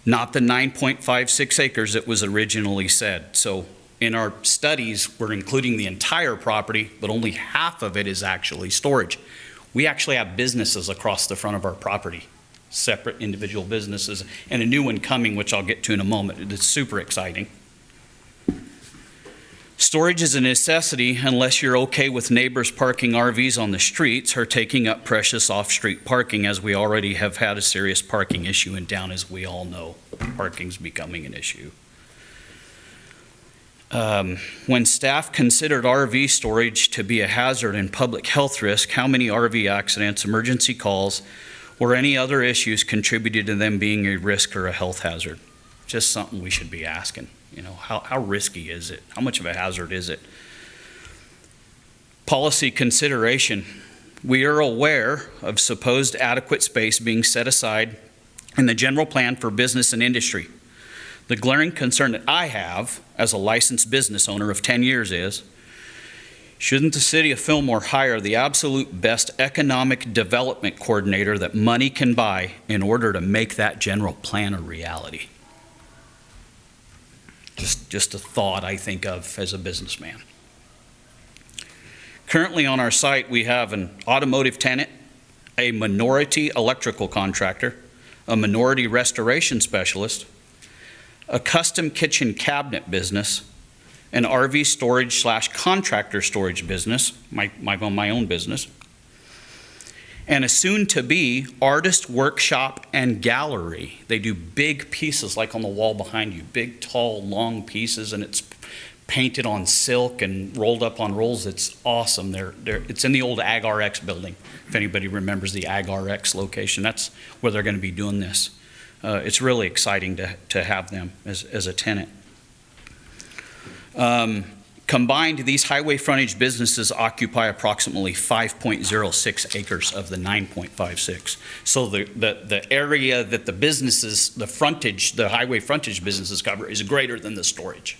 Speaker 19: Not the 9.56 acres that was originally said. So in our studies, we're including the entire property, but only half of it is actually storage. We actually have businesses across the front of our property, separate individual businesses, and a new one coming, which I'll get to in a moment. It's super exciting. Storage is a necessity unless you're okay with neighbors parking RVs on the streets or taking up precious off-street parking, as we already have had a serious parking issue in town, as we all know. Parking's becoming an issue. When staff considered RV storage to be a hazard and public health risk, how many RV accidents, emergency calls, or any other issues contributed to them being a risk or a health hazard? Just something we should be asking. You know, how risky is it? How much of a hazard is it? Policy consideration. We are aware of supposed adequate space being set aside in the general plan for business and industry. The glaring concern that I have as a licensed business owner of 10 years is, shouldn't the city of Fillmore hire the absolute best economic development coordinator that money can buy in order to make that general plan a reality? Just a thought I think of as a businessman. Currently on our site, we have an automotive tenant, a minority electrical contractor, a minority restoration specialist, a custom kitchen cabinet business, an RV storage / contractor storage business, my own business, and a soon-to-be artist workshop and gallery. They do big pieces like on the wall behind you, big, tall, long pieces, and it's painted on silk and rolled up on rolls. It's awesome. It's in the old AgRx building, if anybody remembers the AgRx location. That's where they're going to be doing this. It's really exciting to have them as a tenant. Combined, these highway frontage businesses occupy approximately 5.06 acres of the 9.56. So the area that the businesses, the frontage, the highway frontage businesses cover is greater than the storage.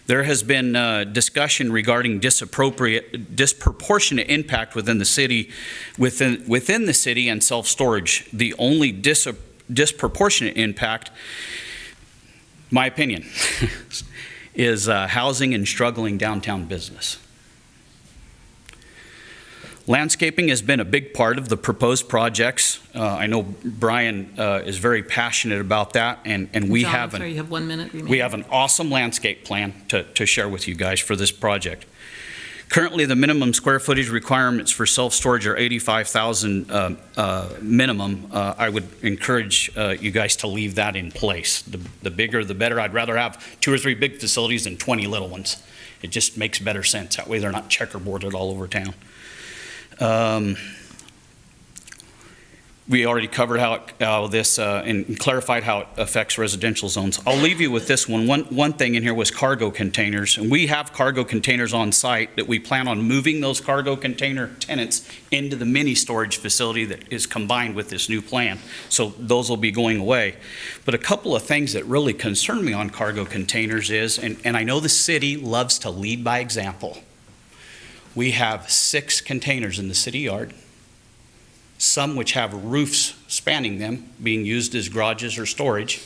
Speaker 19: There has been discussion regarding disproportionate impact within the city, within the city and self-storage. The only disproportionate impact, my opinion, is housing and struggling downtown business. Landscaping has been a big part of the proposed projects. I know Brian is very passionate about that, and we
Speaker 1: John,
Speaker 19: have
Speaker 1: I'm sorry, you have 1 minute remaining.
Speaker 19: we have an awesome landscape plan to share with you guys for this project. Currently, the minimum square footage requirements for self-storage are 85,000 minimum. I would encourage you guys to leave that in place. The bigger, the better. I'd rather have 2 or 3 big facilities than 20 little ones. It just makes better sense. That way they're not checkerboarded all over town. We already covered how this and clarified how it affects residential zones. I'll leave you with this one. One thing in here was cargo containers, and we have cargo containers on site that we plan on moving those cargo container tenants into the mini storage facility that is combined with this new plan. So those will be going away. But a couple of things that really concern me on cargo containers is, and I know the city loves to lead by example. We have 6 containers in the city yard, some which have roofs spanning them, being used as garages or storage.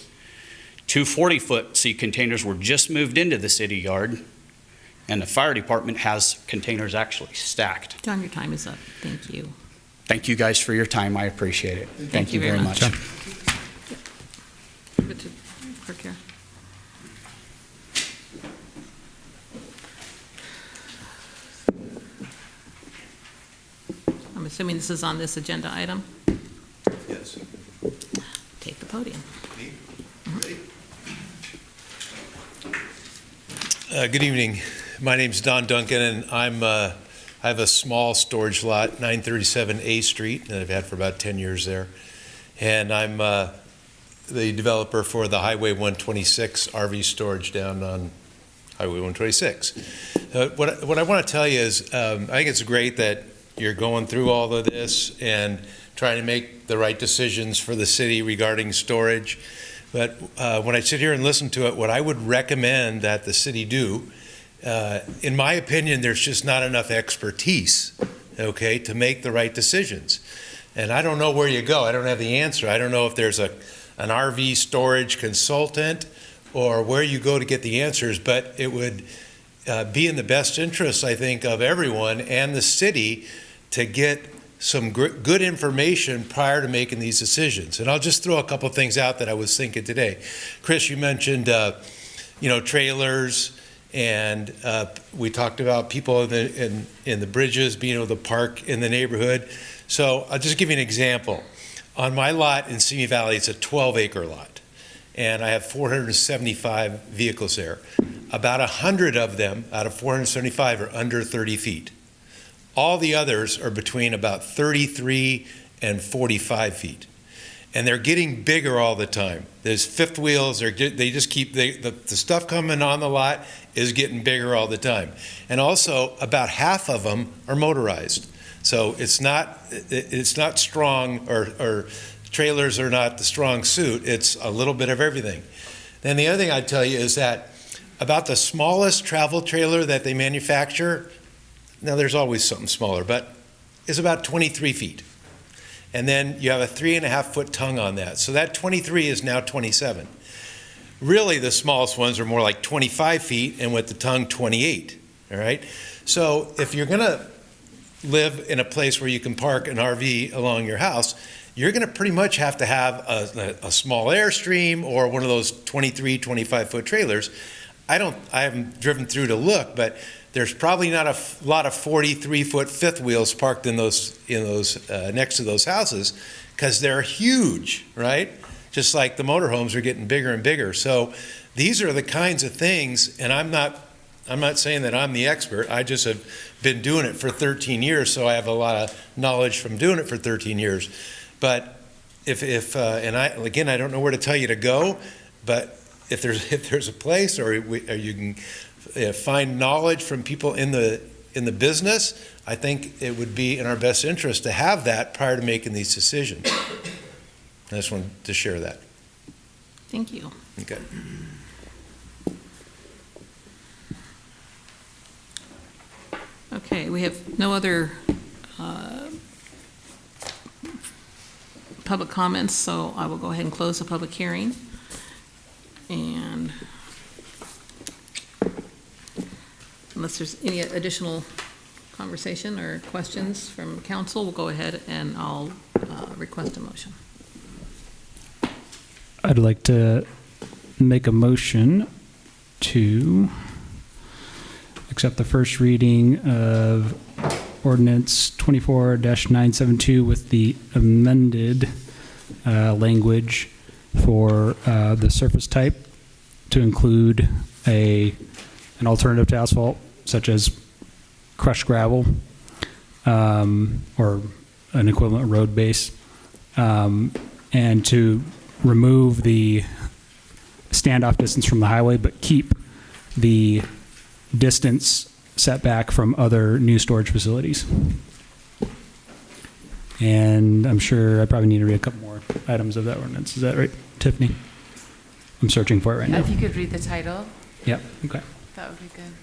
Speaker 19: 2 40-foot sea containers were just moved into the city yard, and the fire department has containers actually stacked.
Speaker 1: John, your time is up. Thank you.
Speaker 19: Thank you guys for your time. I appreciate it. Thank you very much.
Speaker 1: Give it to clerk here. I'm assuming this is on this agenda item?
Speaker 20: Yes.
Speaker 1: Take the podium.
Speaker 20: Good evening. My name's Don Duncan, and I have a small storage lot, 937 A Street, that I've had for about 10 years there. And I'm the developer for the Highway 126 RV storage down on Highway 126. What I want to tell you is I think it's great that you're going through all of this and trying to make the right decisions for the city regarding storage. But when I sit here and listen to it, what I would recommend that the city do, in my opinion, there's just not enough expertise, okay, to make the right decisions. And I don't know where you go. I don't have the answer. I don't know if there's an RV storage consultant or where you go to get the answers, but it would be in the best interest, I think, of everyone and the city to get some good information prior to making these decisions. And I'll just throw a couple things out that I was thinking today. Chris, you mentioned, trailers, and we talked about people in the bridges being able to park in the neighborhood. So I'll just give you an example. On my lot in Simi Valley, it's a 12-acre lot, and I have 475 vehicles there. About 100 of them out of 475 are under 30 feet. All the others are between about 33 and 45 feet. And they're getting bigger all the time. There's fifth wheels, they just keep, the stuff coming on the lot is getting bigger all the time. And also, about half of them are motorized. So it's not strong, or trailers are not the strong suit, it's a little bit of everything. Then the other thing I'd tell you is that about the smallest travel trailer that they manufacture, now there's always something smaller, but it's about 23 feet. And then you have a 3.5-foot tongue on that. So that 23 is now 27. Really, the smallest ones are more like 25 feet, and with the tongue, 28, all right? So if you're gonna live in a place where you can park an RV along your house, you're gonna pretty much have to have a small Airstream or one of those 23, 25-foot trailers. I haven't driven through to look, but there's probably not a lot of 43-foot fifth wheels parked in those next to those houses, because they're huge, right? Just like the motorhomes are getting bigger and bigger. So these are the kinds of things, and I'm not saying that I'm the expert. I just have been doing it for 13 years, so I have a lot of knowledge from doing it for 13 years. But and I don't know where to tell you to go, but if there's a place, or you can find knowledge from people in the business, I think it would be in our best interest to have that prior to making these decisions. I just wanted to share that.
Speaker 1: Thank you.
Speaker 20: Okay.
Speaker 1: Okay, we have no other public comments, so I will go ahead and close the public hearing. And unless there's any additional conversation or questions from council, we'll go ahead and I'll request a motion.
Speaker 9: I'd like to make a motion to accept the first reading of ordinance 24-972 with the amended language for the surface type to include an alternative to asphalt, such as crushed gravel or an equivalent road base, and to remove the standoff distance from the highway, but keep the distance setback from other new storage facilities. And I'm sure I probably need to read a couple more items of that ordinance. Is that right, Tiffany? I'm searching for it right now.
Speaker 14: If you could read the title,
Speaker 9: Yep, okay.
Speaker 14: that would be good.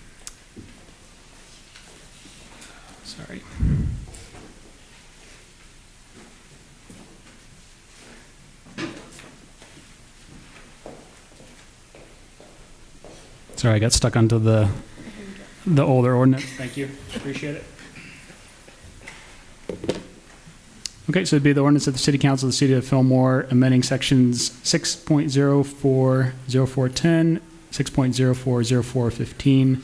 Speaker 9: Sorry. Sorry, I got stuck onto the older ordinance. Thank you. Appreciate it. Okay, so it'd be the ordinance of the City Council of the City of Fillmore amending sections 6.040410, 6.040415,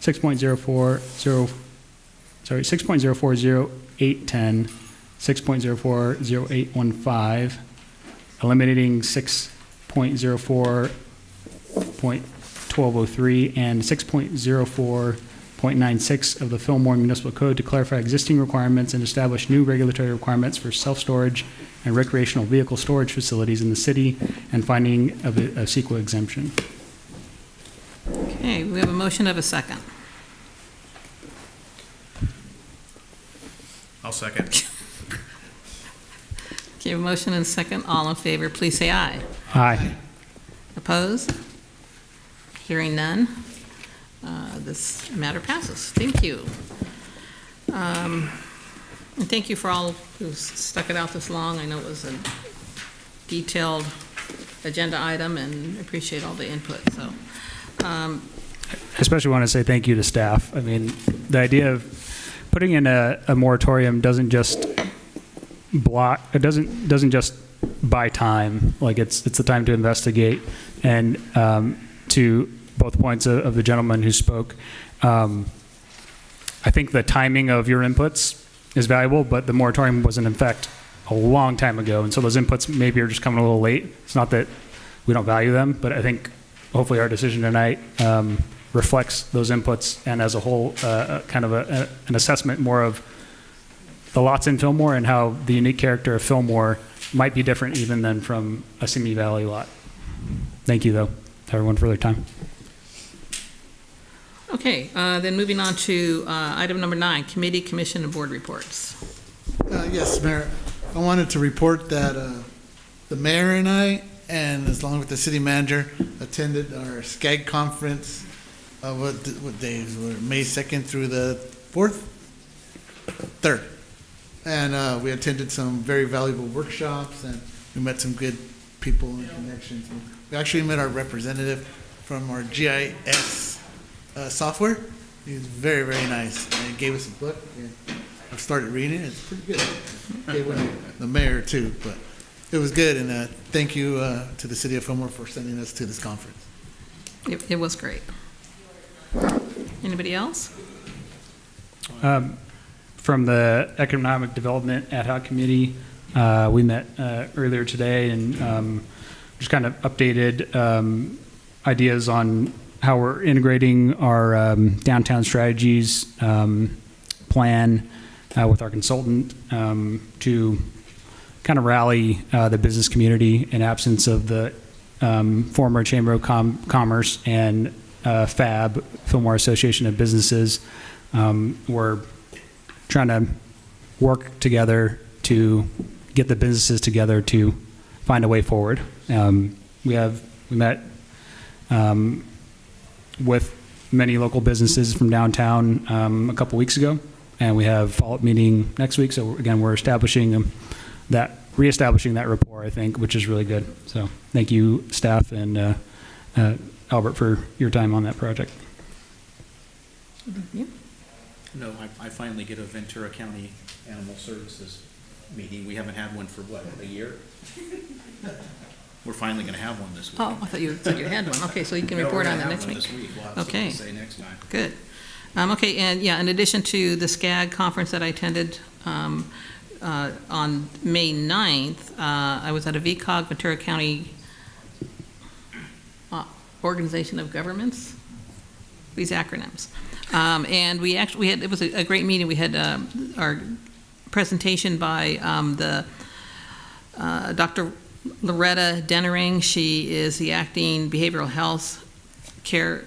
Speaker 9: 6.040810, 6.040815, eliminating 6.04.1203 and 6.04.96 of the Fillmore Municipal Code to clarify existing requirements and establish new regulatory requirements for self-storage and recreational vehicle storage facilities in the city and finding of a CEQA exemption.
Speaker 1: Okay, we have a motion of a second.
Speaker 5: I'll second.
Speaker 1: Okay, a motion and a second. All in favor, please say aye.
Speaker 9: Aye.
Speaker 1: Opposed? Hearing none, this matter passes. Thank you. And thank you for all who stuck it out this long. I know it was a detailed agenda item and appreciate all the input, so.
Speaker 9: I especially want to say thank you to staff. I mean, the idea of putting in a moratorium doesn't just doesn't just buy time. Like it's the time to investigate. And to both points of the gentleman who spoke, I think the timing of your inputs is valuable, but the moratorium was in effect a long time ago, and so those inputs maybe are just coming a little late. It's not that we don't value them, but I think hopefully our decision tonight reflects those inputs, and as a whole, kind of an assessment more of the lots in Fillmore and how the unique character of Fillmore might be different even than from a Simi Valley lot. Thank you, though, to everyone for their time.
Speaker 1: Okay, then moving on to item number 9, committee, commission, and board reports.
Speaker 11: Yes, Mayor. I wanted to report that the mayor and I, and along with the city manager, attended our SCAG conference. What days were May 2nd through the 4th? 3rd. And we attended some very valuable workshops, and we met some good people and connections. We actually met our representative from our GIS software. He was very, very nice, and he gave us a book, and I've started reading it. It's pretty good. Gave one to the mayor, too, but it was good, and thank you to the city of Fillmore for sending us to this conference.
Speaker 1: It was great. Anybody else?
Speaker 9: From the Economic Development Ad Hoc Committee, we met earlier today and just kind of updated ideas on how we're integrating our downtown strategies plan with our consultant to kind of rally the business community in absence of the former Chamber of Commerce and FAB, Fillmore Association of Businesses. We're trying to work together to get the businesses together to find a way forward. We met with many local businesses from downtown a couple weeks ago, and we have a follow-up meeting next week. So again, we're reestablishing that rapport, I think, which is really good. So thank you, staff, and Albert, for your time on that project.
Speaker 5: No, I finally get a Ventura County Animal Services meeting. We haven't had one for, what, a year? We're finally going to have one this week.
Speaker 1: Oh, I thought you said you had one. Okay, so you can report on that next week.
Speaker 5: We'll have
Speaker 1: Okay.
Speaker 5: something to say next time.
Speaker 1: Good. Okay, and yeah, in addition to the SCAG conference that I attended on May 9th, I was at a VCOG, Ventura County Organization of Governments, these acronyms. And it was a great meeting. We had our presentation by Dr. Loretta Dennering. She is the acting behavioral health care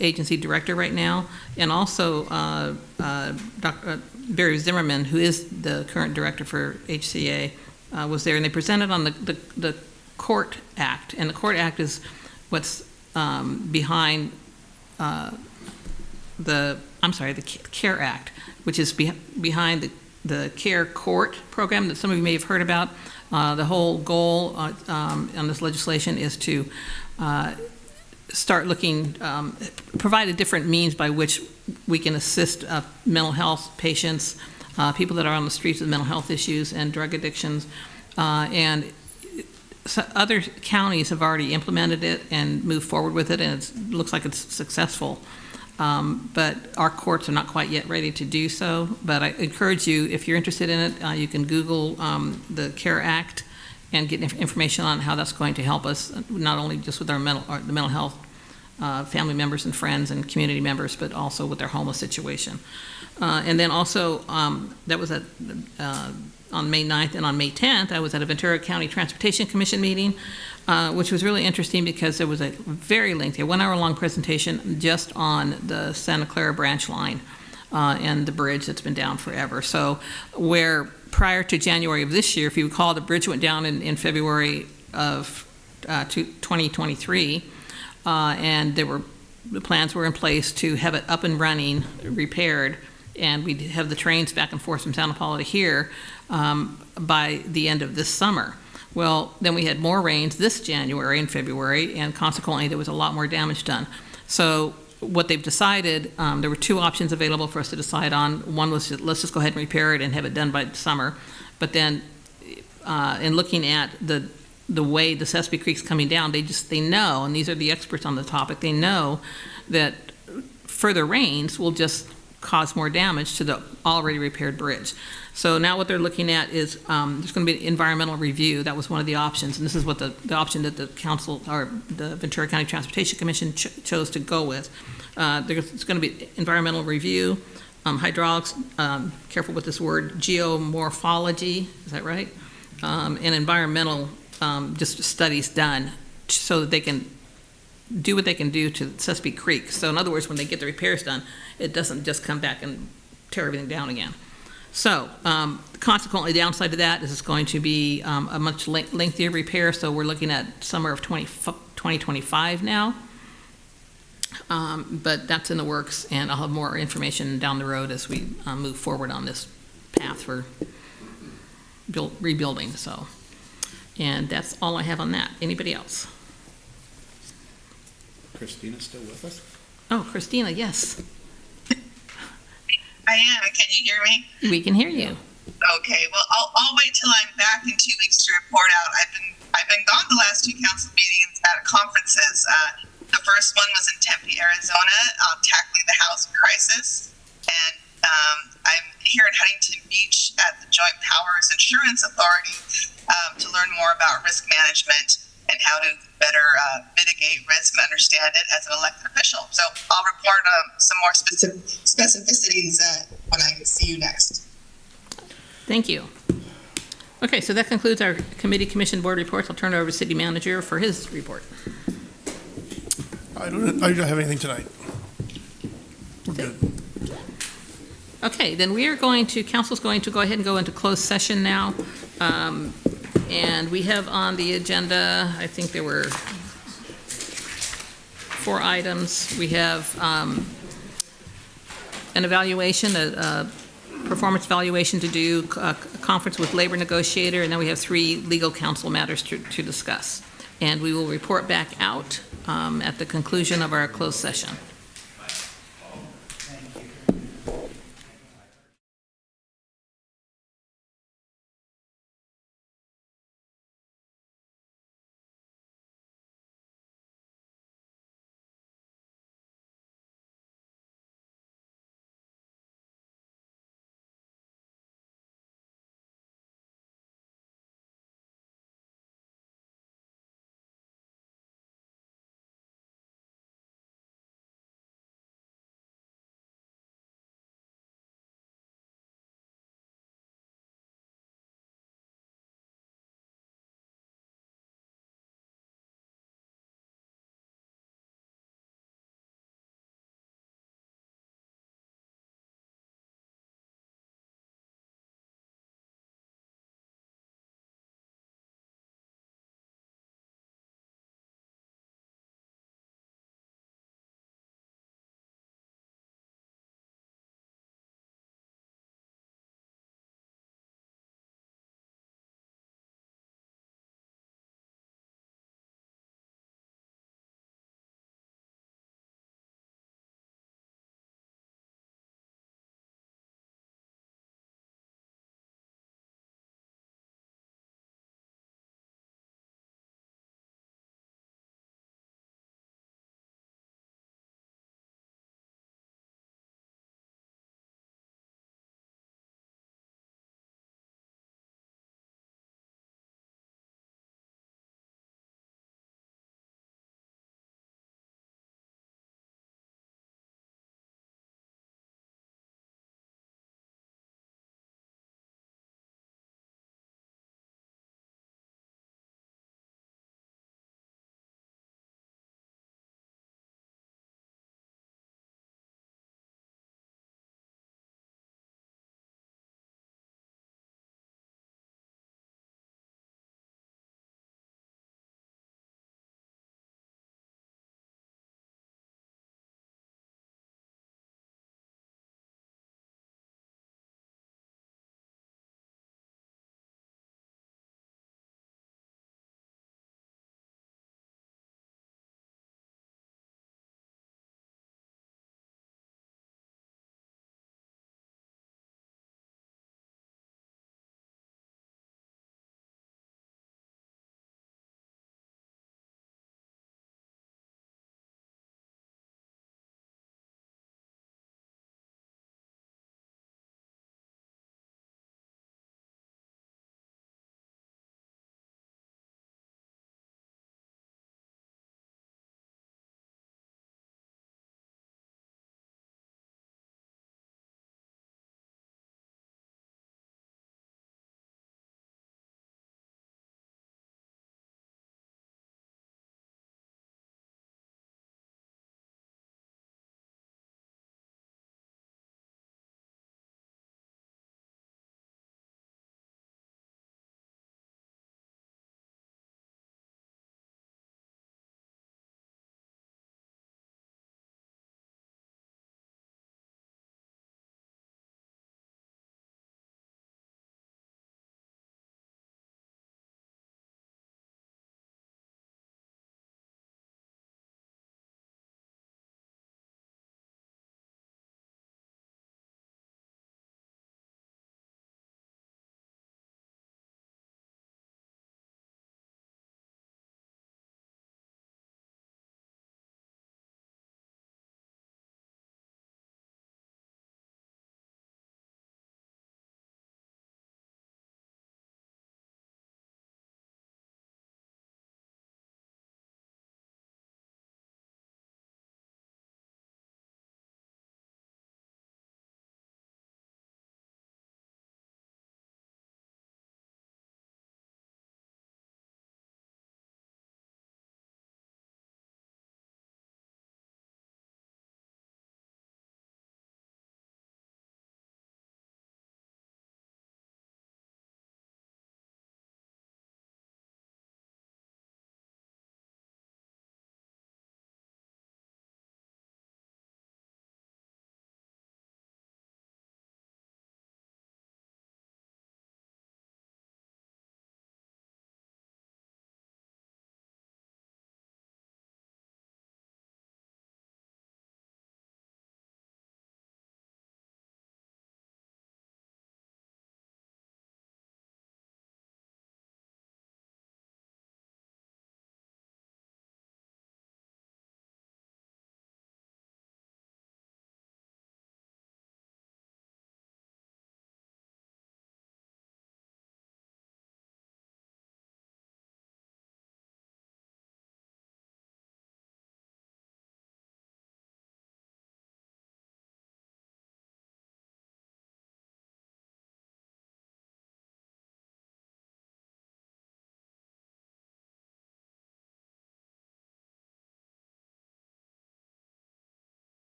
Speaker 1: agency director right now, and also Dr. Barry Zimmerman, who is the current director for HCA, was there, and they presented on the Court Act, and the Court Act is what's behind the CARE Act, which is behind the CARE Court program that some of you may have heard about. The whole goal on this legislation is to start looking, provide a different means by which we can assist mental health patients, people that are on the streets with mental health issues and drug addictions. And so other counties have already implemented it and moved forward with it, and it looks like it's successful. But our courts are not quite yet ready to do so. But I encourage you, if you're interested in it, you can Google the CARE Act and get information on how that's going to help us, not only just with the mental health family members and friends and community members, but also with their homeless situation. And then also, that was on May 9th, and on May 10th, I was at a Ventura County Transportation Commission meeting, which was really interesting because there was a very lengthy, 1-hour-long presentation just on the Santa Clara branch line and the bridge that's been down forever. So where prior to January of this year, if you recall, the bridge went down in February of 2023, and the plans were in place to have it up and running, repaired, and we'd have the trains back and forth from Santa Paula to here by the end of this summer. Well, then we had more rains this January and February, and consequently there was a lot more damage done. So what they've decided, there were two options available for us to decide on. One was let's just go ahead and repair it and have it done by summer. But then in looking at the way the Sespe Creek's coming down, they know, and these are the experts on the topic, they know that further rains will just cause more damage to the already repaired bridge. So now what they're looking at is there's going to be an environmental review. That was one of the options, and this is what the option that the council or the Ventura County Transportation Commission chose to go with. There's going to be environmental review, hydraulics, careful with this word, geomorphology, is that right? And environmental just studies done so that they can do what they can do to Sespe Creek. So in other words, when they get the repairs done, it doesn't just come back and tear everything down again. So consequently, the downside to that is it's going to be a much lengthier repair. So we're looking at summer of 2025 now. But that's in the works, and I'll have more information down the road as we move forward on this path for rebuilding. So, and that's all I have on that. Anybody else?
Speaker 5: Christina still with us?
Speaker 1: Oh, Christina, yes.
Speaker 4: I am. Can you hear me?
Speaker 1: We can hear you.
Speaker 4: Okay. Well, I'll wait till I'm back in 2 weeks to report out. I've been gone the last two council meetings at conferences. The first one was in Tempe, Arizona, tackling the housing crisis, and I'm here in Huntington Beach at the Joint Powers Insurance Authority to learn more about risk management and how to better mitigate risk and understand it as an elected official. So I'll report some more specificities when I see you next.
Speaker 1: Thank you. Okay, so that concludes our committee, commission, board reports. I'll turn it over to city manager for his report.
Speaker 17: I don't have anything tonight. We're good.
Speaker 1: Okay, then we are going to, council's going to go ahead and go into closed session now. And we have on the agenda, I think there were 4 items. We have an evaluation, a performance evaluation to do, a conference with labor negotiator, and then we have 3 legal counsel matters to discuss. And we will report back out at the conclusion of our closed session.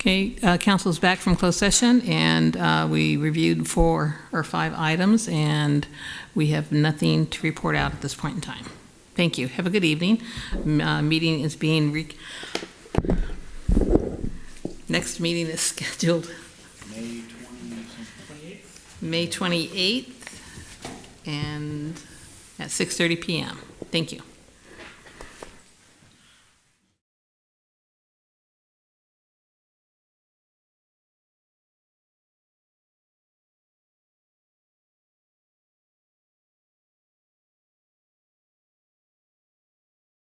Speaker 1: Okay, council's back from closed session, and we reviewed 4 or 5 items, and we have nothing to report out at this point in time. Thank you. Have a good evening. Meeting is being next meeting is scheduled May 28th and at 6:30 p.m. Thank you.